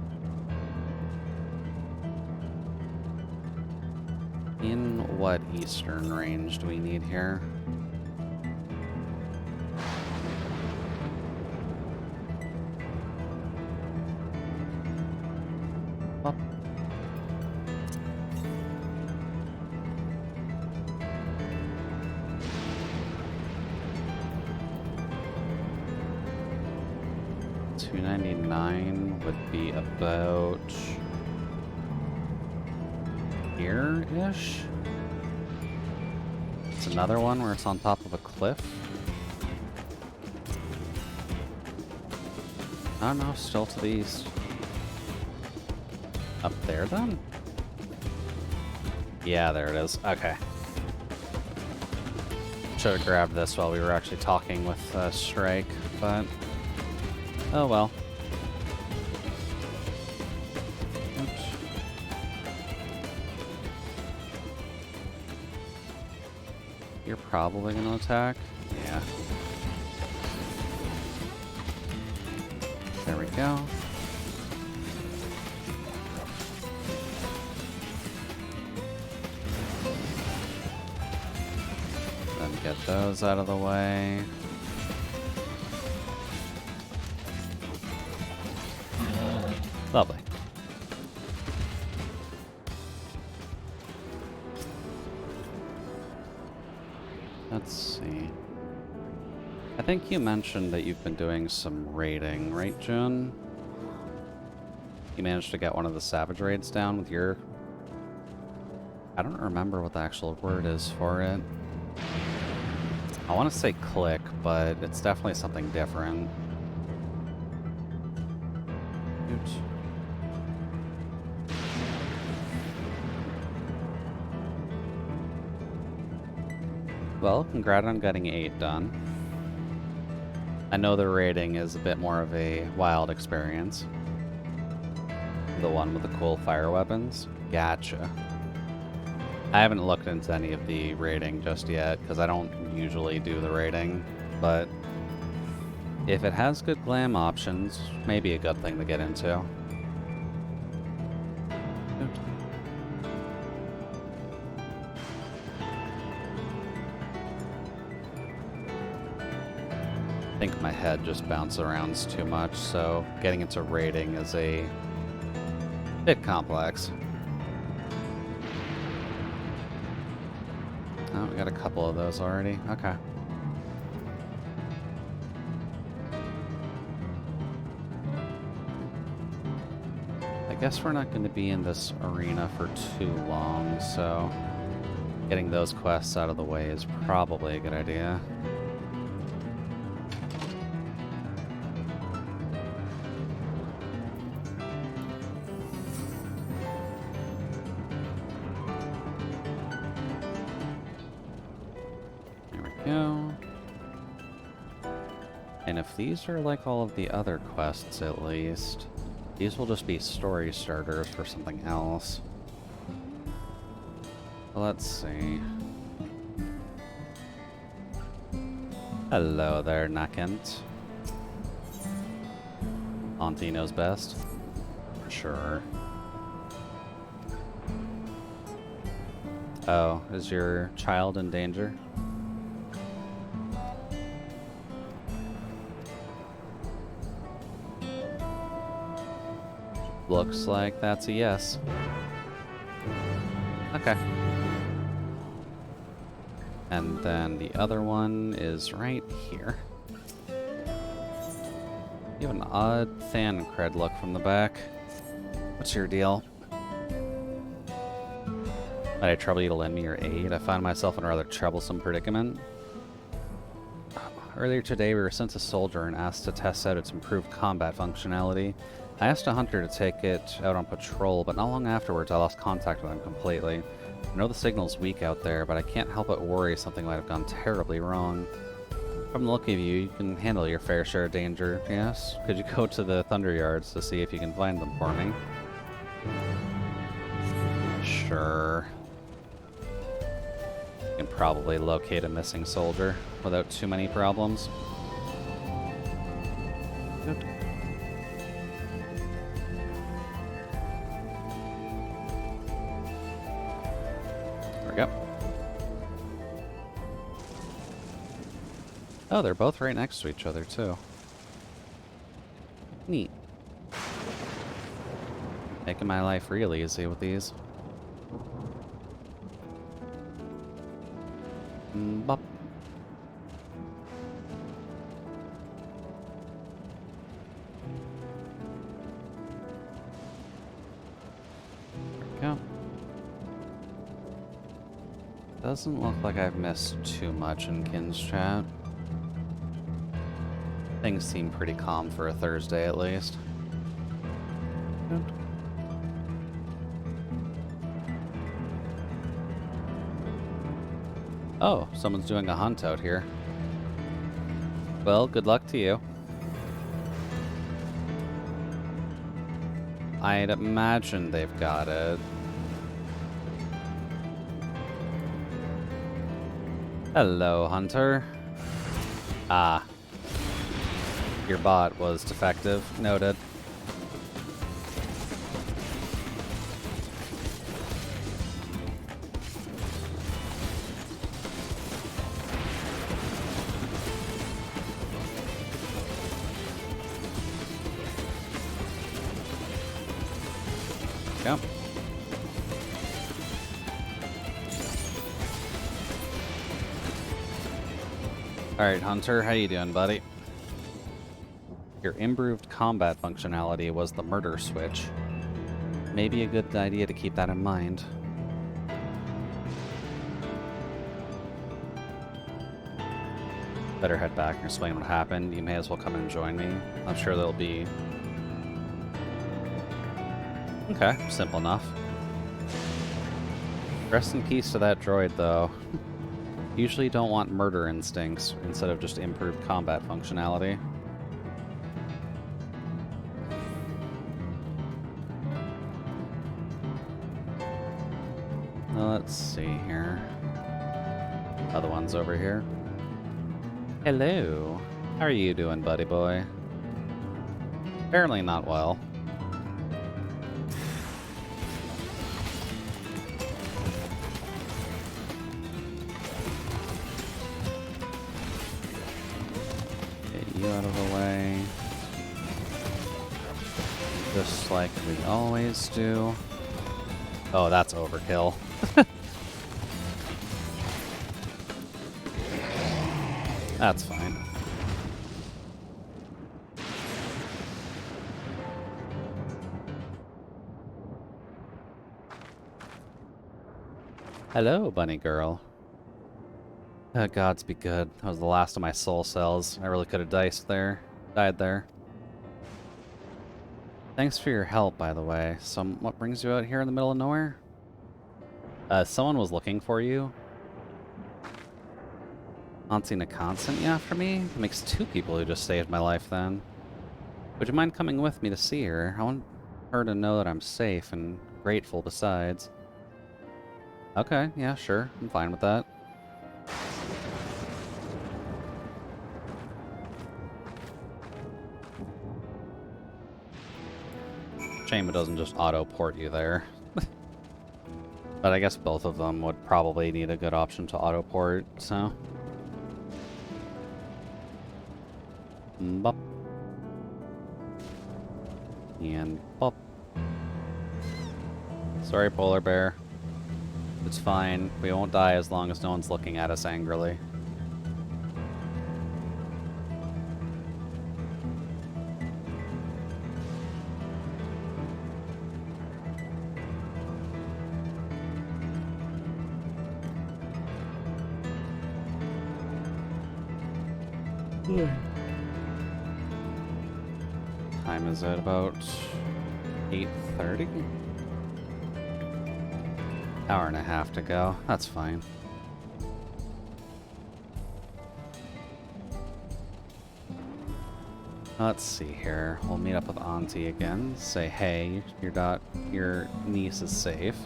in what eastern range do we need here? Up. $299 would be about here-ish. It's another one where it's on top of a cliff. Oh no, still to the east. Up there then? Yeah, there it is. Okay. Should have grabbed this while we were actually talking with Strike, but oh well. Oops. You're probably gonna attack? Yeah. There we go. Then get those out of the way. Lovely. Let's see. I think you mentioned that you've been doing some raiding, right, June? You managed to get one of the savage raids down with your... I don't remember what the actual word is for it. I want to say click, but it's definitely something different. Oops. Well, congrats on getting 8 done. I know the raiding is a bit more of a wild experience. The one with the cool fire weapons? Gotcha. I haven't looked into any of the raiding just yet, because I don't usually do the raiding, but if it has good glam options, maybe a good thing to get into. Oops. I think my head just bounces around too much, so getting into raiding is a bit complex. Oh, we got a couple of those already. Okay. I guess we're not going to be in this arena for too long, so getting those quests out of the way is probably a good idea. Go. And if these are like all of the other quests, at least, these will just be story starters for something else. Let's see. Hello there, Nakent. Auntie knows best. For sure. Oh, is your child in danger? Looks like that's a yes. Okay. And then the other one is right here. You have an odd Thancred look from the back. What's your deal? Might I trouble you to lend me your aid? I find myself in a rather troublesome predicament. Earlier today, we were sent a soldier and asked to test out its improved combat functionality. I asked a hunter to take it out on patrol, but not long afterwards I lost contact with him completely. I know the signal's weak out there, but I can't help but worry something might have gone terribly wrong. From the look of you, you can handle your fair share of danger, yes? Could you go to the Thunder Yards to see if you can find them for me? Sure. You can probably locate a missing soldier without too many problems. Good. Yep. Oh, they're both right next to each other, too. Neat. Making my life real easy with these. Bop. There we go. Doesn't look like I've missed too much in Kin's chat. Things seem pretty calm for a Thursday, at least. Good. Oh, someone's doing a hunt out here. Well, good luck to you. I'd imagine they've got it. Hello, Hunter. Ah. Your bot was defective. Noted. Yep. Alright, Hunter, how you doing, buddy? Your improved combat functionality was the murder switch. Maybe a good idea to keep that in mind. Better head back and explain what happened. You may as well come and join me. I'm sure there'll be... Okay, simple enough. Rest in peace to that droid, though. Usually don't want murder instincts instead of just improved combat functionality. Let's see here. Other one's over here. Hello. How are you doing, buddy boy? Apparently not well. Get you out of the way. Just like we always do. Oh, that's overkill. That's fine. Hello, bunny girl. Gods be good. That was the last of my soul cells. I really could have died there. Thanks for your help, by the way. What brings you out here in the middle of nowhere? Someone was looking for you. Auntie Nakan sent you after me? That makes 2 people who just saved my life then. Would you mind coming with me to see her? I want her to know that I'm safe and grateful besides. Okay, yeah, sure. I'm fine with that. Shame it doesn't just auto-port you there. But I guess both of them would probably need a good option to auto-port, so... Bop. And bop. Sorry, polar bear. It's fine. We won't die as long as no one's looking at us angrily. Time is at about 8:30? Hour and a half to go. That's fine. Let's see here. We'll meet up with Auntie again. Say, hey, your niece is safe.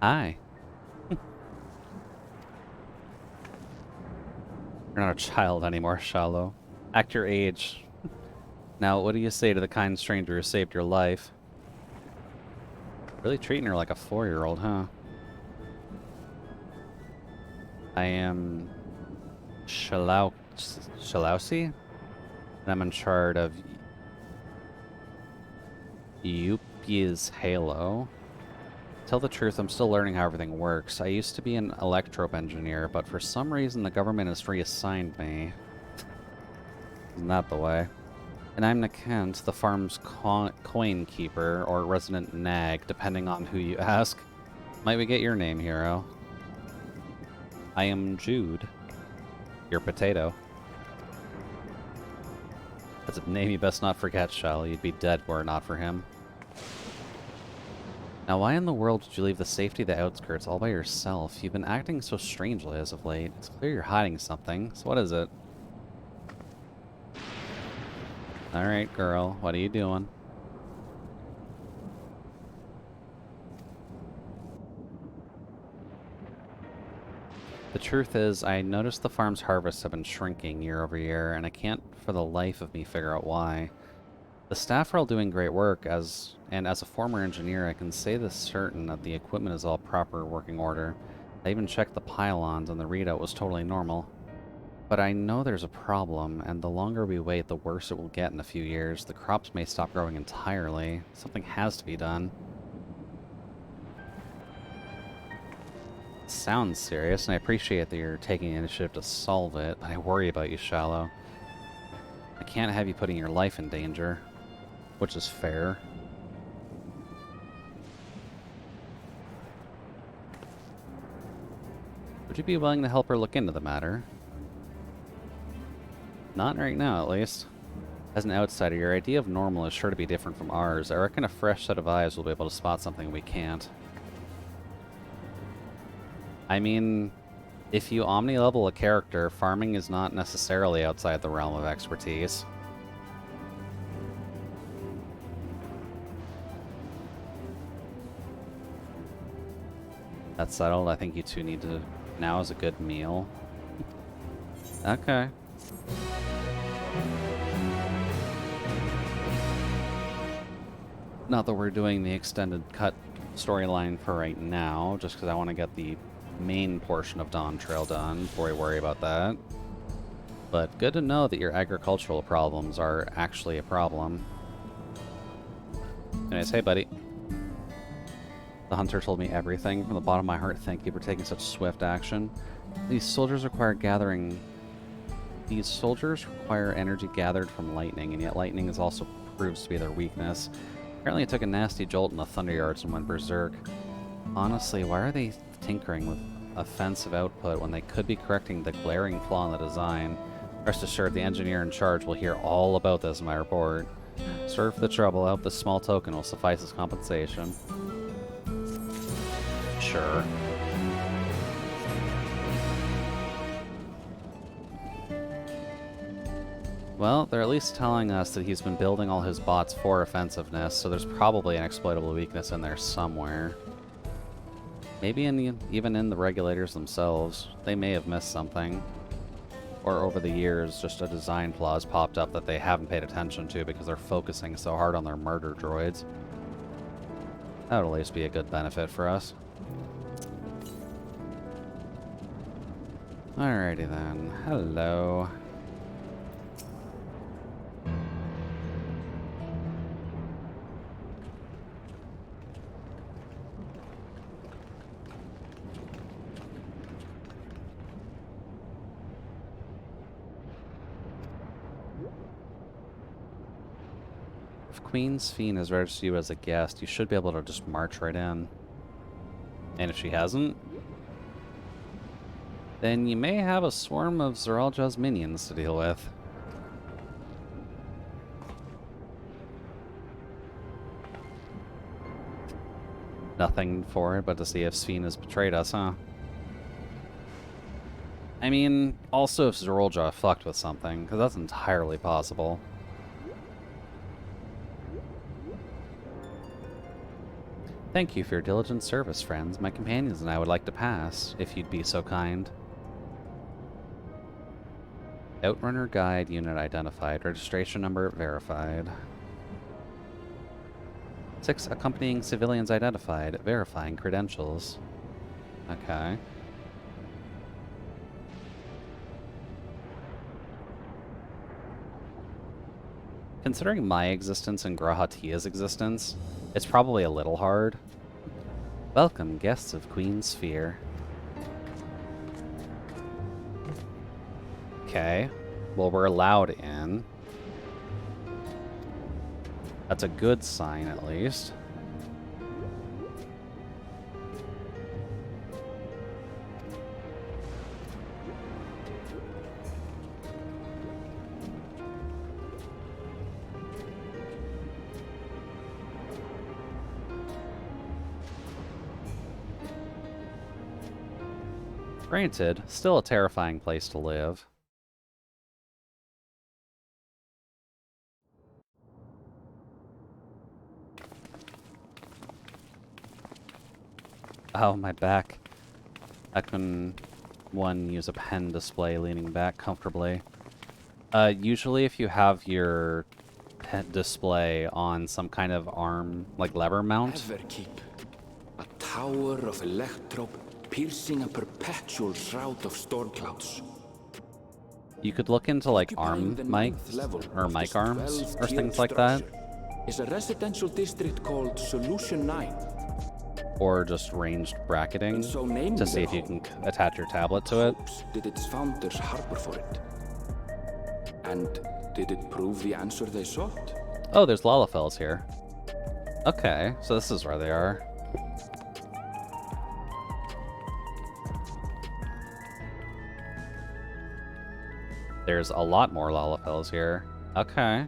Hi. You're not a child anymore, Shallow. Act your age. Now, what do you say to the kind stranger who saved your life? Really treating her like a 4-year-old, huh? I am... Shalausi? And I'm in charge of... Yupi's Halo. Tell the truth, I'm still learning how everything works. I used to be an electrope engineer, but for some reason the government has reassigned me. Isn't that the way? And I'm Nakent, the farm's coin keeper, or resident nag, depending on who you ask. Might we get your name, hero? I am Jude. Your potato. That's a name you best not forget, Shell. You'd be dead were it not for him. Now, why in the world did you leave the safety of the outskirts all by yourself? You've been acting so strangely as of late. It's clear you're hiding something. So what is it? Alright, girl. What are you doing? The truth is, I noticed the farm's harvests have been shrinking year over year, and I can't for the life of me figure out why. The staff are all doing great work, and as a former engineer, I can say this certain that the equipment is all proper working order. I even checked the pylons, and the readout was totally normal. But I know there's a problem, and the longer we wait, the worse it will get in a few years. The crops may stop growing entirely. Something has to be done. Sounds serious, and I appreciate that you're taking the initiative to solve it, but I worry about you, Shallow. I can't have you putting your life in danger, which is fair. Would you be willing to help her look into the matter? Not right now, at least. As an outsider, your idea of normal is sure to be different from ours. I reckon a fresh set of eyes will be able to spot something we can't. I mean, if you omni-level a character, farming is not necessarily outside the realm of expertise. That's settled. I think you two need to... Now is a good meal. Okay. Not that we're doing the extended cut storyline for right now, just because I want to get the main portion of Dawn Trail done before we worry about that. But good to know that your agricultural problems are actually a problem. Anyways, hey buddy. The hunter told me everything. From the bottom of my heart, thank you for taking such swift action. These soldiers require energy gathered from lightning, and yet lightning is also proves to be their weakness. Apparently it took a nasty jolt in the Thunder Yards and went berserk. Honestly, why are they tinkering with offensive output when they could be correcting the glaring flaw in the design? Rest assured, the engineer in charge will hear all about this in my report. Sorry for the trouble. I hope this small token will suffice as compensation. Sure. Well, they're at least telling us that he's been building all his bots for offensiveness, so there's probably an exploitable weakness in there somewhere. Maybe even in the regulators themselves. They may have missed something. Or over the years, just a design flaw has popped up that they haven't paid attention to because they're focusing so hard on their murder droids. That would at least be a good benefit for us. Alrighty then. Hello. If Queen Sphene has registered you as a guest, you should be able to just march right in. And if she hasn't, then you may have a swarm of Zeralja's minions to deal with. Nothing for it but to see if Sphene has betrayed us, huh? I mean, also if Zeralja fucked with something, because that's entirely possible. Thank you for your diligent service, friends. My companions and I would like to pass, if you'd be so kind. Outrunner Guide unit identified. Registration number verified. 6 accompanying civilians identified. Verifying credentials. Okay. Considering my existence and Grahatia's existence, it's probably a little hard. Welcome, guests of Queen Sphere. Okay. Well, we're allowed in. That's a good sign, at least. Granted, still a terrifying place to live. Oh, my back. I can one use a pen display leaning back comfortably. Usually if you have your pen display on some kind of arm, like lever mount. Everkeep. A tower of electrope piercing a perpetual shroud of storm clouds. You could look into like arm mics or mic arms or things like that. Is a residential district called Solution 9. Or just ranged bracketing to see if you can attach your tablet to it. Did its founders harbor for it? And did it prove the answer they sought? Oh, there's Lalafels here. Okay, so this is where they are. There's a lot more Lalafels here. Okay.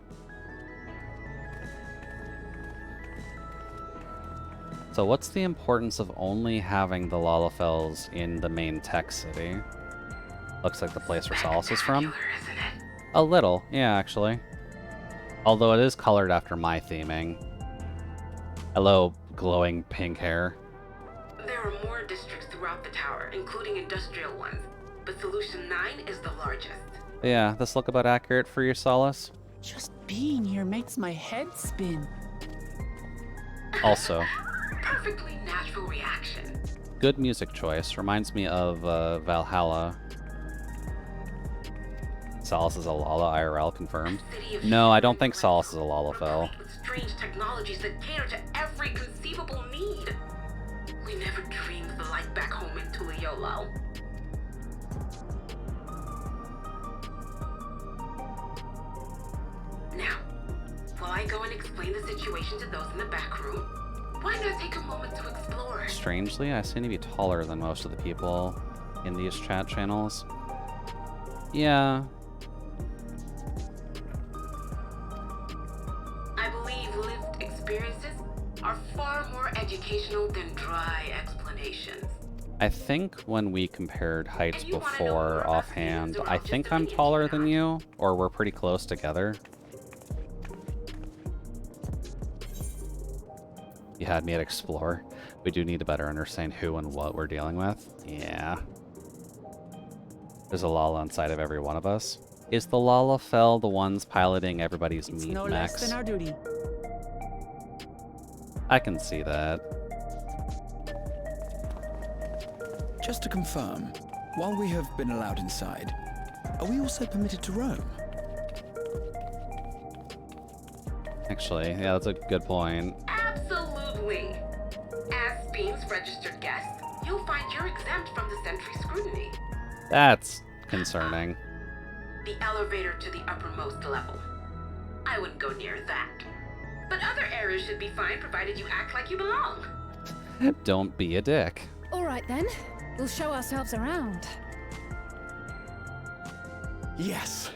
So what's the importance of only having the Lalafels in the main tech city? Looks like the place where Solace is from. A little, yeah, actually. Although it is colored after my theming. Hello, glowing pink hair. There are more districts throughout the tower, including industrial ones, but Solution 9 is the largest. Yeah, this look about accurate for you, Solace? Just being here makes my head spin. Also, Perfectly natural reaction. good music choice. Reminds me of Valhalla. Solace is a Lala IRL confirmed. No, I don't think Solace is a Lalafell. With strange technologies that cater to every conceivable need. We never dreamed the light back home in Tuliolo. Now, while I go and explain the situation to those in the back room, why not take a moment to explore? Strangely, I seem to be taller than most of the people in these chat channels. Yeah. I believe lived experiences are far more educational than dry explanations. I think when we compared heights before offhand, I think I'm taller than you, or we're pretty close together. You had me at explore. We do need to better understand who and what we're dealing with. Yeah. There's a Lala inside of every one of us. Is the Lalafell the ones piloting everybody's meat No mechs? less than our duty. I can see that. Just to confirm, while we have been allowed inside, are we also permitted to roam? Actually, yeah, that's a good point. Absolutely. As Beam's registered guest, you'll find you're exempt from the sentry scrutiny. That's concerning. The elevator to the uppermost level. I wouldn't go near that. But other areas should be fine provided you act like you belong. Don't be a dick. All right then, we'll show ourselves around. Yes.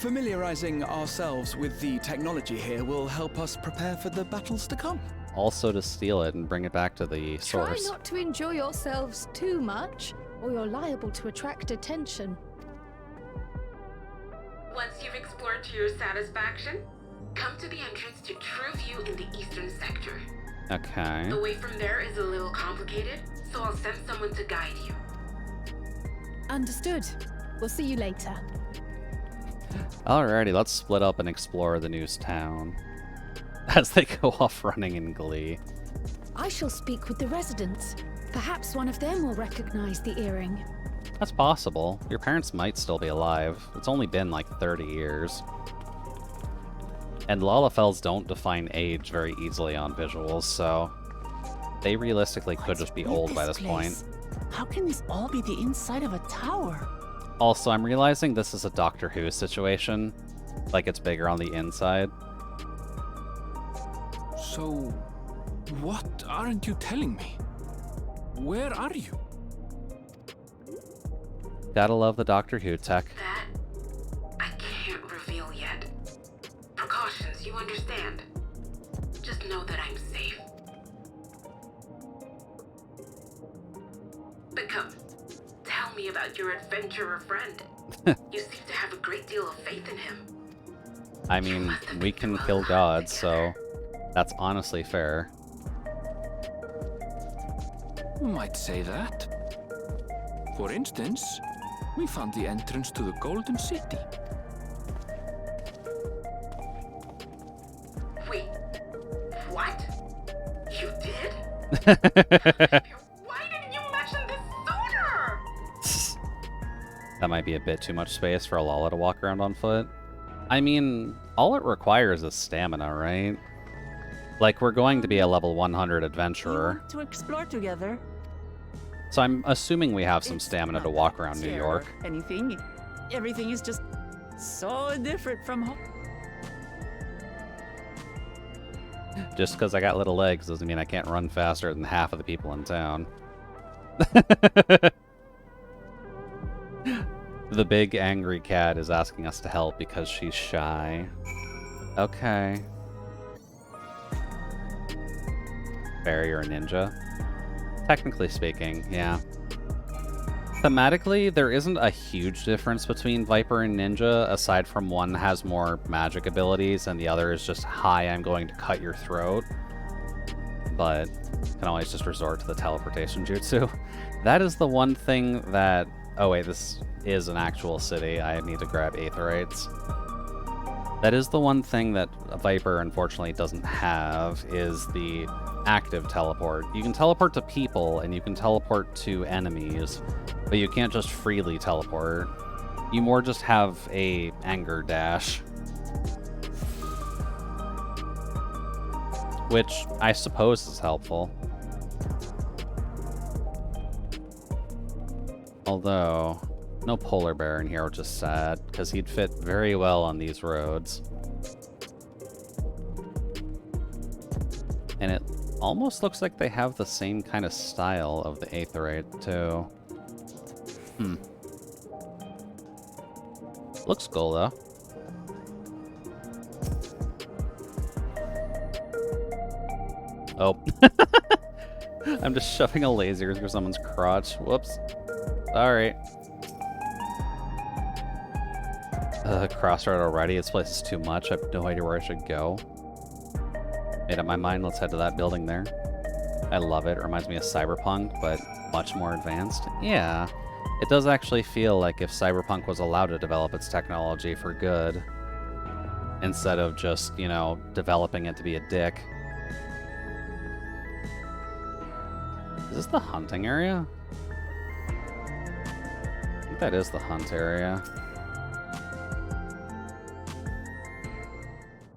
Familiarizing ourselves with the technology here will help us prepare for the battles to come. Also to steal it and bring it back to the Try source. not to enjoy yourselves too much, or you're liable to attract attention. Once you've explored to your satisfaction, come to the entrance to True View in the eastern sector. Okay. The way from there is a little complicated, so I'll send someone to guide you. Understood. We'll see you later. Alrighty, let's split up and explore the news town. As they go off running in glee. I shall speak with the residents. Perhaps one of them will recognize the earring. That's possible. Your parents might still be alive. It's only been like 30 years. And Lalafells don't define age very easily on visuals, so they realistically could just be old by this point. How can this all be the inside of a tower? Also, I'm realizing this is a Doctor Who situation. Like it's bigger on the inside. So, what aren't you telling me? Where are you? Gotta love the Doctor Who tech. That I can't reveal yet. Precautions, you understand. Just know that I'm safe. But come, tell me about your adventurer friend. You seem to have a great deal of faith in him. I mean, we can kill gods, so that's honestly fair. You might say that. For instance, we found the entrance to the Golden City. Wait, what? You did? Why didn't you mention this sooner? That might be a bit too much space for a Lala to walk around on foot. I mean, all it requires is stamina, right? Like, we're going to be a level 100 adventurer. To explore together. So I'm assuming we have some It's stamina not to walk that around New scary or York. Anything. Everything is just so different from home. Just because I got little legs doesn't mean I can't run faster than half of the people in town. The big angry cat is asking us to help because she's shy. Okay. Barrier ninja. Technically speaking, yeah. Thematically, there isn't a huge difference between Viper and Ninja, aside from one has more magic abilities and the other is just, hi, I'm going to cut your throat. But you can always just resort to the teleportation jutsu. That is the one thing that... Oh wait, this is an actual city. I need to grab aetherites. That is the one thing that Viper unfortunately doesn't have, is the active teleport. You can teleport to people and you can teleport to enemies, but you can't just freely teleport. You more just have a anger dash. Which I suppose is helpful. Although, no polar bear in here, which is sad, because he'd fit very well on these roads. And it almost looks like they have the same kind of style of the aetherite, too. Looks cool, though. Oh. I'm just shoving a laser through someone's crotch. Whoops. Sorry. Crossroad already. This place is too much. I have no idea where I should go. Made up my mind. Let's head to that building there. I love it. It reminds me of Cyberpunk, but much more advanced. Yeah. It does actually feel like if Cyberpunk was allowed to develop its technology for good, instead of just, you know, developing it to be a dick. Is this the hunting area? I think that is the hunt area.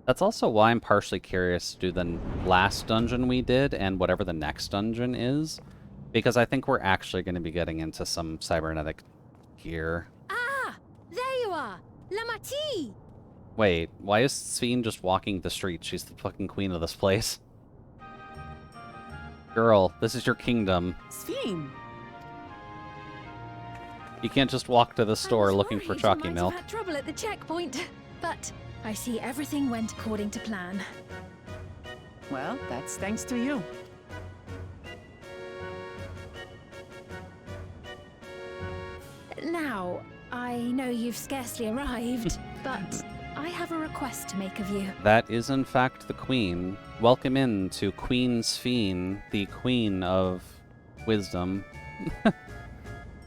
That's also why I'm partially curious to do the last dungeon we did and whatever the next dungeon is, because I think we're actually going to be getting into some cybernetic gear. Ah! There you are! Lamati! Wait, why is Sphene just walking the street? She's the fucking queen of this place. Girl, this is your kingdom. Sphene! You can't just walk to the store looking for chalky milk. Had trouble at the checkpoint, but I see everything went according to plan. Well, that's thanks to you. Now, I know you've scarcely arrived, but I have a request to make of you. That is in fact the queen. Welcome in to Queen Sphene, the queen of wisdom.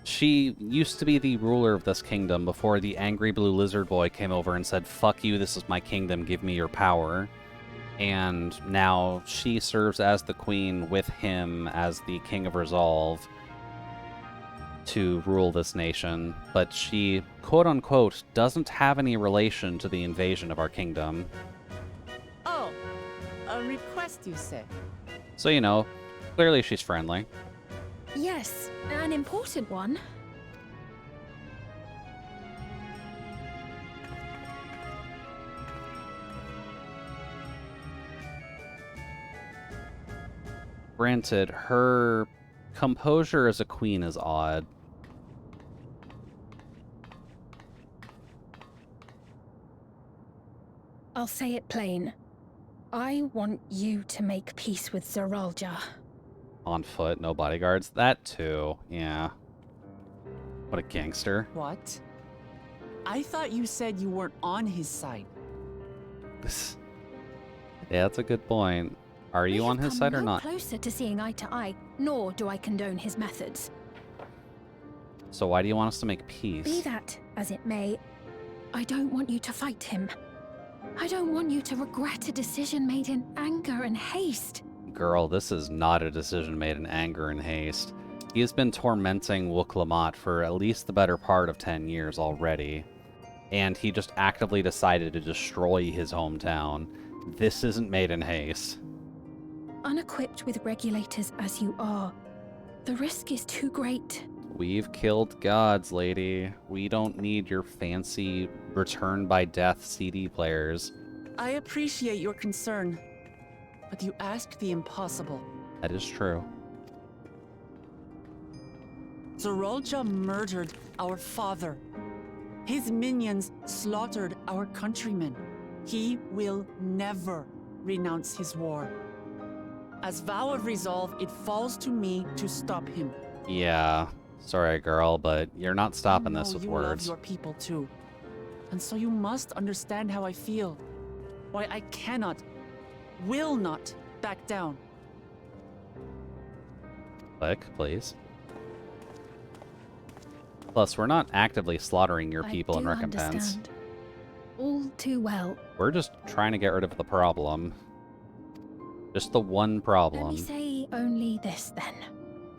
She used to be the ruler of this kingdom before the angry blue lizard boy came over and said, "Fuck you, this is my kingdom, give me your power." And now she serves as the queen with him as the king of resolve to rule this nation. But she, quote-unquote, doesn't have any relation to the invasion of our kingdom. Oh, a request, you say? So, you know, clearly she's friendly. Yes, an important one. Granted, her composure as a queen is odd. I'll say it plain. I want you to make peace with Zeralja. On foot, no bodyguards. That too, yeah. What a gangster. What? I thought you said you weren't on his side. Yeah, that's a good point. Are you on his side or not? Closer to seeing eye to eye, nor do I condone his methods. So why do you want us to make peace? Be that as it may, I don't want you to fight him. I don't want you to regret a decision made in anger and haste. Girl, this is not a decision made in anger and haste. He has been tormenting Wuk-Lamat for at least the better part of 10 years already. And he just actively decided to destroy his hometown. This isn't made in haste. Unequipped with regulators as you are, the risk is too great. We've killed gods, lady. We don't need your fancy return by death CD players. I appreciate your concern, but you asked the impossible. That is true. Zorolja murdered our father. His minions slaughtered our countrymen. He will never renounce his war. As vow of resolve, it falls to me to stop him. Yeah. Sorry, girl, but you're not stopping this with you words. love your people too. And so you must understand how I feel. Why I cannot, will not back down. Click, please. Plus, we're not actively slaughtering your people in recompense. Understand. All too well. We're just trying to get rid of the problem. Just the one problem. Let me say only this then.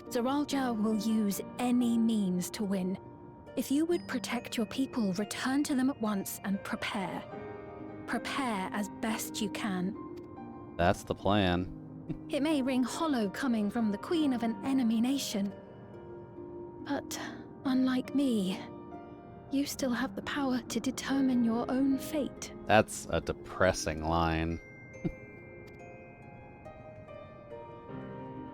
Zoralja will use any means to win. If you would protect your people, return to them at once and prepare. Prepare as best you can. That's the plan. It may ring hollow coming from the queen of an enemy nation. But unlike me, you still have the power to determine your own fate. That's a depressing line.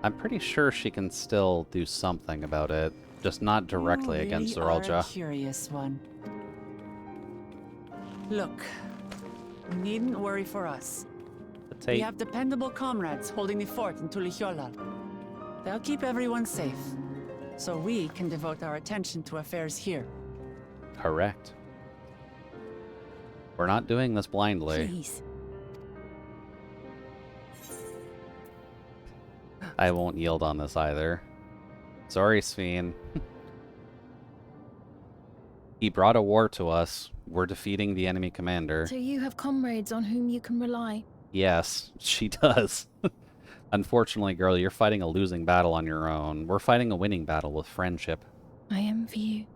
I'm pretty sure she can still do something about it, just not directly against You really are a Zoralja. curious one. Look, you needn't worry for us. We have dependable comrades holding the fort in Tulihyolal. They'll keep everyone safe, so we can devote our attention to affairs here. Correct. We're not doing this blindly. Please. I won't yield on this either. Sorry, Sphene. He brought a war to us. We're defeating the enemy commander. So you have comrades on whom you can rely. Yes, she does. Unfortunately, girl, you're fighting a losing battle on your own. We're fighting a winning battle with friendship. I envy you.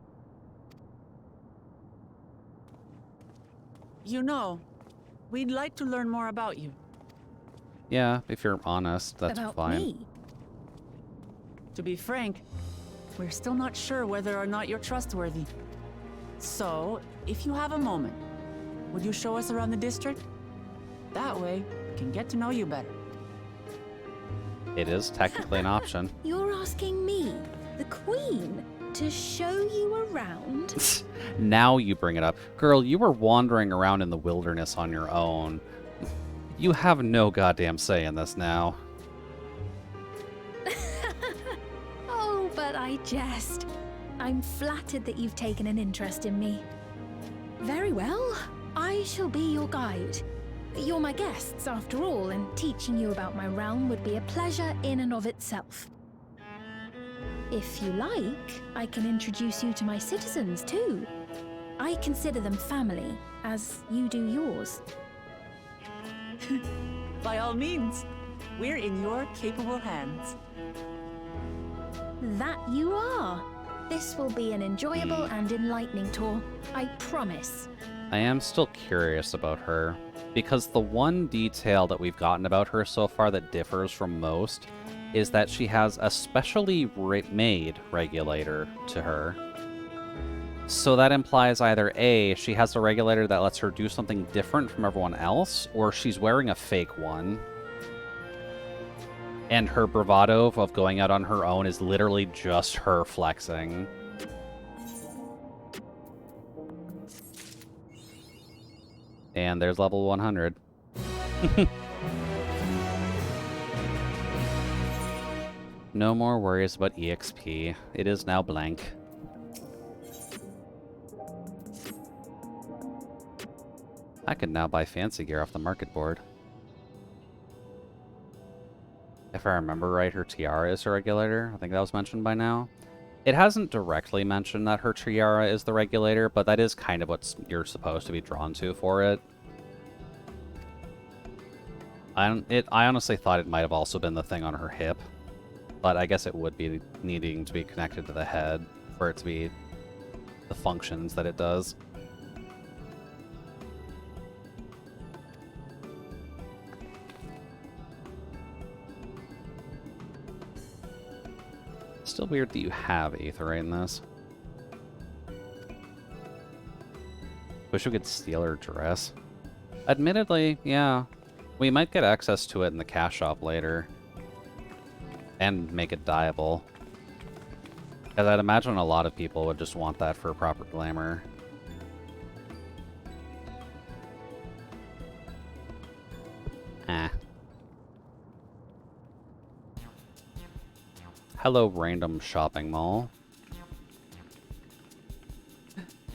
You know, we'd like to learn more about you. Yeah, if you're honest, that's About fine. me? To be frank, we're still not sure whether or not you're trustworthy. So, if you have a moment, would you show us around the district? That way, we can get to know you better. It is technically an option. You're asking me, the queen, to show you around? Now you bring it up. Girl, you were wandering around in the wilderness on your own. You have no goddamn say in this now. Oh, but I jest. I'm flattered that you've taken an interest in me. Very well. I shall be your guide. You're my guests, after all, and teaching you about my realm would be a pleasure in and of itself. If you like, I can introduce you to my citizens, too. I consider them family, as you do yours. By all means, we're in your capable hands. That you are. This will be an enjoyable and enlightening tour, I promise. I am still curious about her, because the one detail that we've gotten about her so far that differs from most is that she has a specially made regulator to her. So that implies either A, she has a regulator that lets her do something different from everyone else, or she's wearing a fake one. And her bravado of going out on her own is literally just her flexing. And there's level 100. No more worries about EXP. It is now blank. I can now buy fancy gear off the market board. If I remember right, her tiara is her regulator. I think that was mentioned by now. It hasn't directly mentioned that her tiara is the regulator, but that is kind of what you're supposed to be drawn to for it. I honestly thought it might have also been the thing on her hip, but I guess it would be needing to be connected to the head for it to be the functions that it does. Still weird that you have aetheryte in this. Wish we could steal her dress. Admittedly, yeah. We might get access to it in the cash shop later. And make it dyeable. Because I'd imagine a lot of people would just want that for proper glamour. Eh. Hello, random shopping mall.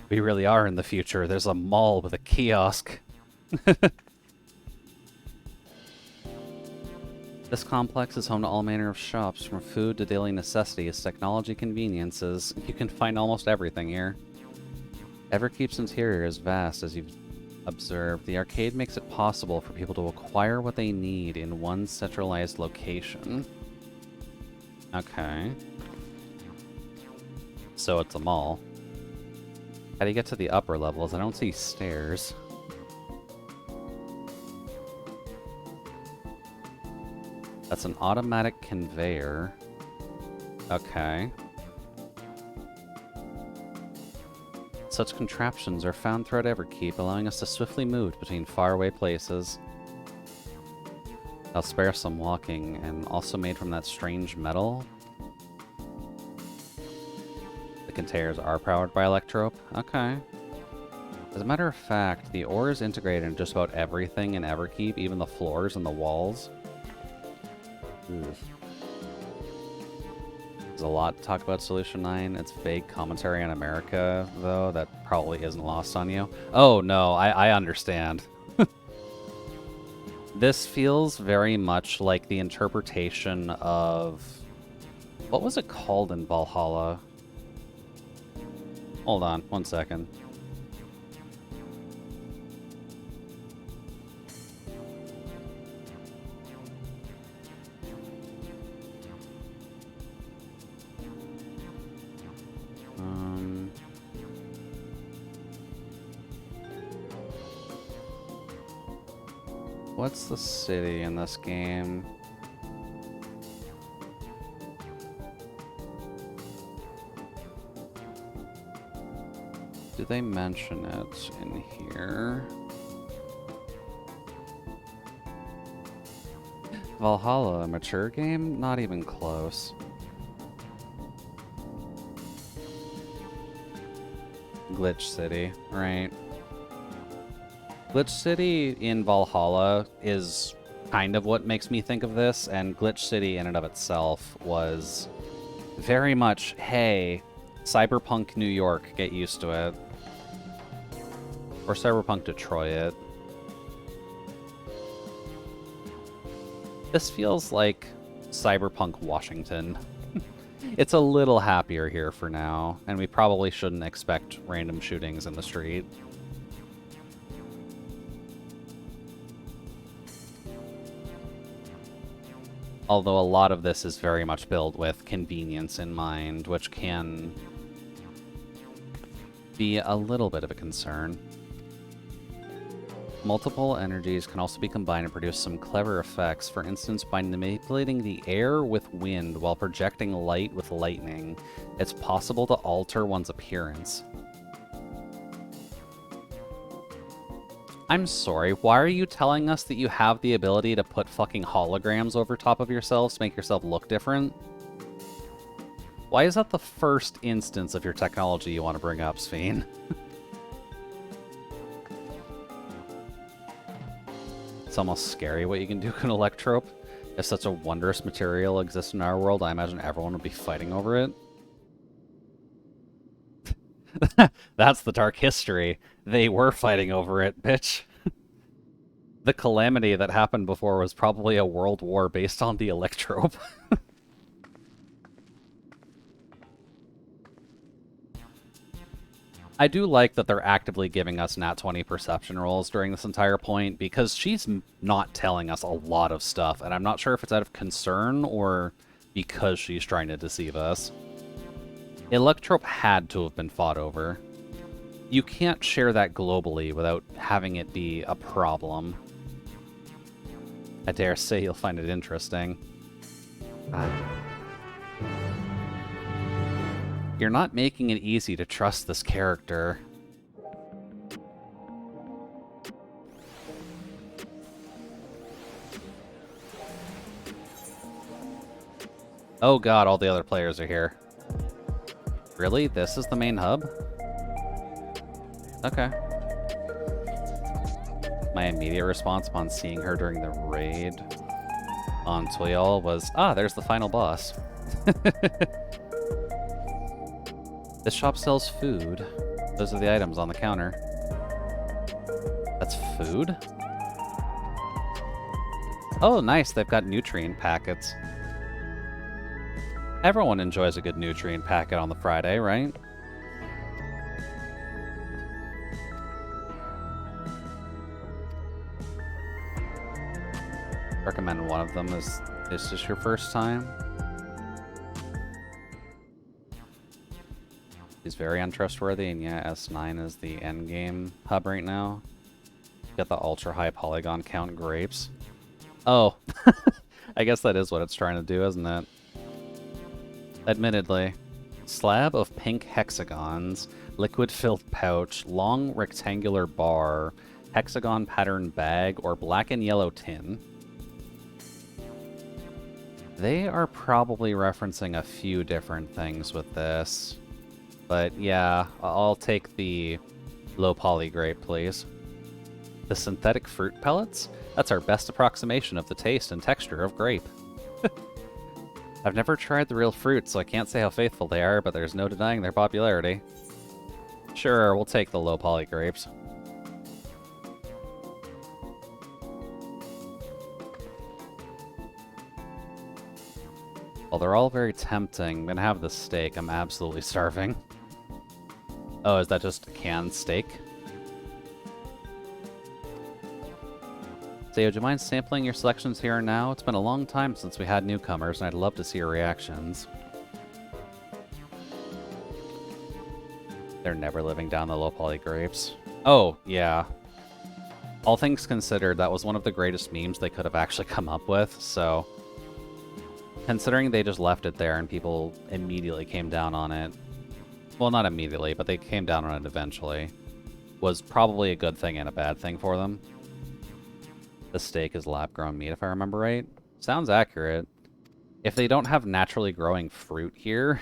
We really are in the future. There's a mall with a kiosk. This complex is home to all manner of shops, from food to daily necessities, technology, conveniences. You can find almost everything here. Everkeep's interior is vast, as you've observed. The arcade makes it possible for people to acquire what they need in one centralized location. Okay. So it's a mall. How do you get to the upper levels? I don't see stairs. That's an automatic conveyor. Okay. Such contraptions are found throughout Everkeep, allowing us to swiftly move between faraway places. I'll spare some walking, and also made from that strange metal. The containers are powered by Electrope. Okay. As a matter of fact, the ore is integrated in just about everything in Everkeep, even the floors and the walls. There's a lot to talk about Solution 9. It's vague commentary on America, though, that probably isn't lost on you. Oh, no, I understand. This feels very much like the interpretation of... What was it called in Valhalla? Hold on, 1 second. What's the city in this game? Do they mention it in here? Valhalla, a mature game? Not even close. Glitch City, right? Glitch City in Valhalla is kind of what makes me think of this, and Glitch City in and of itself was very much, hey, Cyberpunk New York, get used to it. Or Cyberpunk Detroit. This feels like Cyberpunk Washington. It's a little happier here for now, and we probably shouldn't expect random shootings in the street. Although a lot of this is very much built with convenience in mind, which can be a little bit of a concern. Multiple energies can also be combined and produce some clever effects, for instance by manipulating the air with wind while projecting light with lightning. It's possible to alter one's appearance. I'm sorry, why are you telling us that you have the ability to put fucking holograms over top of yourselves to make yourself look different? Why is that the first instance of your technology you want to bring up, Sphene? It's almost scary what you can do with an electrope. If such a wondrous material exists in our world, I imagine everyone would be fighting over it. That's the dark history. They were fighting over it, bitch. The calamity that happened before was probably a world war based on the electrope. I do like that they're actively giving us nat 20 perception rolls during this entire point, because she's not telling us a lot of stuff, and I'm not sure if it's out of concern or because she's trying to deceive us. Electrope had to have been fought over. You can't share that globally without having it be a problem. I dare say you'll find it interesting. You're not making it easy to trust this character. Oh god, all the other players are here. Really? This is the main hub? Okay. My immediate response upon seeing her during the raid on Toyol was, there's the final boss. This shop sells food. Those are the items on the counter. That's food? Oh, nice. They've got nutrient packets. Everyone enjoys a good nutrient packet on the Friday, right? Recommend one of them. Is this your first time? He's very untrustworthy, and yeah, S9 is the endgame hub right now. Got the ultra high polygon count grapes. Oh, I guess that is what it's trying to do, isn't it? Admittedly. Slab of pink hexagons, liquid-filled pouch, long rectangular bar, hexagon pattern bag, or black and yellow tin. They are probably referencing a few different things with this. But yeah, I'll take the low poly grape, please. The synthetic fruit pellets? That's our best approximation of the taste and texture of grape. I've never tried the real fruit, so I can't say how faithful they are, but there's no denying their popularity. Sure, we'll take the low poly grapes. Well, they're all very tempting. I'm gonna have the steak. I'm absolutely starving. Oh, is that just canned steak? Say, would you mind sampling your selections here and now? It's been a long time since we had newcomers, and I'd love to see your reactions. They're never living down the low poly grapes. Oh, yeah. All things considered, that was one of the greatest memes they could have actually come up with, so... Considering they just left it there and people immediately came down on it, well, not immediately, but they came down on it eventually, was probably a good thing and a bad thing for them. The steak is lab-grown meat, if I remember right. Sounds accurate. If they don't have naturally growing fruit here,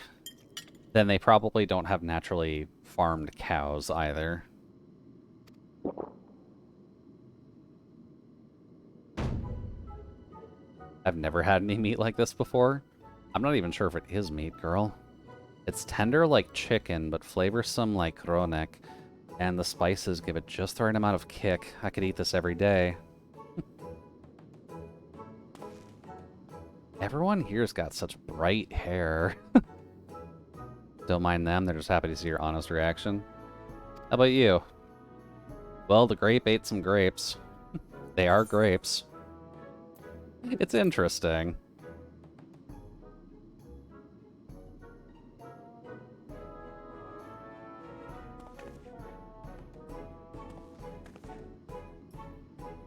then they probably don't have naturally farmed cows either. I've never had any meat like this before. I'm not even sure if it is meat, girl. It's tender like chicken, but flavorsome like kronek. And the spices give it just the right amount of kick. I could eat this every day. Everyone here's got such bright hair. Don't mind them, they're just happy to see your honest reaction. How about you? Well, the grape ate some grapes. They are grapes. It's interesting.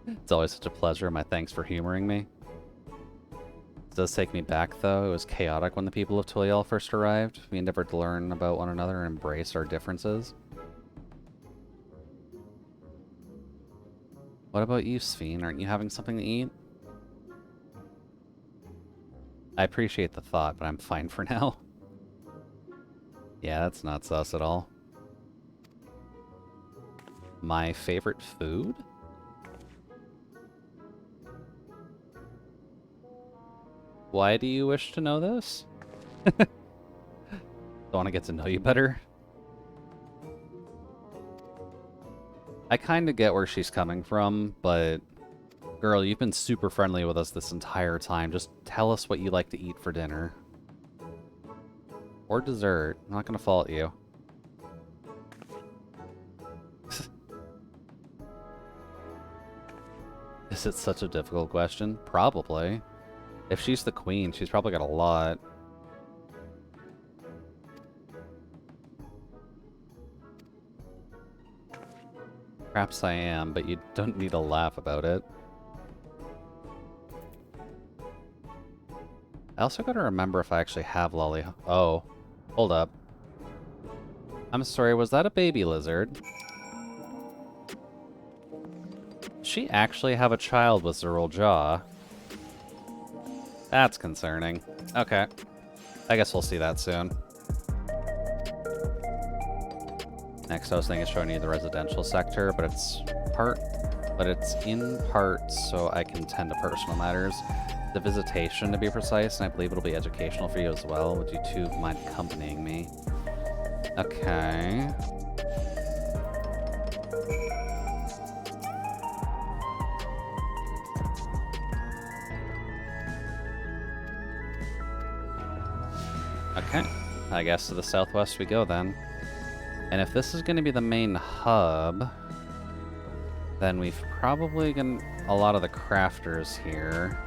It's always such a pleasure. My thanks for humoring me. It does take me back, though. It was chaotic when the people of Toyol first arrived. We endeavored to learn about one another and embrace our differences. What about you, Sphene? Aren't you having something to eat? I appreciate the thought, but I'm fine for now. Yeah, that's not sus at all. My favorite food? Why do you wish to know this? I want to get to know you better. I kind of get where she's coming from, but... Girl, you've been super friendly with us this entire time. Just tell us what you like to eat for dinner. Or dessert. I'm not going to fault you. Is it such a difficult question? Probably. If she's the queen, she's probably got a lot. Perhaps I am, but you don't need to laugh about it. I also gotta remember if I actually have Lolly. Oh, hold up. I'm sorry, was that a baby lizard? Does she actually have a child with Zerul Jaw? That's concerning. Okay. I guess we'll see that soon. Next, I was thinking of showing you the residential sector, but it's in part so I can tend to personal matters. The visitation, to be precise, and I believe it'll be educational for you as well. Would you two mind accompanying me? Okay. Okay. I guess to the southwest we go then. And if this is going to be the main hub, then we've probably got a lot of the crafters here.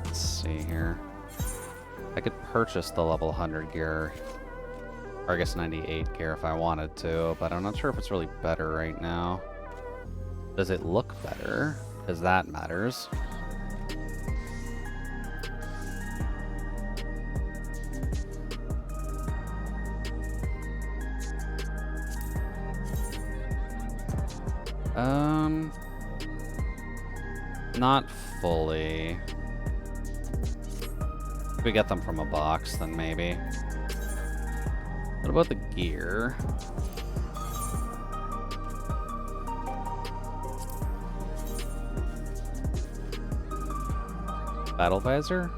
Let's see here. I could purchase the level 100 gear, or I guess 98 gear if I wanted to, but I'm not sure if it's really better right now. Does it look better? Because that matters. Not fully. If we get them from a box, then maybe. What about the gear? Battle visor?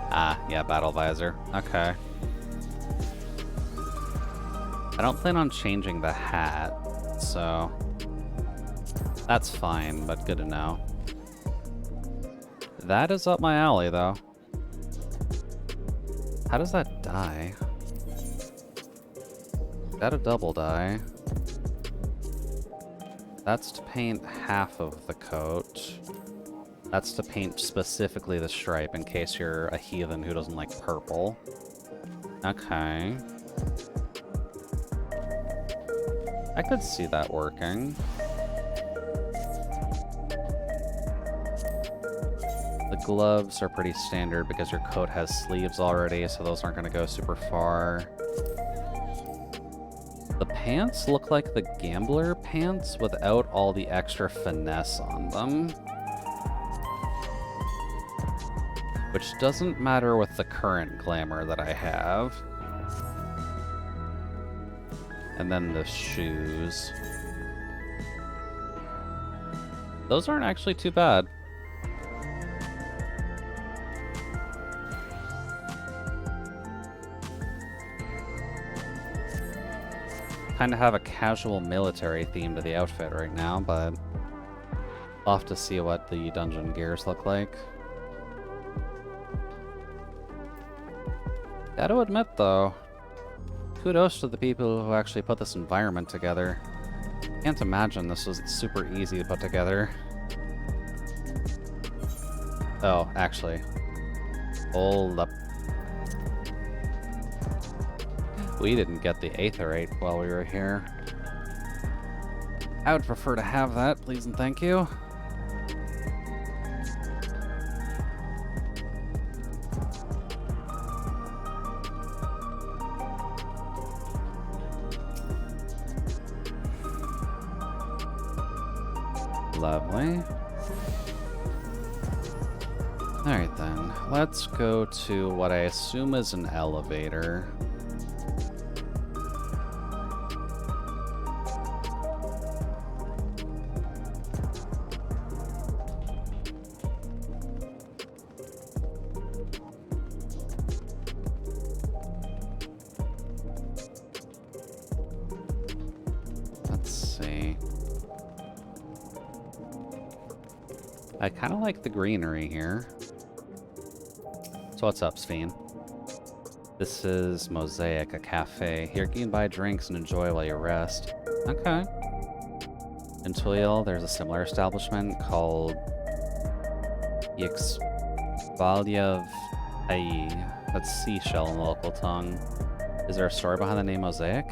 Ah, yeah, battle visor. Okay. I don't plan on changing the hat, so that's fine, but good to know. That is up my alley, though. How does that die? Is that a double die? That's to paint half of the coat. That's to paint specifically the stripe in case you're a heathen who doesn't like purple. Okay. I could see that working. The gloves are pretty standard because your coat has sleeves already, so those aren't going to go super far. The pants look like the gambler pants without all the extra finesse on them. Which doesn't matter with the current glamour that I have. And then the shoes. Those aren't actually too bad. Kind of have a casual military theme to the outfit right now, but I'll have to see what the dungeon gears look like. Gotta admit though, kudos to the people who actually put this environment together. Can't imagine this was super easy to put together. Oh, actually. Hold up. We didn't get the Aetherate while we were here. I would prefer to have that, please and thank you. Lovely. Alright then, let's go to what I assume is an elevator. Let's see. I kind of like the greenery here. So what's up, Sphene? This is Mosaic, a cafe. Here you can buy drinks and enjoy while you rest. Okay. In Tuil, there's a similar establishment called XIV That's seashell in the local tongue. Is there a story behind the name Mosaic?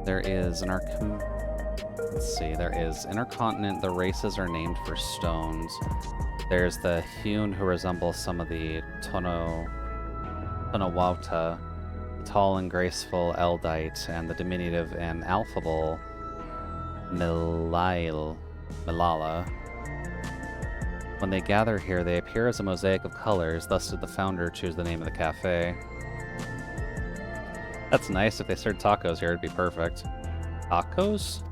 There is let's see, there is Intercontinent. The races are named for stones. There's the Hewn, who resembles some of the Tonawauta, the tall and graceful Eldite, and the diminutive and affable Milala. When they gather here, they appear as a mosaic of colors, thus did the founder choose the name of the cafe. That's nice. If they served tacos here, it'd be perfect. Tacos?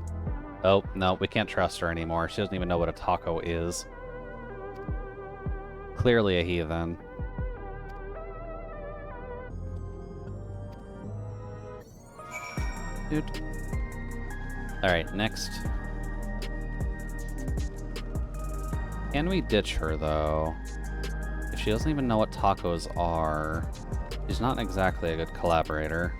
Oh, no, we can't trust her anymore. She doesn't even know what a taco is. Clearly a heathen. Dude. Alright, next. Can we ditch her, though? If she doesn't even know what tacos are, she's not exactly a good collaborator.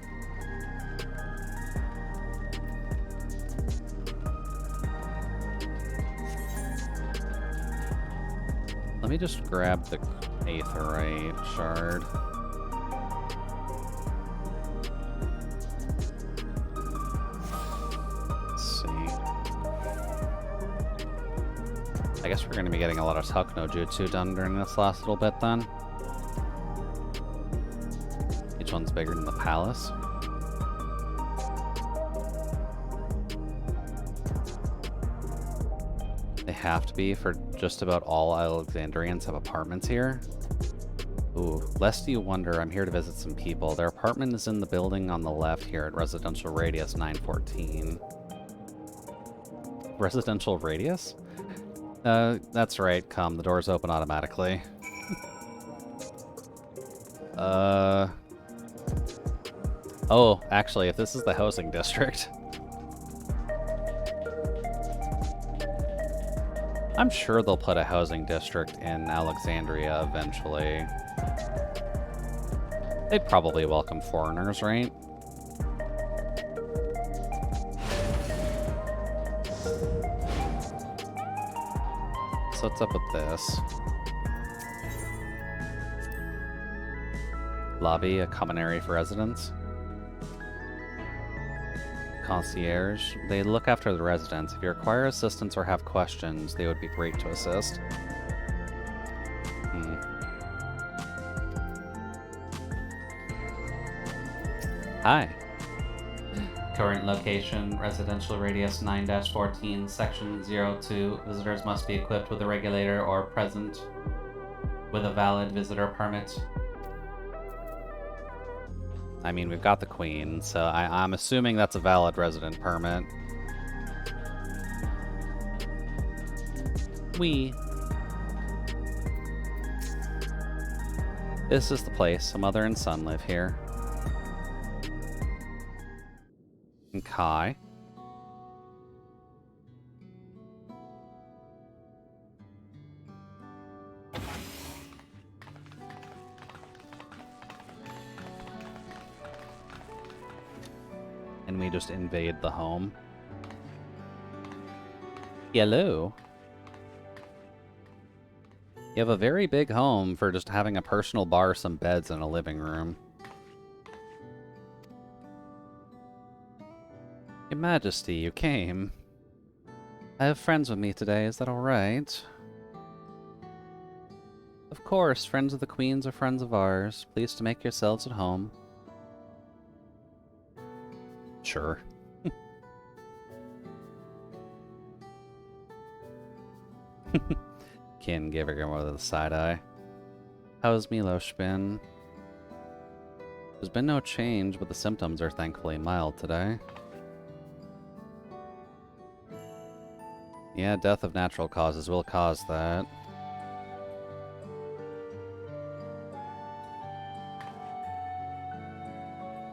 Let me just grab the aetheryte shard. Let's see. I guess we're going to be getting a lot of Tuck no Jutsu done during this last little bit then. Each one's bigger than the palace. They have to be, for just about all Alexandrians have apartments here. Ooh, lest you wonder, I'm here to visit some people. Their apartment is in the building on the left here at Residential Radius 914. Residential Radius? That's right, come. The doors open automatically. Oh, actually, if this is the housing district... I'm sure they'll put a housing district in Alexandria eventually. They'd probably welcome foreigners, right? So what's up with this? Lobby, a common area for residents. Concierge. They look after the residents. If you require assistance or have questions, they would be great to assist. Hi. Current location, Residential Radius 9-14, Section 02. Visitors must be equipped with a regulator or present with a valid visitor permit. I mean, we've got the queen, so I'm assuming that's a valid resident permit. This is the place. A mother and son live here. And Kai. And we just invade the home. Hello. You have a very big home for just having a personal bar, some beds, and a living room. Your Majesty, you came. I have friends with me today, is that alright? Of course, friends of the Queen's are friends of ours. Pleased to make yourselves at home. Sure. Kin gave her more of the side eye. How's Milosh been? There's been no change, but the symptoms are thankfully mild today. Yeah, death of natural causes will cause that.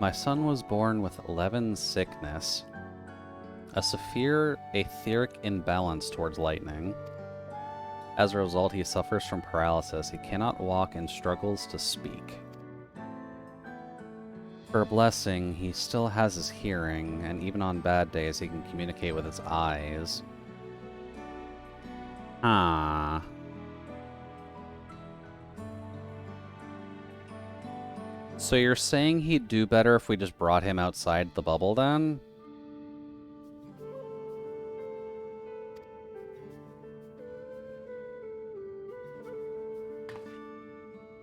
My son was born with 11 sickness. a severe etheric imbalance towards lightning. As a result, he suffers from paralysis. He cannot walk and struggles to speak. For a blessing, he still has his hearing, and even on bad days, he can communicate with his eyes. Ah. So you're saying he'd do better if we just brought him outside the bubble, then?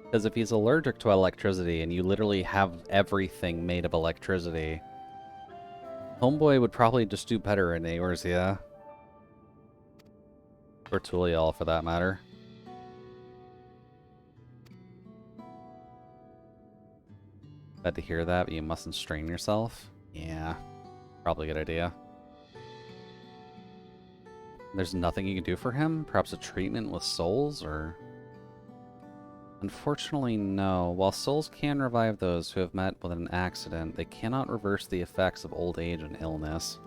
Because if he's allergic to electricity, and you literally have everything made of electricity, Homeboy would probably just do better in Eorzea. Or Tulial, for that matter. Glad to hear that, but you mustn't strain yourself. Yeah, probably a good idea. There's nothing you can do for him? Perhaps a treatment with souls, or... Unfortunately, no. While souls can revive those who have met with an accident, they cannot reverse the effects of old age and illness.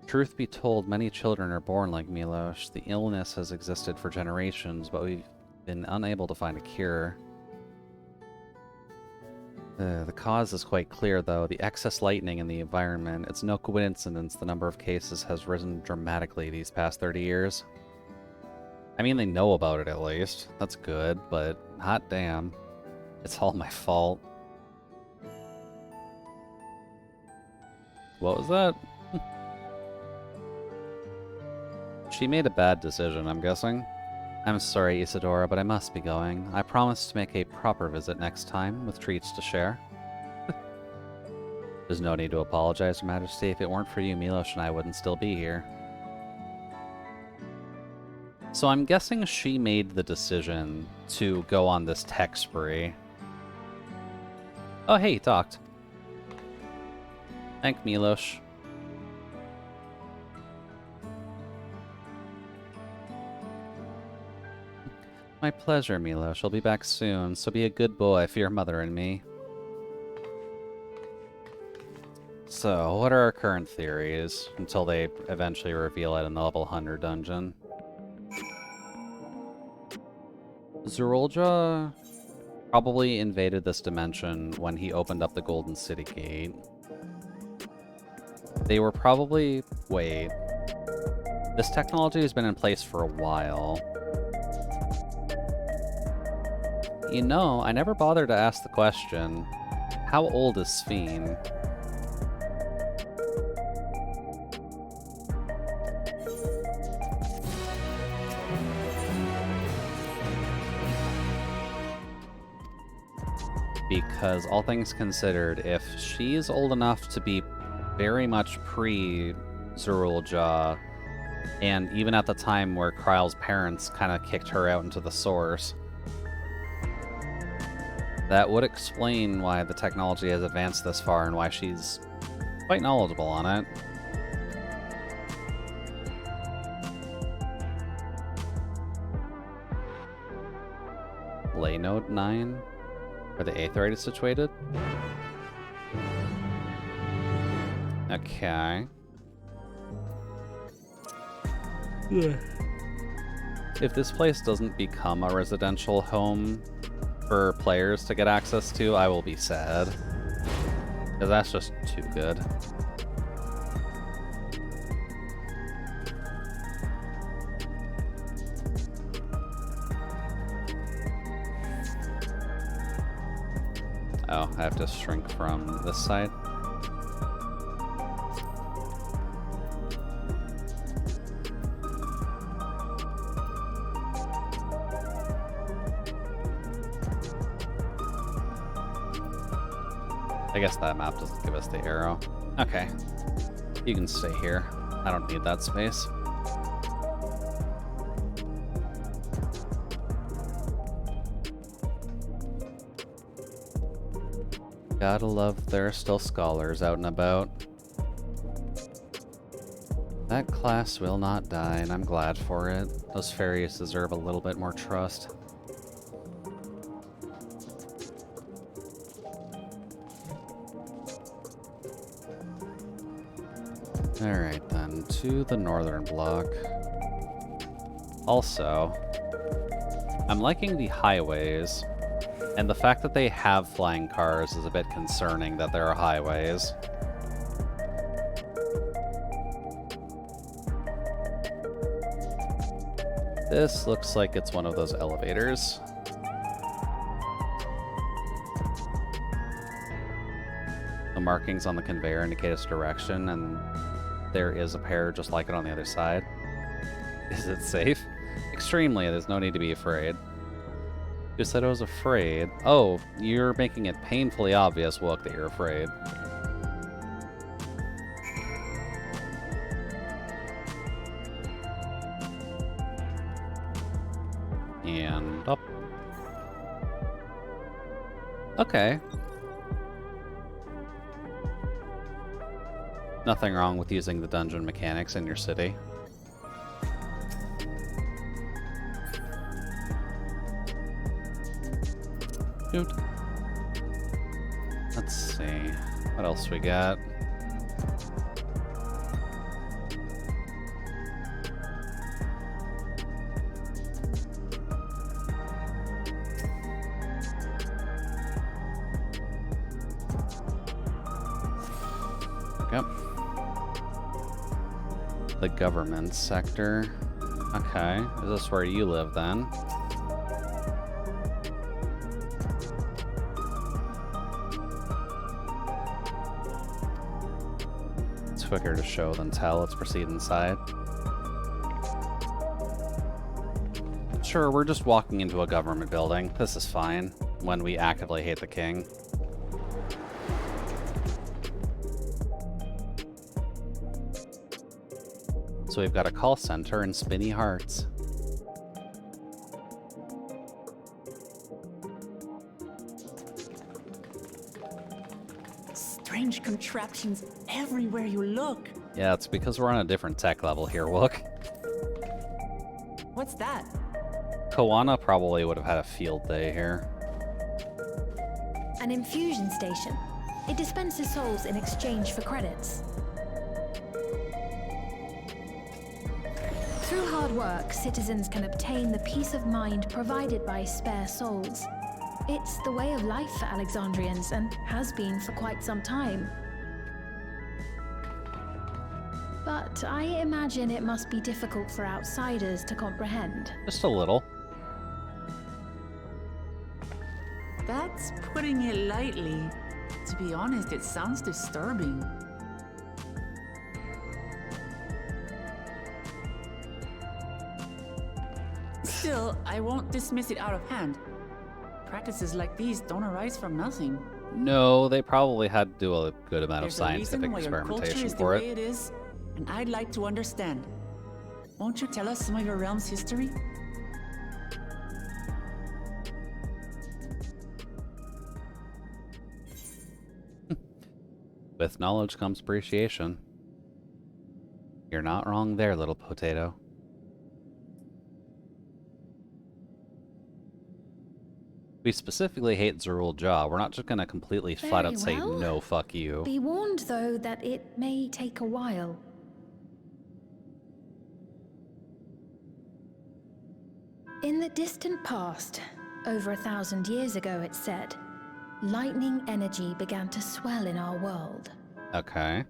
Truth be told, many children are born like Milos. The illness has existed for generations, but we've been unable to find a cure. The cause is quite clear, though. The excess lightning in the environment. It's no coincidence the number of cases has risen dramatically these past 30 years. I mean, they know about it at least. That's good, but hot damn. It's all my fault. What was that? She made a bad decision, I'm guessing. I'm sorry, Isadora, but I must be going. I promise to make a proper visit next time, with treats to share. There's no need to apologize, Your Majesty. If it weren't for you, Milos and I wouldn't still be here. So I'm guessing she made the decision to go on this tech spree. Oh, hey, he talked. Thank Milos. My pleasure, Milos. I'll be back soon, so be a good boy for your mother and me. So, what are our current theories until they eventually reveal it in the level 100 dungeon? Zerolja probably invaded this dimension when he opened up the Golden City Gate. They were probably... Wait. This technology has been in place for a while. You know, I never bothered to ask the question, how old is Sphene? Because all things considered, if she's old enough to be very much pre-Zerulja, and even at the time where Kryle's parents kind of kicked her out into the source, that would explain why the technology has advanced this far and why she's quite knowledgeable on it. Lay Node 9? Where the Aetheryte is situated? Okay. If this place doesn't become a residential home for players to get access to, I will be sad. Because that's just too good. Oh, I have to shrink from this side. I guess that map doesn't give us the arrow. Okay. You can stay here. I don't need that space. Gotta love there are still scholars out and about. That class will not die, and I'm glad for it. Those fairies deserve a little bit more trust. Alright then, to the northern block. Also, I'm liking the highways, and the fact that they have flying cars is a bit concerning that there are highways. This looks like it's one of those elevators. The markings on the conveyor indicate its direction, and there is a pair just like it on the other side. Is it safe? Extremely, there's no need to be afraid. You said I was afraid. Oh, you're making it painfully obvious, Wook, that you're afraid. And up. Okay. Nothing wrong with using the dungeon mechanics in your city. Dude. Let's see. What else we got? Yep. The government sector. Okay. Is this where you live then? It's quicker to show than tell. Let's proceed inside. Sure, we're just walking into a government building. This is fine when we actively hate the king. So we've got a call center and spinny hearts. Strange contraptions everywhere you look. Yeah, it's because we're on a different tech level here, Wook. What's that? Koana probably would have had a field day here. An infusion station. It dispenses souls in exchange for credits. Through hard work, citizens can obtain the peace of mind provided by spare souls. It's the way of life for Alexandrians, and has been for quite some time. But I imagine it must be difficult for outsiders to comprehend. Just a little. That's putting it lightly. To be honest, it sounds disturbing. Still, I won't dismiss it out of hand. Practices like these don't arise from nothing. No, they probably had to do a good amount of There's a reason scientific why your culture experimentation is the for way it. it is, and I'd like to understand. Won't you tell us some of your realm's history? With knowledge comes appreciation. You're not wrong there, little potato. We specifically hate Zerul Jaw. We're not just gonna completely flat out say well. no, fuck you. Be warned, though, that it may take a while. In the distant past, over 1,000 years ago, it's said, lightning energy began to swell in our world. Okay.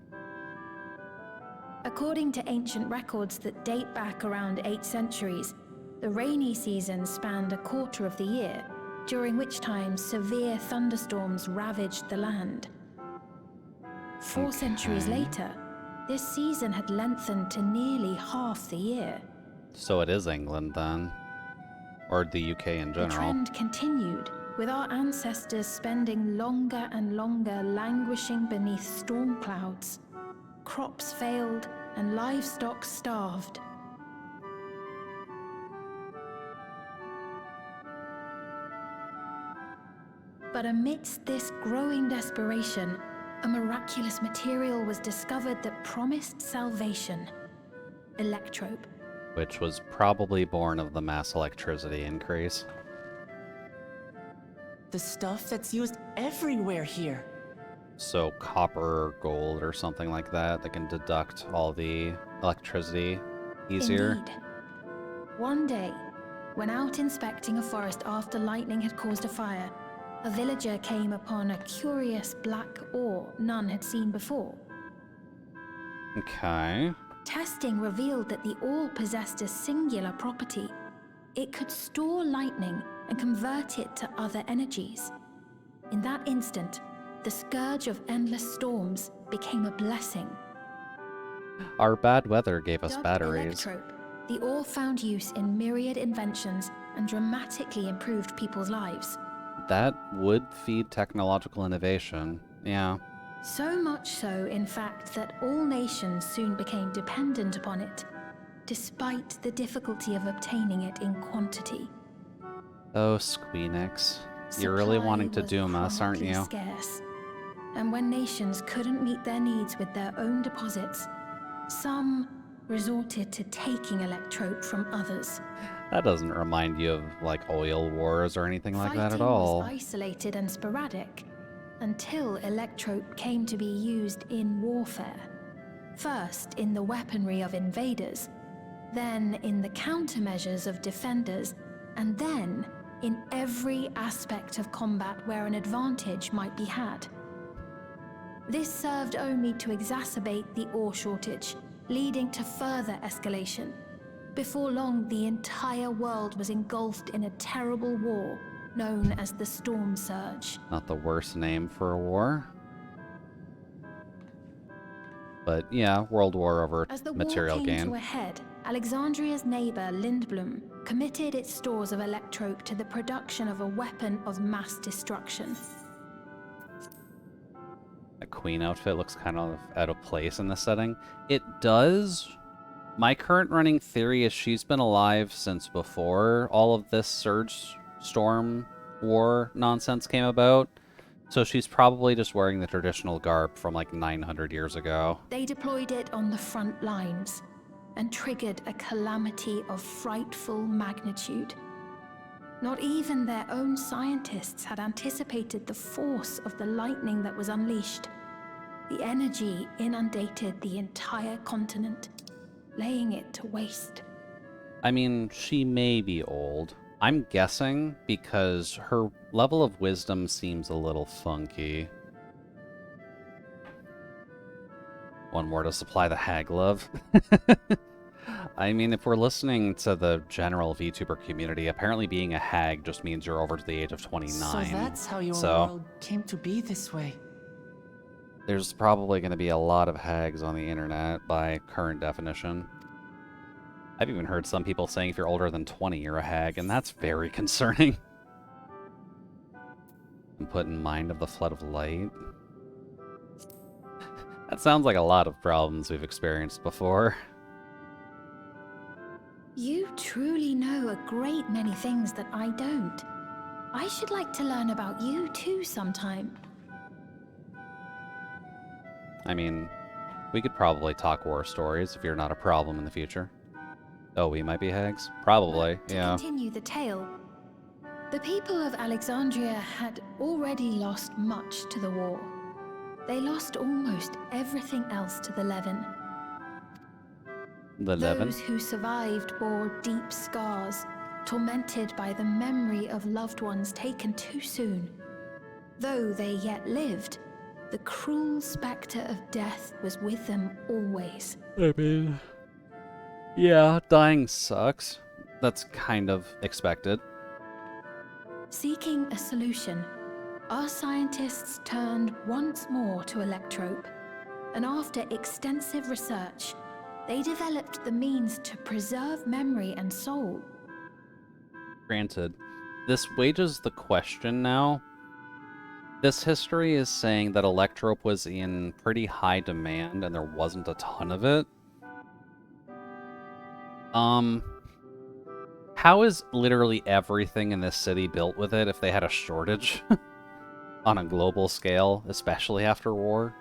According to ancient records that date back around 8 centuries, the rainy season spanned a quarter of the year, during which time severe thunderstorms ravaged the land. 4 centuries later, this season had lengthened to nearly half the year. So it is England then. Or the UK in The general. trend continued, with our ancestors spending longer and longer languishing beneath storm clouds. Crops failed and livestock starved. But amidst this growing desperation, a miraculous material was discovered that promised salvation. Electrope. Which was probably born of the mass electricity increase. The stuff that's used everywhere here. So copper or gold or something like that that can deduct all the electricity easier. Indeed. One day, when out inspecting a forest after lightning had caused a fire, a villager came upon a curious black ore none had seen before. Okay. Testing revealed that the ore possessed a singular property. It could store lightning and convert it to other energies. In that instant, the scourge of endless storms became a blessing. Our bad weather gave us Dubbed batteries. electrope, the ore found use in myriad inventions and dramatically improved people's lives. That would feed technological innovation. Yeah. So much so, in fact, that all nations soon became dependent upon it, despite the difficulty of obtaining it in quantity. Oh, Squeenix. You're really wanting to doom us, aren't you? Scarce. And when nations couldn't meet their needs with their own deposits, some resorted to taking electrope from others. That doesn't remind you of, like, oil wars or anything like that at all. Fighting was isolated and sporadic, until electrope came to be used in warfare. First in the weaponry of invaders, then in the countermeasures of defenders, and then in every aspect of combat where an advantage might be had. This served only to exacerbate the ore shortage, leading to further escalation. Before long, the entire world was engulfed in a terrible war known as the Storm Surge. Not the worst name for a war. But yeah, world war over As the material war came gain. to a head, Alexandria's neighbor Lindblom committed its stores of electrope to the production of a weapon of mass destruction. A queen outfit looks kind of out of place in this setting. It does. My current running theory is she's been alive since before all of this Surge Storm War nonsense came about. So she's probably just wearing the traditional garb from like 900 years ago. They deployed it on the front lines and triggered a calamity of frightful magnitude. Not even their own scientists had anticipated the force of the lightning that was unleashed. The energy inundated the entire continent, laying it to waste. I mean, she may be old. I'm guessing because her level of wisdom seems a little funky. One more to supply the hag love. I mean, if we're listening to the general VTuber community, apparently being a hag just means you're over to the age of 29. So that's how your world came to be this way. There's probably going to be a lot of hags on the internet by current definition. I've even heard some people saying if you're older than 20, you're a hag, and that's very concerning. And put in mind of the flood of light. That sounds like a lot of problems we've experienced before. You truly know a great many things that I don't. I should like to learn about you too sometime. I mean, we could probably talk war stories if you're not a problem in the future. Oh, we might be hags? Probably, yeah. To continue the tale, the people of Alexandria had already lost much to the war. They lost almost everything else to the Levin. The Levin? Those who survived bore deep scars, tormented by the memory of loved ones taken too soon. Though they yet lived, the cruel spectre of death was with them always. I mean, yeah, dying sucks. That's kind of expected. Seeking a solution, our scientists turned once more to electrope, and after extensive research, they developed the means to preserve memory and soul. Granted, this wages the question now. This history is saying that electrope was in pretty high demand and there wasn't a ton of it. How is literally everything in this city built with it if they had a shortage? On a global scale, especially after war?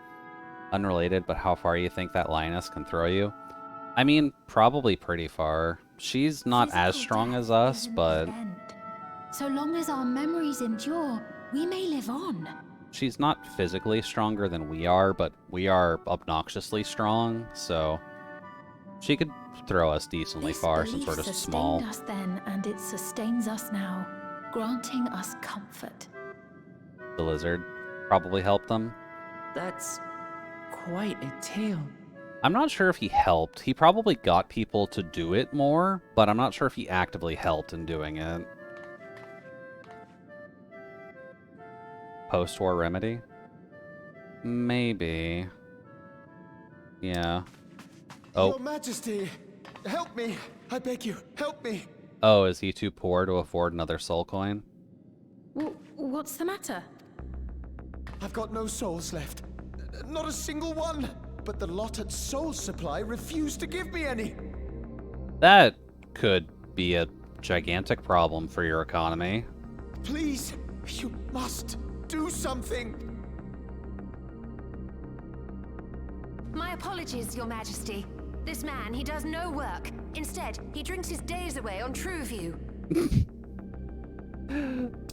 Unrelated, but how far you think that lioness can throw you? I mean, probably pretty far. She's not as strong as us, but... So long as our memories endure, we may live on. she's not physically stronger than we are, but we are obnoxiously strong, so she could throw us decently far since we're just small. This belief sustained us then, and it sustains us now, granting us comfort. The lizard probably helped them. That's quite a tale. I'm not sure if he helped. He probably got people to do it more, but I'm not sure if he actively helped in doing it. Post-war remedy? Maybe. Yeah. Oh. Your Majesty, help me! I beg you, help me! Oh, is he too poor to afford another soul coin? What's the matter? I've got no souls left. Not a single one! But the lot at Soul Supply refused to give me any! That could be a gigantic problem for your economy. Please, you must do something! My apologies, Your Majesty. This man, he does no work. Instead, he drinks his days away on Trueview.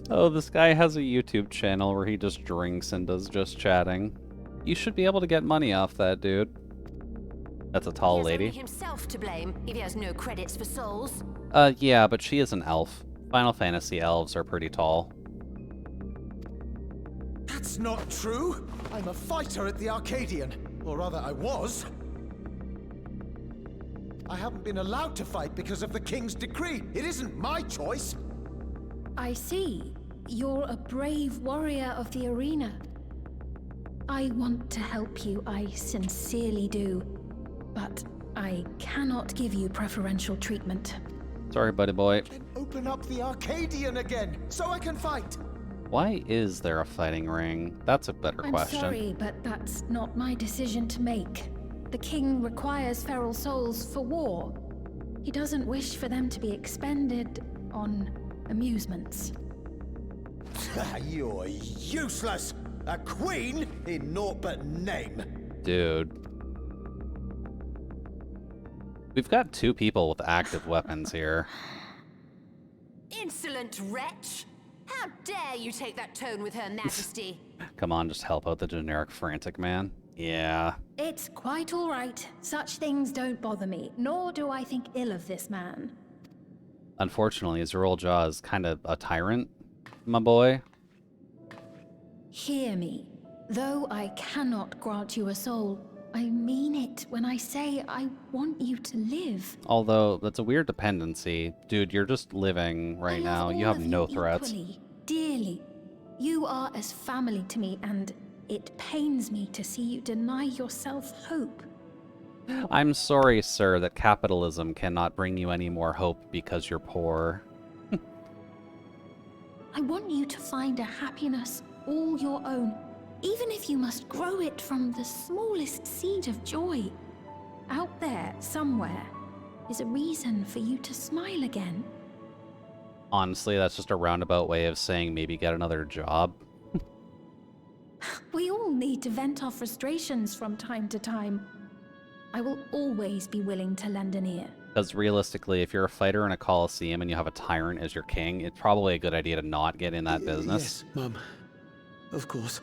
Oh, this guy has a YouTube channel where he just drinks and does just chatting. You should be able to get money off that, dude. That's a tall lady. He has only himself to blame if he has no credits for souls. Yeah, but she is an elf. Final Fantasy elves are pretty tall. That's not true! I'm a fighter at the Arcadian. Or rather, I was. I haven't been allowed to fight because of the King's decree. It isn't my choice. I see. You're a brave warrior of the arena. I want to help you, I sincerely do. But I cannot give you preferential treatment. Sorry, buddy boy. Open up the Arcadian again, so I can fight. Why is there a fighting ring? That's a better question. I'm sorry, but that's not my decision to make. The king requires feral souls for war. He doesn't wish for them to be expended on amusements. You're useless! A queen in naught but name. Dude. We've got two people with active weapons here. Insolent wretch! How dare you take that tone with Her Majesty? Come on, just help out the generic frantic man. Yeah. It's quite all right. Such things don't bother me, nor do I think ill of this man. Unfortunately, Zerul Jaw is kind of a tyrant, my boy. Hear me. Though I cannot grant you a soul, I mean it when I say I want you to live. Although, that's a weird dependency. Dude, you're just living right now. You have no threats. Equally, dearly. You are as family to me, and it pains me to see you deny yourself hope. I'm sorry, sir, that capitalism cannot bring you any more hope because you're poor. I want you to find a happiness all your own, even if you must grow it from the smallest seed of joy. Out there, somewhere, is a reason for you to smile again. Honestly, that's just a roundabout way of saying maybe get another job. We all need to vent our frustrations from time to time. I will always be willing to lend an ear. Because realistically, if you're a fighter in a coliseum and you have a tyrant as your king, it's probably a good idea to not get in that business. Yes, Mum. Of course.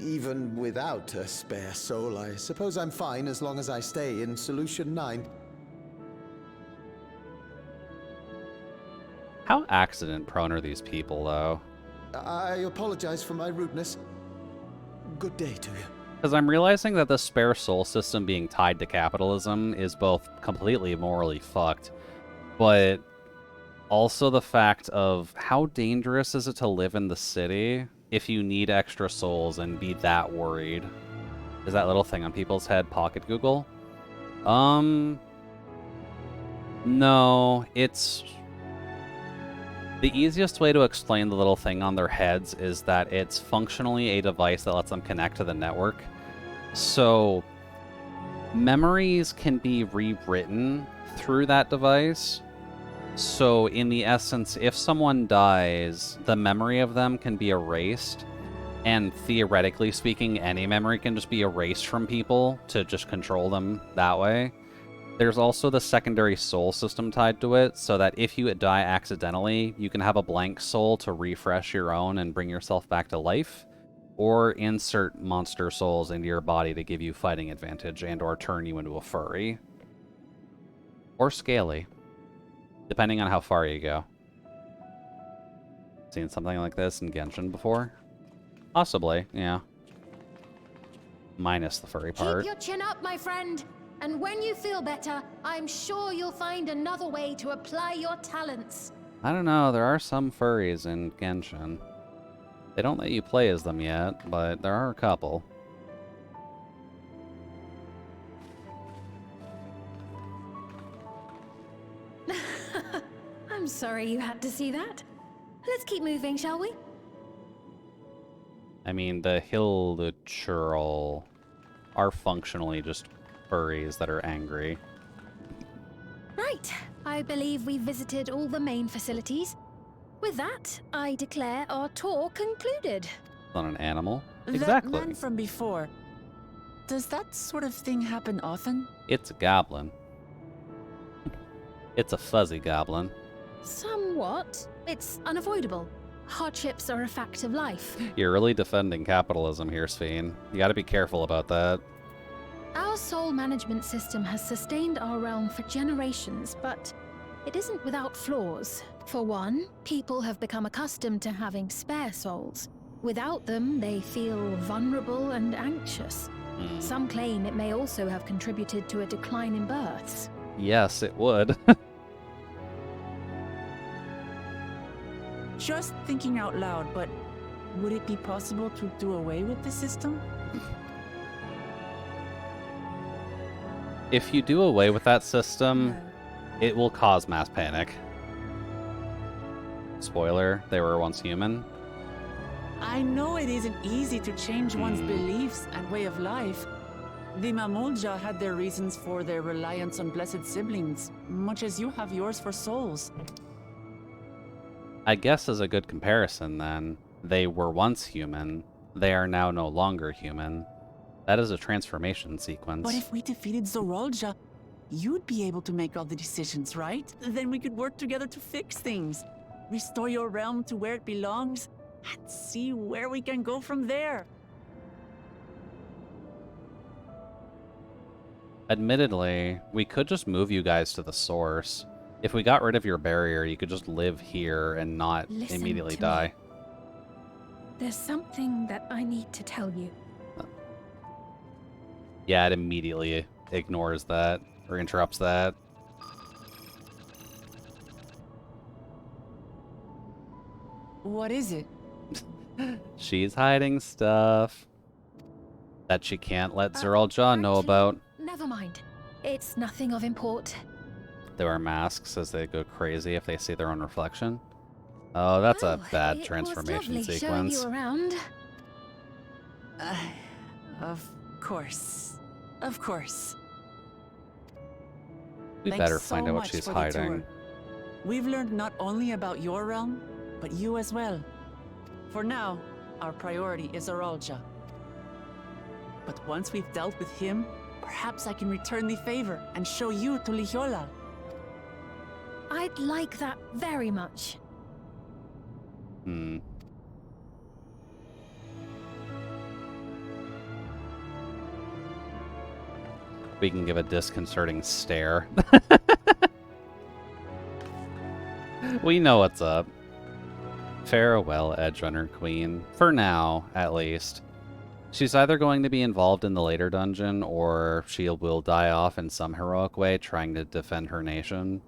Even without a spare soul, I suppose I'm fine as long as I stay in Solution 9. How accident-prone are these people, though? I apologize for my rudeness. Good day to you. Because I'm realizing that the spare soul system being tied to capitalism is both completely morally fucked, but also the fact of how dangerous is it to live in the city if you need extra souls and be that worried. Is that little thing on people's head Pocket Google? No, it's... The easiest way to explain the little thing on their heads is that it's functionally a device that lets them connect to the network. So, memories can be rewritten through that device. So, in the essence, if someone dies, the memory of them can be erased. And theoretically speaking, any memory can just be erased from people to just control them that way. There's also the secondary soul system tied to it, so that if you die accidentally, you can have a blank soul to refresh your own and bring yourself back to life. Or insert monster souls into your body to give you fighting advantage and or turn you into a furry. Or scaly. Depending on how far you go. Seen something like this in Genshin before? Possibly, yeah. Minus the furry part. Keep your chin up, my friend. And when you feel better, I'm sure you'll find another way to apply your talents. I don't know, there are some furries in Genshin. They don't let you play as them yet, but there are a couple. I'm sorry you had to see that. Let's keep moving, shall we? I mean, the Hildechurl are functionally just furries that are angry. Right. I believe we've visited all the main facilities. With that, I declare our tour concluded. Not an animal? That Exactly. man from before. Does that sort of thing happen often? It's a goblin. It's a fuzzy goblin. Somewhat. It's unavoidable. Hardships are a fact of life. You're really defending capitalism here, Sphene. You gotta be careful about that. Our soul management system has sustained our realm for generations, but it isn't without flaws. For one, people have become accustomed to having spare souls. Without them, they feel vulnerable and anxious. Some claim it may also have contributed to a decline in births. Yes, it would. Just thinking out loud, but would it be possible to do away with the system? If you do away with that system, it will cause mass panic. Spoiler, they were once human. I know it isn't easy to change one's beliefs and way of life. The Mamulja had their reasons for their reliance on blessed siblings, much as you have yours for souls. I guess as a good comparison, then, they were once human. They are now no longer human. That is a transformation sequence. But if we defeated Zorolja, you'd be able to make all the decisions, right? Then we could work together to fix things. Restore your realm to where it belongs, and see where we can go from there. Admittedly, we could just move you guys to the source. If we got rid of your barrier, you could just live here and not Listen immediately to die. me. There's something that I need to tell you. Yeah, it immediately ignores that or interrupts that. What is it? She's hiding stuff that she can't let Zoralja know about. Never mind. It's nothing of import. They wear masks as they go crazy if they see their own reflection. Oh, that's a bad transformation It was lovely sequence. showing you around. Of course. Of course. We Thanks better so find out what much she's for the hiding. tour. We've learned not only about your realm, but you as well. For now, our priority is Zorolja. But once we've dealt with him, perhaps I can return the favor and show you to Lihiola. I'd like that very much. We can give a disconcerting stare. We know what's up. Farewell, Edgerunner Queen. For now, at least. She's either going to be involved in the later dungeon, or she will die off in some heroic way trying to defend her nation.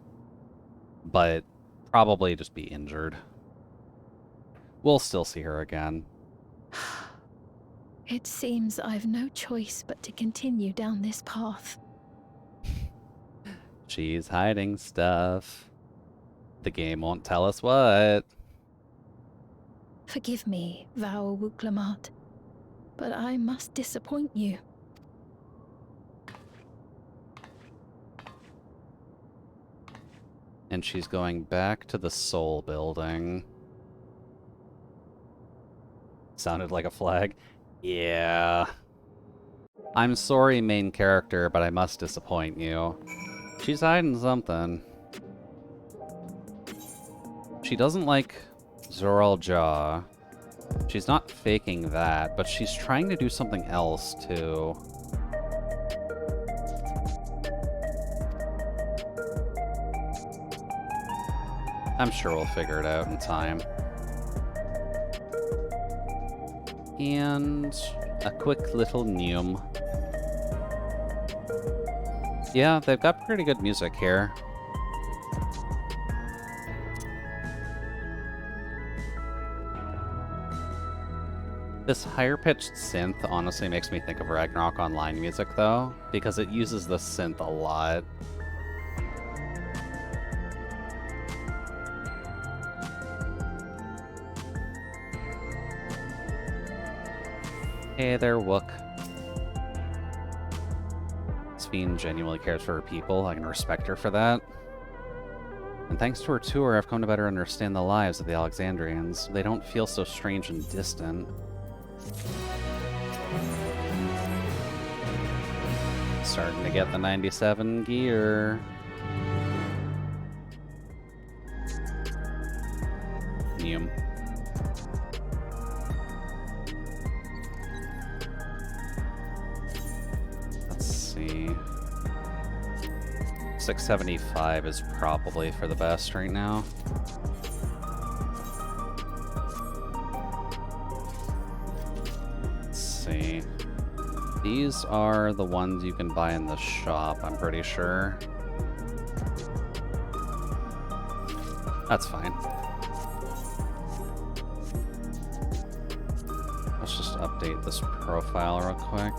But probably just be injured. We'll still see her again. It seems I've no choice but to continue down this path. She's hiding stuff. The game won't tell us what. Forgive me, Val Wuklamat, but I must disappoint you. And she's going back to the Soul Building. Sounded like a flag. Yeah. I'm sorry, main character, but I must disappoint you. She's hiding something. She doesn't like Zoralja. She's not faking that, but she's trying to do something else, too. I'm sure we'll figure it out in time. And a quick little Neum. Yeah, they've got pretty good music here. This higher-pitched synth honestly makes me think of Ragnarok Online music, though, because it uses the synth a lot. Hey there, Wook. Sphene genuinely cares for her people. I can respect her for that. And thanks to her tour, I've come to better understand the lives of the Alexandrians. They don't feel so strange and distant. Starting to get the 97 gear. Neum. Let's see. 675 is probably for the best right now. See. These are the ones you can buy in the shop, I'm pretty sure. That's fine. Let's just update this profile real quick.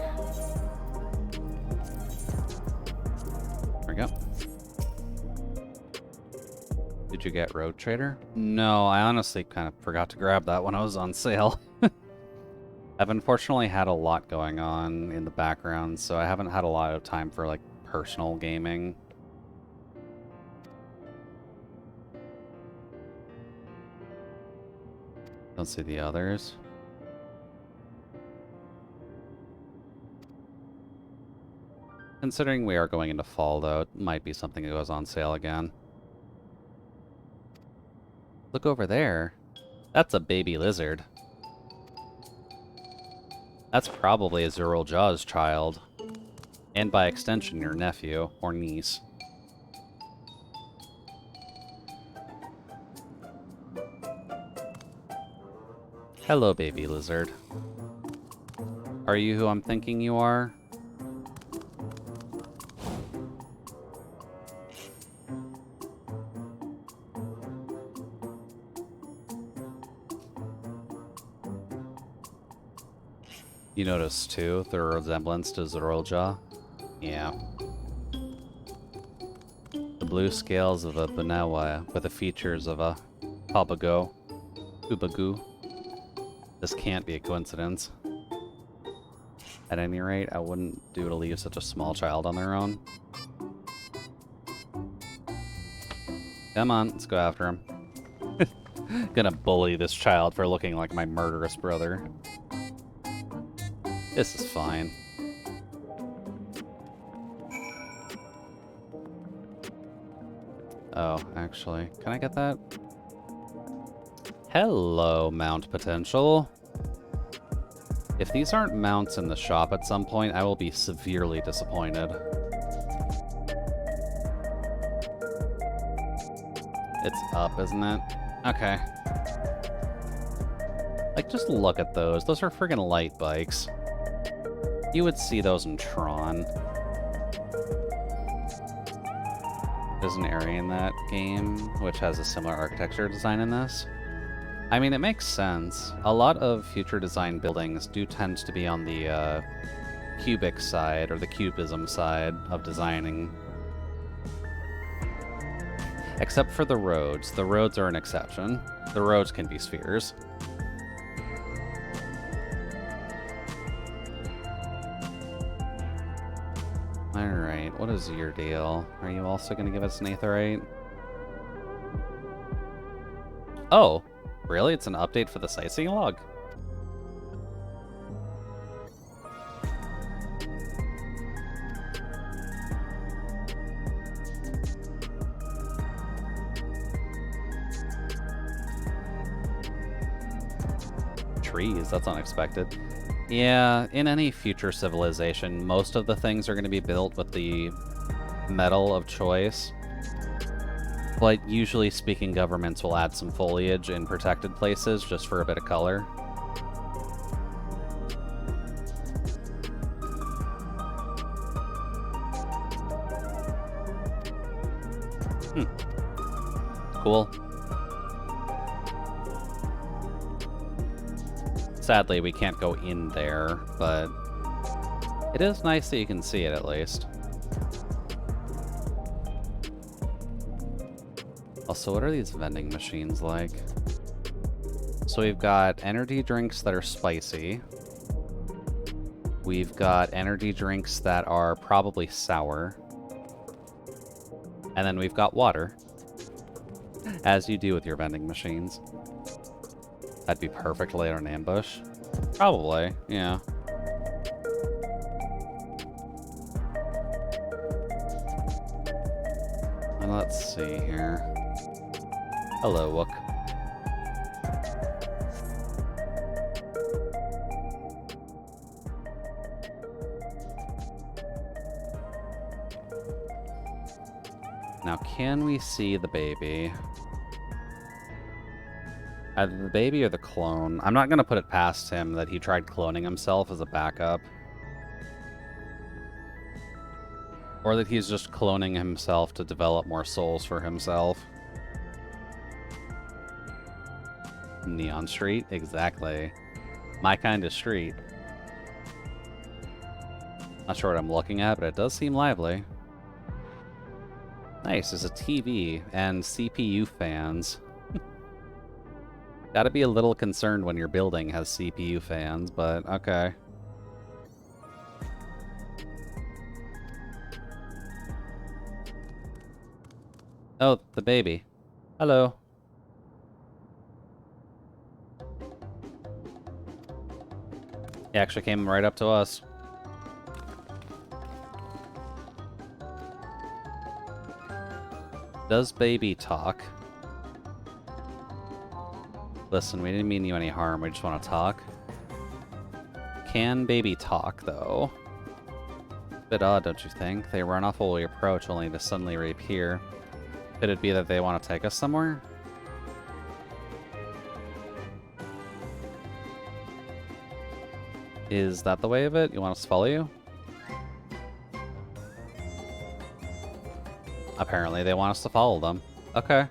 There we go. Did you get Road Trader? No, I honestly kind of forgot to grab that when I was on sale. I've unfortunately had a lot going on in the background, so I haven't had a lot of time for, like, personal gaming. Don't see the others. Considering we are going into fall, though, it might be something that goes on sale again. Look over there. That's a baby lizard. That's probably a Zerul Jaw's child. And by extension, your nephew or niece. Hello, baby lizard. Are you who I'm thinking you are? You notice, too, the resemblance to Zerul Jaw? Yeah. The blue scales of a Banawa with the features of a Pabago, Ubagoo. This can't be a coincidence. At any rate, I wouldn't do to leave such a small child on their own. Come on, let's go after him. Gonna bully this child for looking like my murderous brother. This is fine. Oh, actually, can I get that? Hello, mount potential. If these aren't mounts in the shop at some point, I will be severely disappointed. It's up, isn't it? Okay. Like, just look at those. Those are friggin' light bikes. You would see those in Tron. There's an area in that game which has a similar architecture design in this. I mean, it makes sense. A lot of future design buildings do tend to be on the cubic side, or the cubism side of designing. Except for the roads. The roads are an exception. The roads can be spheres. Alright, what is your deal? Are you also going to give us an Aetherite? Oh, really? It's an update for the sightseeing log? trees. That's unexpected. Yeah, in any future civilization, most of the things are going to be built with the metal of choice. But usually speaking, governments will add some foliage in protected places just for a bit of color. Cool. Sadly, we can't go in there, but it is nice that you can see it at least. Also, what are these vending machines like? So we've got energy drinks that are spicy. We've got energy drinks that are probably sour. And then we've got water. As you do with your vending machines. That'd be perfect to lay on an ambush. Probably, yeah. And let's see here. Hello, Wook. Now, can we see the baby? Either the baby or the clone. I'm not going to put it past him that he tried cloning himself as a backup. Or that he's just cloning himself to develop more souls for himself. Neon Street? Exactly. My kind of street. Not sure what I'm looking at, but it does seem lively. Nice, there's a TV and CPU fans. Gotta be a little concerned when your building has CPU fans, but okay. Oh, the baby. Hello. He actually came right up to us. Does baby talk? Listen, we didn't mean you any harm, we just want to talk. Can baby talk, though? Bit odd, don't you think? They run off while we approach, only to suddenly reappear. Could it be that they want to take us somewhere? Is that the way of it? You want us to follow you? Apparently they want us to follow them. Okay.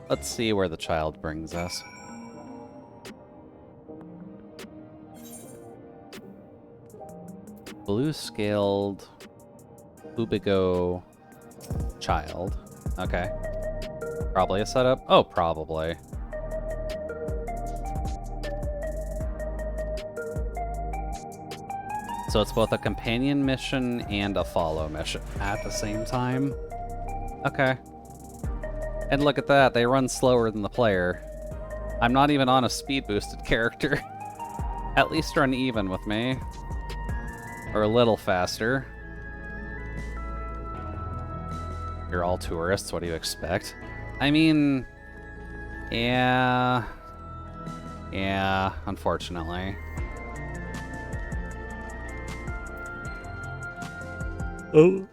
Let's see where the child brings us. Blue-scaled Ubigo child. Okay. Probably a setup? Oh, probably. So it's both a companion mission and a follow mission at the same time. Okay. And look at that, they run slower than the player. I'm not even on a speed-boosted character. At least run even with me. Or a little faster. You're all tourists, what do you expect? I mean... Yeah... Yeah, unfortunately. Oh.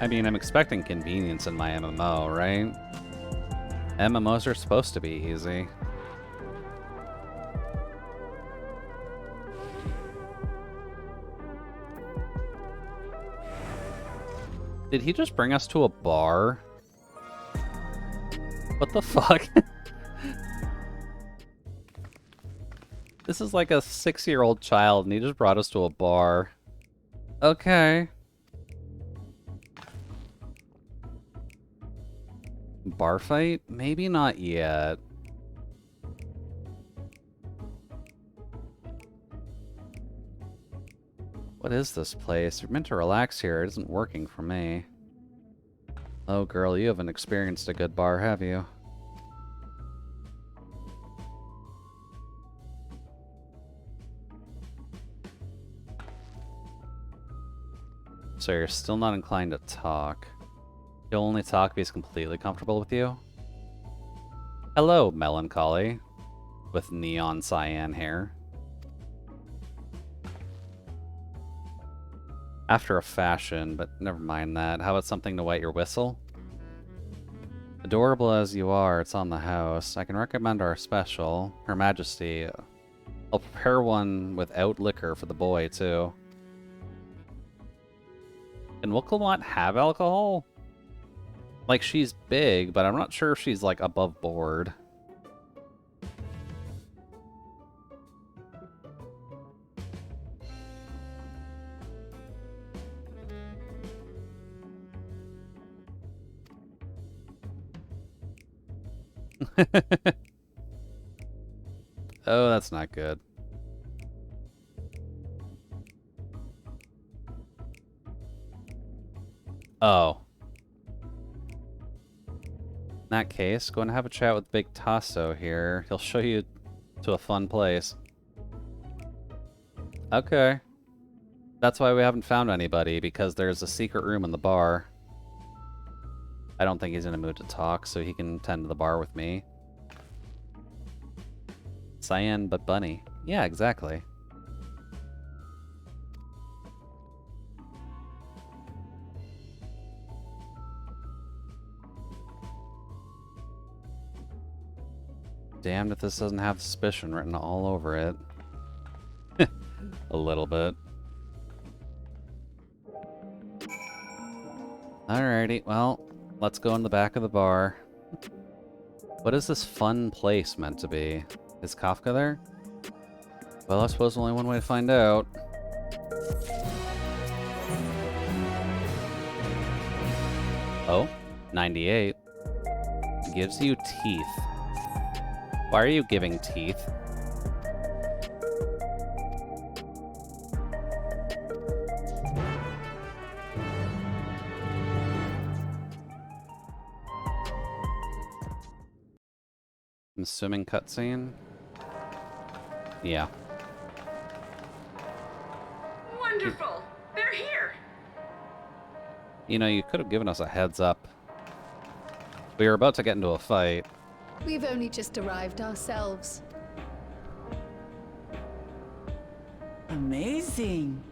I mean, I'm expecting convenience in my MMO, right? MMOs are supposed to be easy. Did he just bring us to a bar? What the fuck? This is like a 6-year-old child and he just brought us to a bar. Okay. Bar fight? Maybe not yet. What is this place? You're meant to relax here. It isn't working for me. Oh, girl, you haven't experienced a good bar, have you? So you're still not inclined to talk. He'll only talk if he's completely comfortable with you? Hello, Melancholy, with neon cyan hair. After a fashion, but never mind that. How about something to wet your whistle? Adorable as you are, it's on the house. I can recommend our special, Her Majesty. I'll prepare one without liquor for the boy, too. Can Wilcomot have alcohol? Like, she's big, but I'm not sure if she's, like, above board. Oh, that's not good. Oh. In that case, go and have a chat with Big Tasso here. He'll show you to a fun place. Okay. That's why we haven't found anybody, because there's a secret room in the bar. I don't think he's in a mood to talk, so he can tend to the bar with me. Cyan but bunny. Yeah, exactly. Damned if this doesn't have suspicion written all over it. A little bit. Alrighty, well, let's go in the back of the bar. What is this fun place meant to be? Is Kafka there? Well, I suppose only one way to find out. Oh, 98. Gives you teeth. Why are you giving teeth? I'm assuming cutscene? Yeah. Wonderful! They're here! You know, you could have given us a heads up. We were about to get into a fight. We've only just arrived ourselves. Amazing.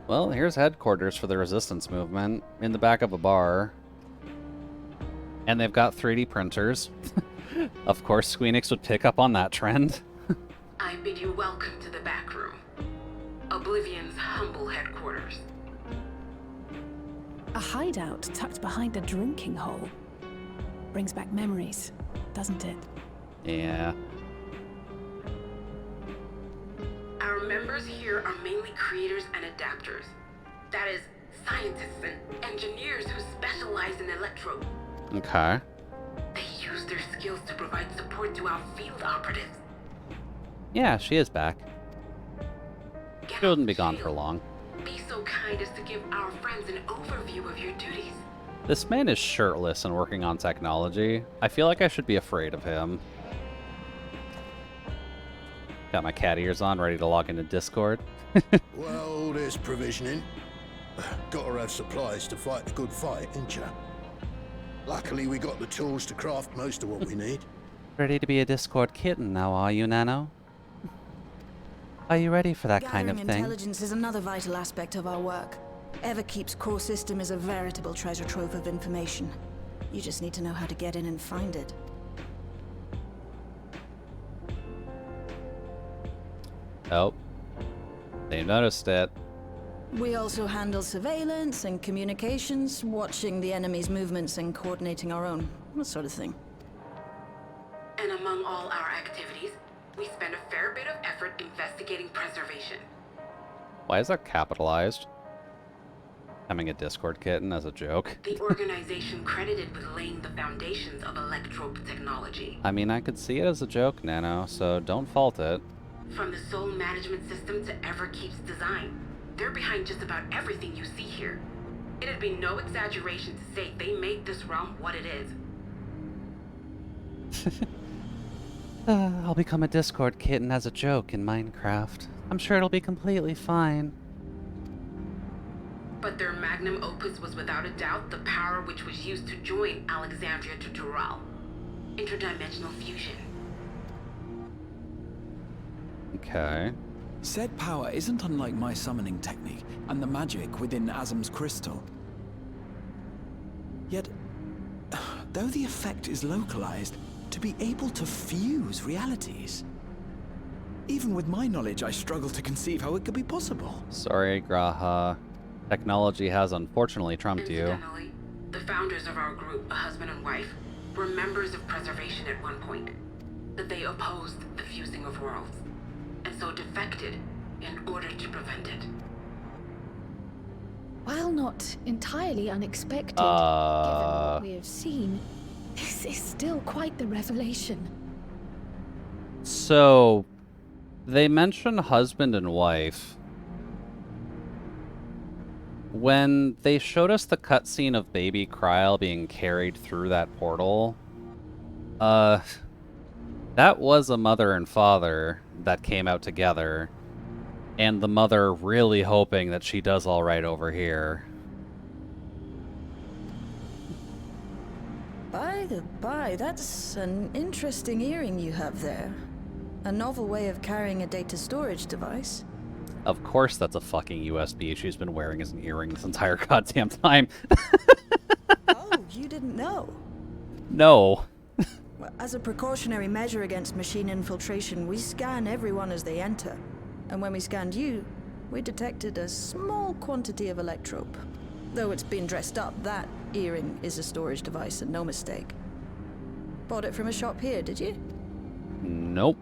Well, here's headquarters for the resistance movement, in the back of a bar. And they've got 3D printers. Of course, Squeenix would pick up on that trend. I bid you welcome to the back room. Oblivion's humble headquarters. A hideout tucked behind a drinking hole. Brings back memories, doesn't it? Yeah. Our members here are mainly creators and adapters. That is, scientists and engineers who specialize in electro. Okay. They use their skills to provide support to our field operatives. Yeah, she is back. She wouldn't be gone for long. Be so kind as to give our friends an overview of your duties. This man is shirtless and working on technology. I feel like I should be afraid of him. Got my cat ears on, ready to log into Discord. Well, there's provisioning. Gotta have supplies to fight the good fight, ain't ya? Luckily, we got the tools to craft most of what we need. Ready to be a Discord kitten now, are you, Nano? Are you ready for that kind of Gathering thing? intelligence is another vital aspect of our work. Everkeep's core system is a veritable treasure trove of information. You just need to know how to get in and find it. Oh. They noticed it. We also handle surveillance and communications, watching the enemy's movements and coordinating our own, that sort of thing. And among all our activities, we spend a fair bit of effort investigating preservation. Why is that capitalized? Having a Discord kitten as a joke. The organization credited with laying the foundations of electrope technology. I mean, I could see it as a joke, Nano, so don't fault it. From the soul management system to Everkeep's design, they're behind just about everything you see here. It'd be no exaggeration to say they made this realm what it is. I'll become a Discord kitten as a joke in Minecraft. I'm sure it'll be completely fine. But their magnum opus was without a doubt the power which was used to join Alexandria to Dural. Interdimensional fusion. Okay. Said power isn't unlike my summoning technique and the magic within Azam's crystal. Yet, though the effect is localized, to be able to fuse realities. Even with my knowledge, I struggle to conceive how it could be possible. Sorry, Graha. Technology has unfortunately trumped you. Incidentally, the founders of our group, a husband and wife, were members of Preservation at one point. That they opposed the fusing of worlds, and so defected in order to prevent it. While not entirely unexpected, given what we have seen, this is still quite the revelation. So, they mention husband and wife. When they showed us the cutscene of baby Kryl being carried through that portal, that was a mother and father that came out together, and the mother really hoping that she does all right over here. By the by, that's an interesting earring you have there. A novel way of carrying a data storage device. Of course that's a fucking USB she's been wearing as an earring this entire goddamn time. Oh, you didn't know? No. Well, as a precautionary measure against machine infiltration, we scan everyone as they enter. And when we scanned you, we detected a small quantity of electrope. Though it's been dressed up, that earring is a storage device and no mistake. Bought it from a shop here, did you? Nope.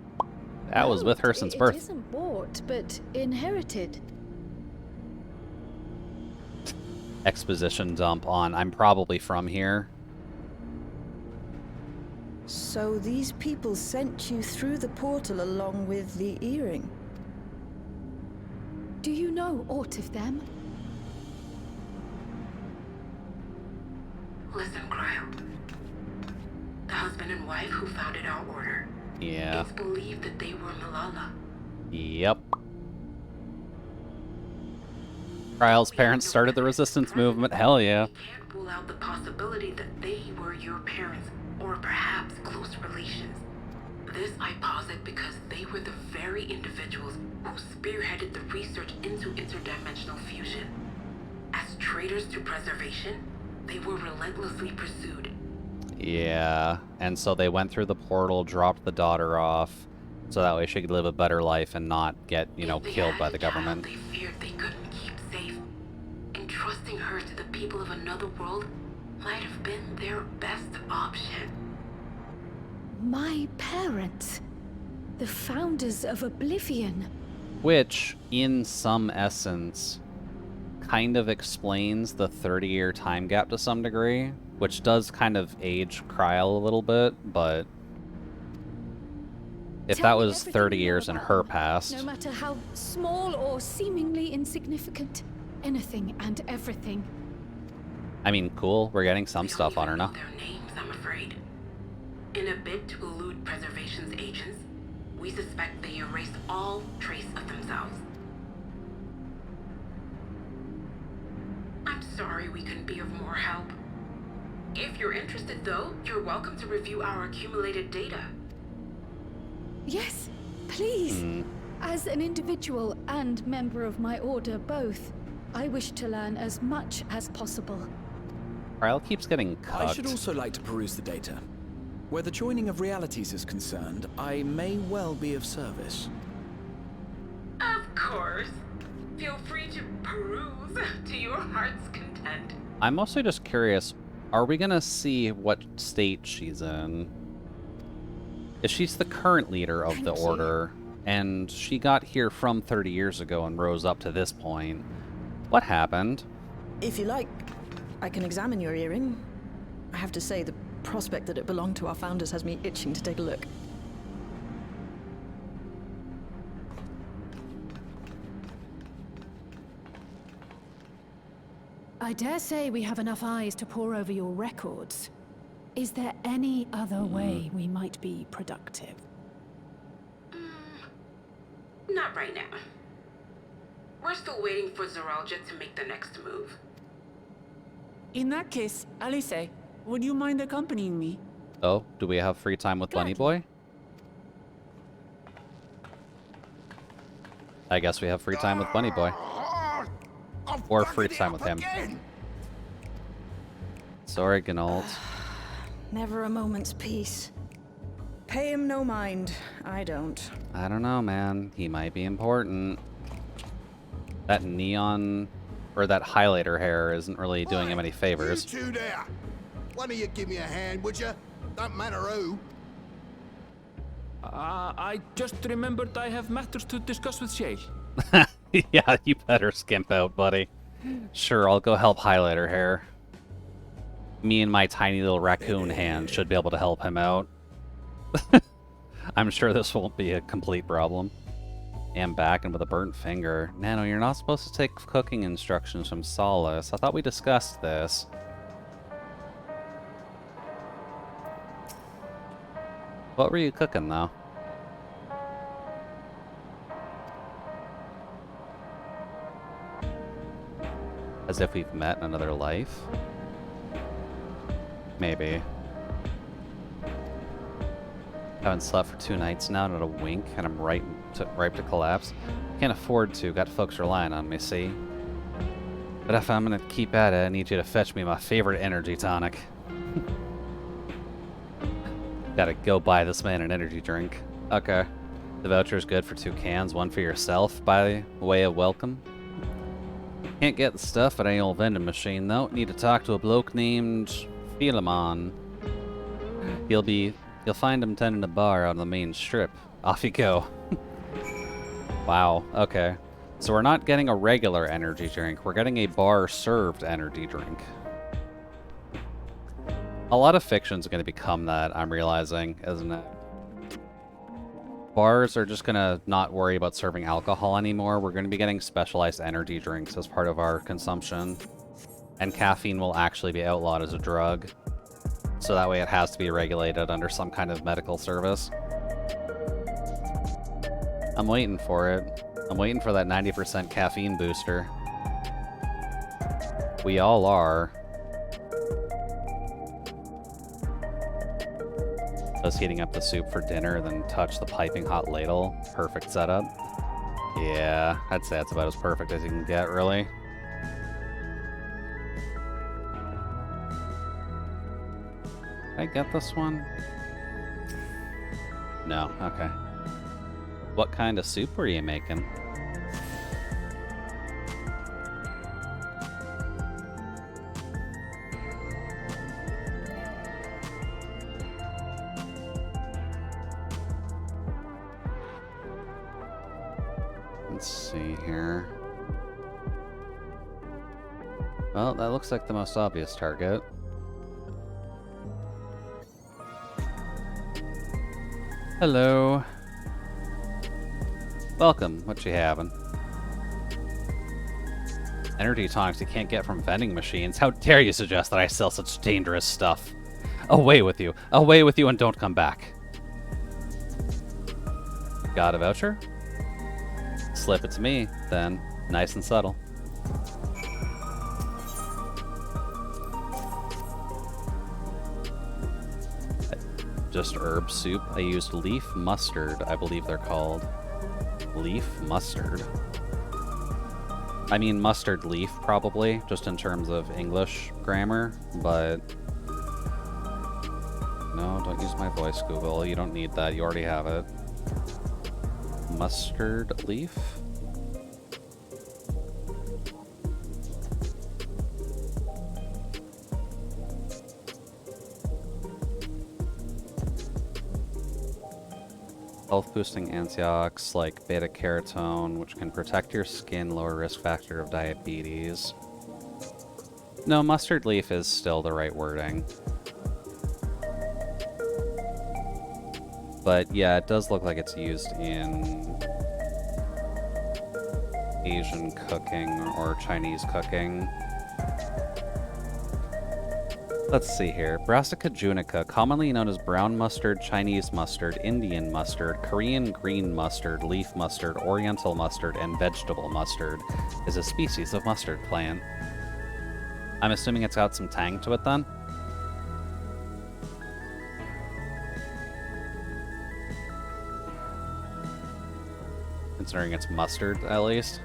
That was with her since birth. It isn't bought, but inherited. Exposition dump on I'm probably from here. So these people sent you through the portal along with the earring? Do you know aught of them? Listen, Kryl. The husband and wife who founded our order. Yeah. It's believed that they were Malala. Yep. Kryl's parents started the resistance movement. Hell yeah. Can't rule out the possibility that they were your parents, or perhaps close relations. This I posit because they were the very individuals who spearheaded the research into interdimensional fusion. As traitors to preservation, they were relentlessly pursued. Yeah, and so they went through the portal, dropped the daughter off, so that way she could live a better life and not get, you know, killed by the government. They feared they couldn't keep safe. Entrusting her to the people of another world might have been their best option. My parents, the founders of Oblivion. Which, in some essence, kind of explains the 30-year time gap to some degree, which does kind of age Kryl a little bit, but if that was 30 years in her past... No matter how small or seemingly insignificant, anything and everything. I mean, cool, we're getting some stuff on her now. Their names, I'm afraid. In a bid to elude preservation's agents, we suspect they erased all trace of themselves. I'm sorry we couldn't be of more help. If you're interested, though, you're welcome to review our accumulated data. Yes, please. As an individual and member of my order both, I wish to learn as much as possible. Kryl keeps getting cucked. I should also like to peruse the data. Where the joining of realities is concerned, I may well be of service. Of course. Feel free to peruse to your heart's content. I'm mostly just curious, are we gonna see what state she's in? If she's the current leader of the Order, and she got here from 30 years ago and rose up to this point, what happened? If you like, I can examine your earring. I have to say, the prospect that it belonged to our founders has me itching to take a look. I dare say we have enough eyes to pore over your records. Is there any other way we might be productive? Not right now. We're still waiting for Zoralja to make the next move. In that case, Alice, would you mind accompanying me? Oh, do we have free time with Bunny Boy? I guess we have free time with Bunny Boy. Or free time with him. Sorry, Gnault. Never a moment's peace. Pay him no mind. I don't. I don't know, man. He might be important. That neon, or that highlighter hair isn't really doing him any favors. You two there. One of you give me a hand, would you? Don't matter who. I just remembered I have matters to discuss with Shay. Yeah, you better skimp out, buddy. Sure, I'll go help highlighter hair. Me and my tiny little raccoon hand should be able to help him out. I'm sure this won't be a complete problem. And back and with a burnt finger. Nano, you're not supposed to take cooking instructions from Solace. I thought we discussed this. What were you cooking, though? As if we've met in another life? Maybe. Haven't slept for 2 nights now, not a wink, and I'm ripe to collapse. Can't afford to, got folks relying on me, see? But if I'm gonna keep at it, I need you to fetch me my favorite energy tonic. Gotta go buy this man an energy drink. Okay. The voucher's good for 2 cans, 1 for yourself, by way of welcome. Can't get the stuff at any old vending machine, though. Need to talk to a bloke named Philemon. You'll find him tending a bar on the main strip. Off you go. Wow, okay. So we're not getting a regular energy drink, we're getting a bar-served energy drink. A lot of fiction's going to become that, I'm realizing, isn't it? Bars are just going to not worry about serving alcohol anymore. We're going to be getting specialized energy drinks as part of our consumption. And caffeine will actually be outlawed as a drug. So that way it has to be regulated under some kind of medical service. I'm waiting for it. I'm waiting for that 90% caffeine booster. We all are. Just heating up the soup for dinner, then touch the piping hot ladle. Perfect setup. Yeah, I'd say that's about as perfect as you can get, really. Did I get this one? No, okay. What kind of soup were you making? Let's see here. Well, that looks like the most obvious target. Hello. Welcome. What you having? Energy tonics you can't get from vending machines. How dare you suggest that I sell such dangerous stuff? Away with you. Away with you and don't come back. Got a voucher? Slip it to me, then. Nice and subtle. Just herb soup. I used leaf mustard, I believe they're called. Leaf mustard? I mean mustard leaf, probably, just in terms of English grammar, but... No, don't use my voice, Google. You don't need that. You already have it. Mustard leaf? Health-boosting antioxidants like beta-carotene, which can protect your skin, lower risk factor of diabetes. No, mustard leaf is still the right wording. But yeah, it does look like it's used in Asian cooking or Chinese cooking. Let's see here. Brassica junica, commonly known as brown mustard, Chinese mustard, Indian mustard, Korean green mustard, leaf mustard, oriental mustard, and vegetable mustard, is a species of mustard plant. I'm assuming it's got some tang to it then? Considering it's mustard, at least.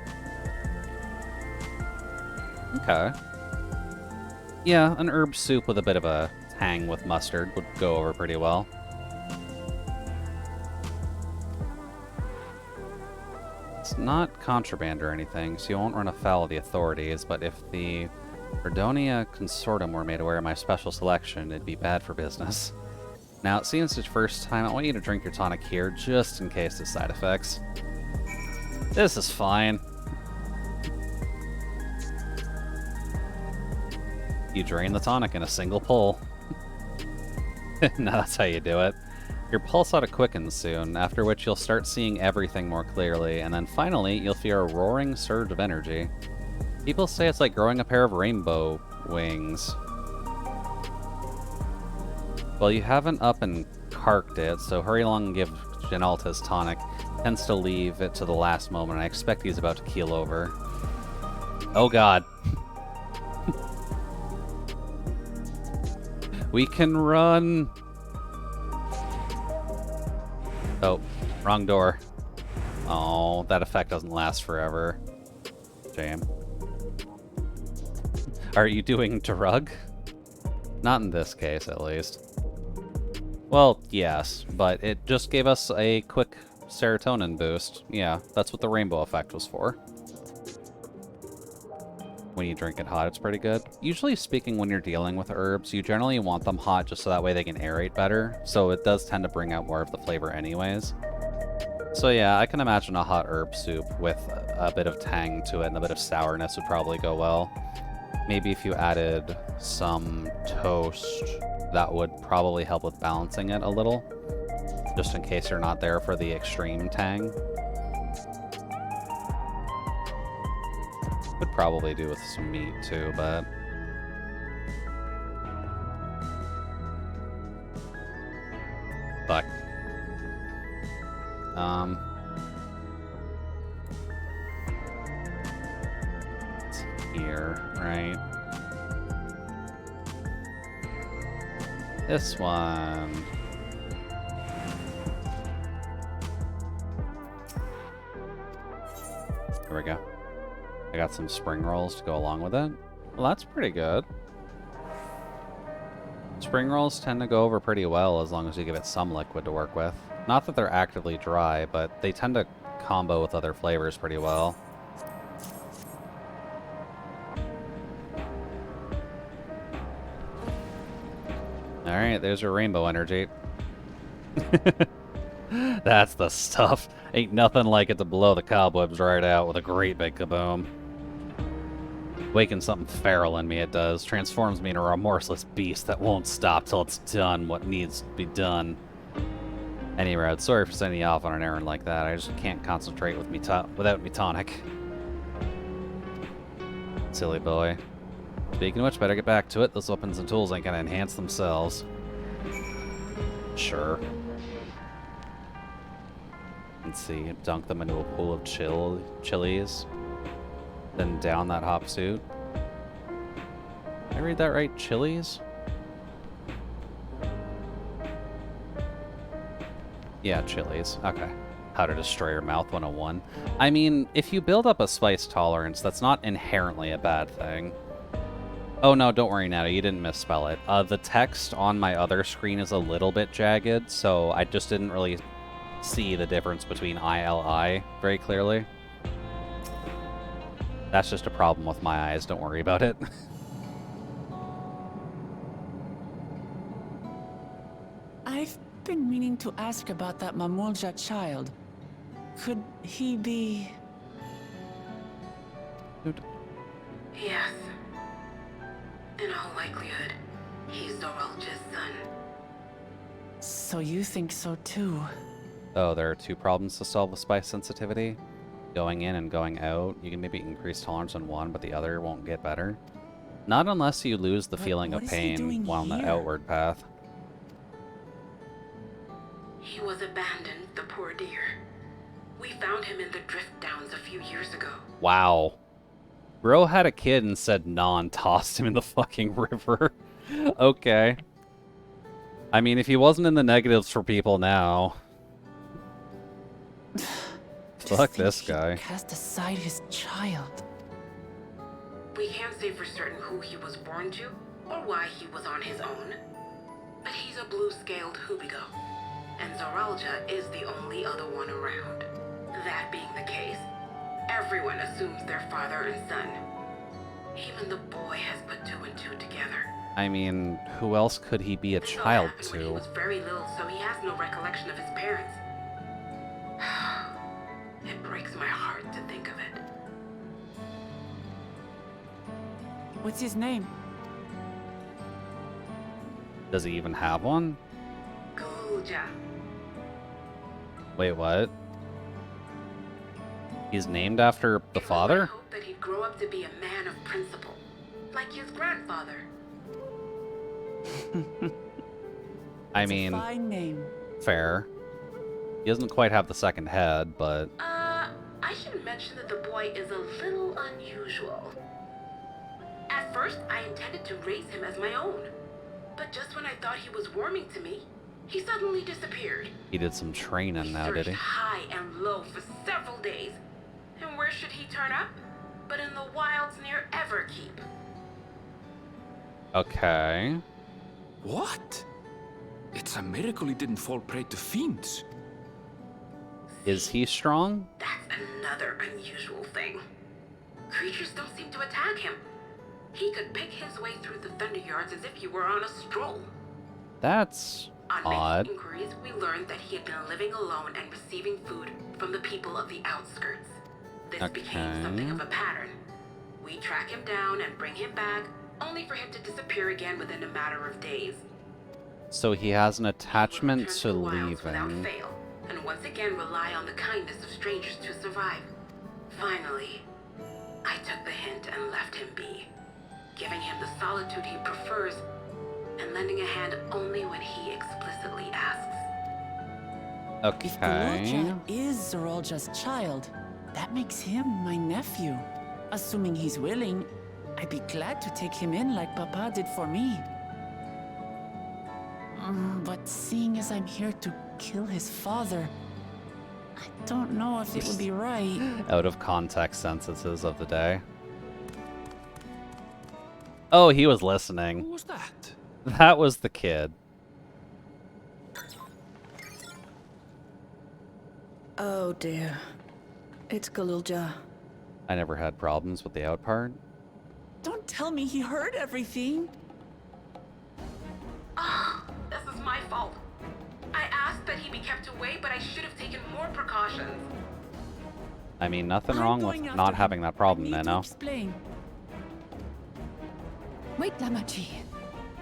Okay. Yeah, an herb soup with a bit of a tang with mustard would go over pretty well. It's not contraband or anything, so you won't run afoul of the authorities, but if the Verdonia Consortium were made aware of my special selection, it'd be bad for business. Now, seeing it's your first time, I want you to drink your tonic here, just in case there's side effects. This is fine. You drain the tonic in a single pull. No, that's how you do it. Your pulse ought to quicken soon, after which you'll start seeing everything more clearly, and then finally, you'll feel a roaring surge of energy. People say it's like growing a pair of rainbow wings. Well, you haven't up and carked it, so hurry along and give Genalt his tonic. Tends to leave it to the last moment. I expect he's about to keel over. Oh god. We can run! Oh, wrong door. Oh, that effect doesn't last forever. Shame. Are you doing drug? Not in this case, at least. Well, yes, but it just gave us a quick serotonin boost. Yeah, that's what the rainbow effect was for. When you drink it hot, it's pretty good. Usually speaking, when you're dealing with herbs, you generally want them hot just so that way they can aerate better. So it does tend to bring out more of the flavor anyways. So yeah, I can imagine a hot herb soup with a bit of tang to it and a bit of sourness would probably go well. Maybe if you added some toast, that would probably help with balancing it a little. Just in case you're not there for the extreme tang. Could probably do with some meat too, but... Fuck. It's here, right? This one. Here we go. I got some spring rolls to go along with it. Well, that's pretty good. Spring rolls tend to go over pretty well as long as you give it some liquid to work with. Not that they're actively dry, but they tend to combo with other flavors pretty well. Alright, there's your rainbow energy. That's the stuff. Ain't nothing like it to blow the cobwebs right out with a great big kaboom. Waking something feral in me, it does. Transforms me into a remorseless beast that won't stop till it's done what needs to be done. Anyway, sorry for sending you off on an errand like that. I just can't concentrate with without me tonic. Silly boy. Speaking of which, better get back to it. Those weapons and tools ain't gonna enhance themselves. Sure. Let's see, dunk them into a pool of chilies. Then down that hop suit. Did I read that right? Chilies? Yeah, chilies. Okay. How to destroy your mouth 101. I mean, if you build up a spice tolerance, that's not inherently a bad thing. Oh no, don't worry, Nata, you didn't misspell it. The text on my other screen is a little bit jagged, so I just didn't really see the difference between ILI very clearly. That's just a problem with my eyes, don't worry about it. I've been meaning to ask about that Mamulja child. Could he be... Yes. In all likelihood, he's Doralja's son. So you think so too? Oh, there are two problems to solve with spice sensitivity. Going in and going out. You can maybe increase tolerance on one, but the other won't get better. Not unless you lose the feeling what of is he pain doing while on the here? outward path. He was abandoned, the poor dear. We found him in the drift downs a few years ago. Wow. Bro had a kid and said non tossed him in the fucking river. Okay. I mean, if he wasn't in the negatives for people now. Fuck this guy. Cast aside his child. We can't say for certain who he was born to, or why he was on his own. But he's a blue-scaled Hubigo, and Zoralja is the only other one around. That being the case, everyone assumes they're father and son. Even the boy has put two and two together. I mean, who else could he be a child When he to? was very little, so he has no recollection of his parents. It breaks my heart to think of it. What's his name? Does he even have one? Gulja. Wait, what? He's named after the father? Hope that he'd grow up to be a man of principle, like his grandfather. I mean, Fine name. fair. He doesn't quite have the second head, but I should mention that the boy is a little unusual. At first, I intended to raise him as my own. But just when I thought he was warming to me, he suddenly disappeared. he did some training now, did he? Searched high and low for several days. And where should he turn up? But in the wilds near Everkeep. Okay. What? It's a miracle he didn't fall prey to fiends. Is he strong? That's another unusual thing. Creatures don't seem to attack him. He could pick his way through the Thunder Yards as if he were on a stroll. That's On odd. making inquiries, we learned that he had been living alone and receiving food from the people of the outskirts. This became something of a pattern. We track him down and bring him back, only for him to disappear again within a matter of days. So he has an attachment to Without leaving. fail, and once again rely on the kindness of strangers to survive. Finally, I took the hint and left him be, giving him the solitude he prefers and lending a hand only when he explicitly asks. If Okay. Gulja is Zoralja's child, that makes him my nephew. Assuming he's willing, I'd be glad to take him in like Papa did for me. But seeing as I'm here to kill his father, I don't know if it would be right. Out of context sentences of the day. Oh, he was listening. Who was that? That was the kid. Oh dear. It's Galulja. I never had problems with the out part. Don't tell me he heard everything. Ah, this is my fault. I asked that he be kept away, but I should have taken more precautions. I mean, nothing wrong with not having that problem, Nano. Explain. Wait, Lamachi.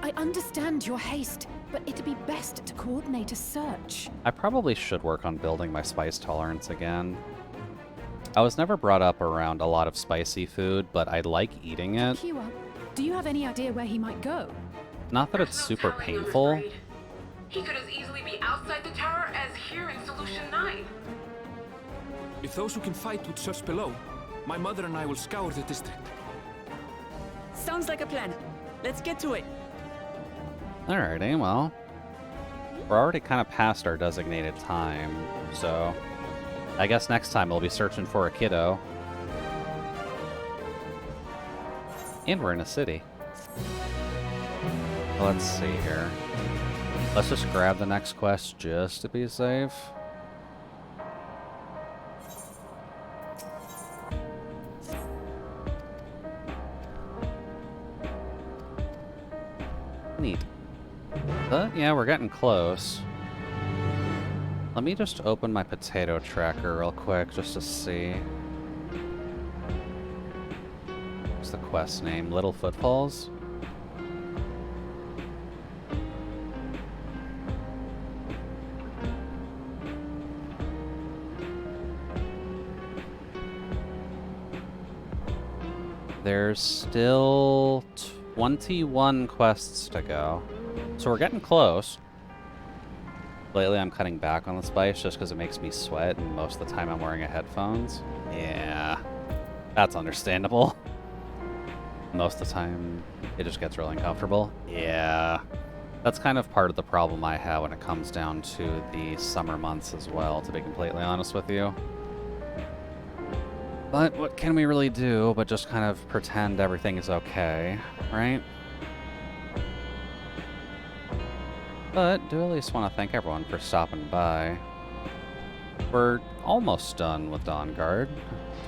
I understand your haste, but it'd be best to coordinate a search. I probably should work on building my spice tolerance again. I was never brought up around a lot of spicy food, but I like eating it. Kiwa, do you have any idea where he might go? Not that it's super painful. He could as easily be outside the tower as here in Solution 9. If those who can fight would search below, my mother and I will scour the district. Sounds like a plan. Let's get to it. Alrighty, well. We're already kind of past our designated time, so I guess next time we'll be searching for a kiddo. And we're in a city. Let's see here. Let's just grab the next quest just to be safe. Neat. But yeah, we're getting close. Let me just open my potato tracker real quick just to see. What's the quest name? Little Footfalls? There's still 21 quests to go. So we're getting close. Lately I'm cutting back on the spice just because it makes me sweat, and most of the time I'm wearing headphones. Yeah, that's understandable. Most of the time it just gets really uncomfortable. Yeah, that's kind of part of the problem I have when it comes down to the summer months as well, to be completely honest with you. But what can we really do but just kind of pretend everything is okay, right? But do at least want to thank everyone for stopping by. We're almost done with Dawnguard.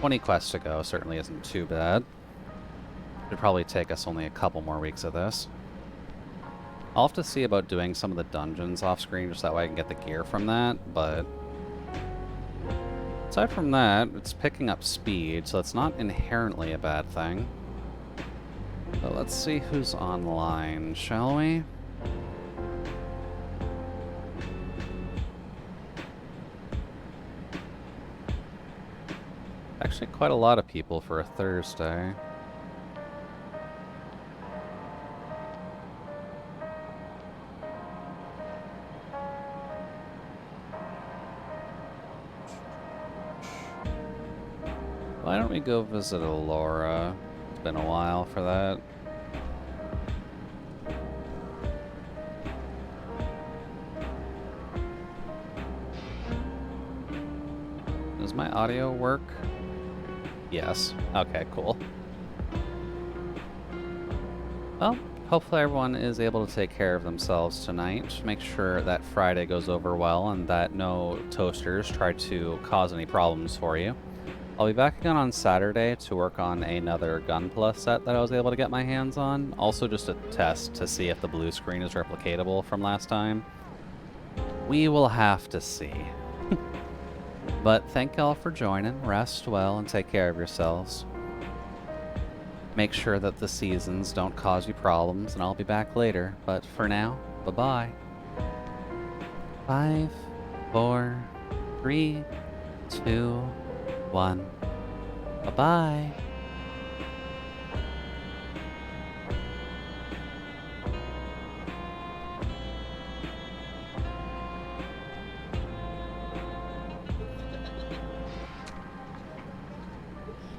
20 quests to go certainly isn't too bad. It'd probably take us only a couple more weeks of this. I'll have to see about doing some of the dungeons off screen just that way I can get the gear from that, but aside from that, it's picking up speed, so it's not inherently a bad thing. But let's see who's online, shall we? Actually, quite a lot of people for a Thursday. Why don't we go visit Alora? It's been a while for that. Does my audio work? Yes. Okay, cool. Well, hopefully everyone is able to take care of themselves tonight. Make sure that Friday goes over well and that no toasters try to cause any problems for you. I'll be back again on Saturday to work on another Gunpla set that I was able to get my hands on. Also just a test to see if the blue screen is replicatable from last time. We will have to see. But thank y'all for joining. Rest well and take care of yourselves. Make sure that the seasons don't cause you problems, and I'll be back later. But for now, bye-bye. 5, 4, 3, 2, 1. Bye-bye.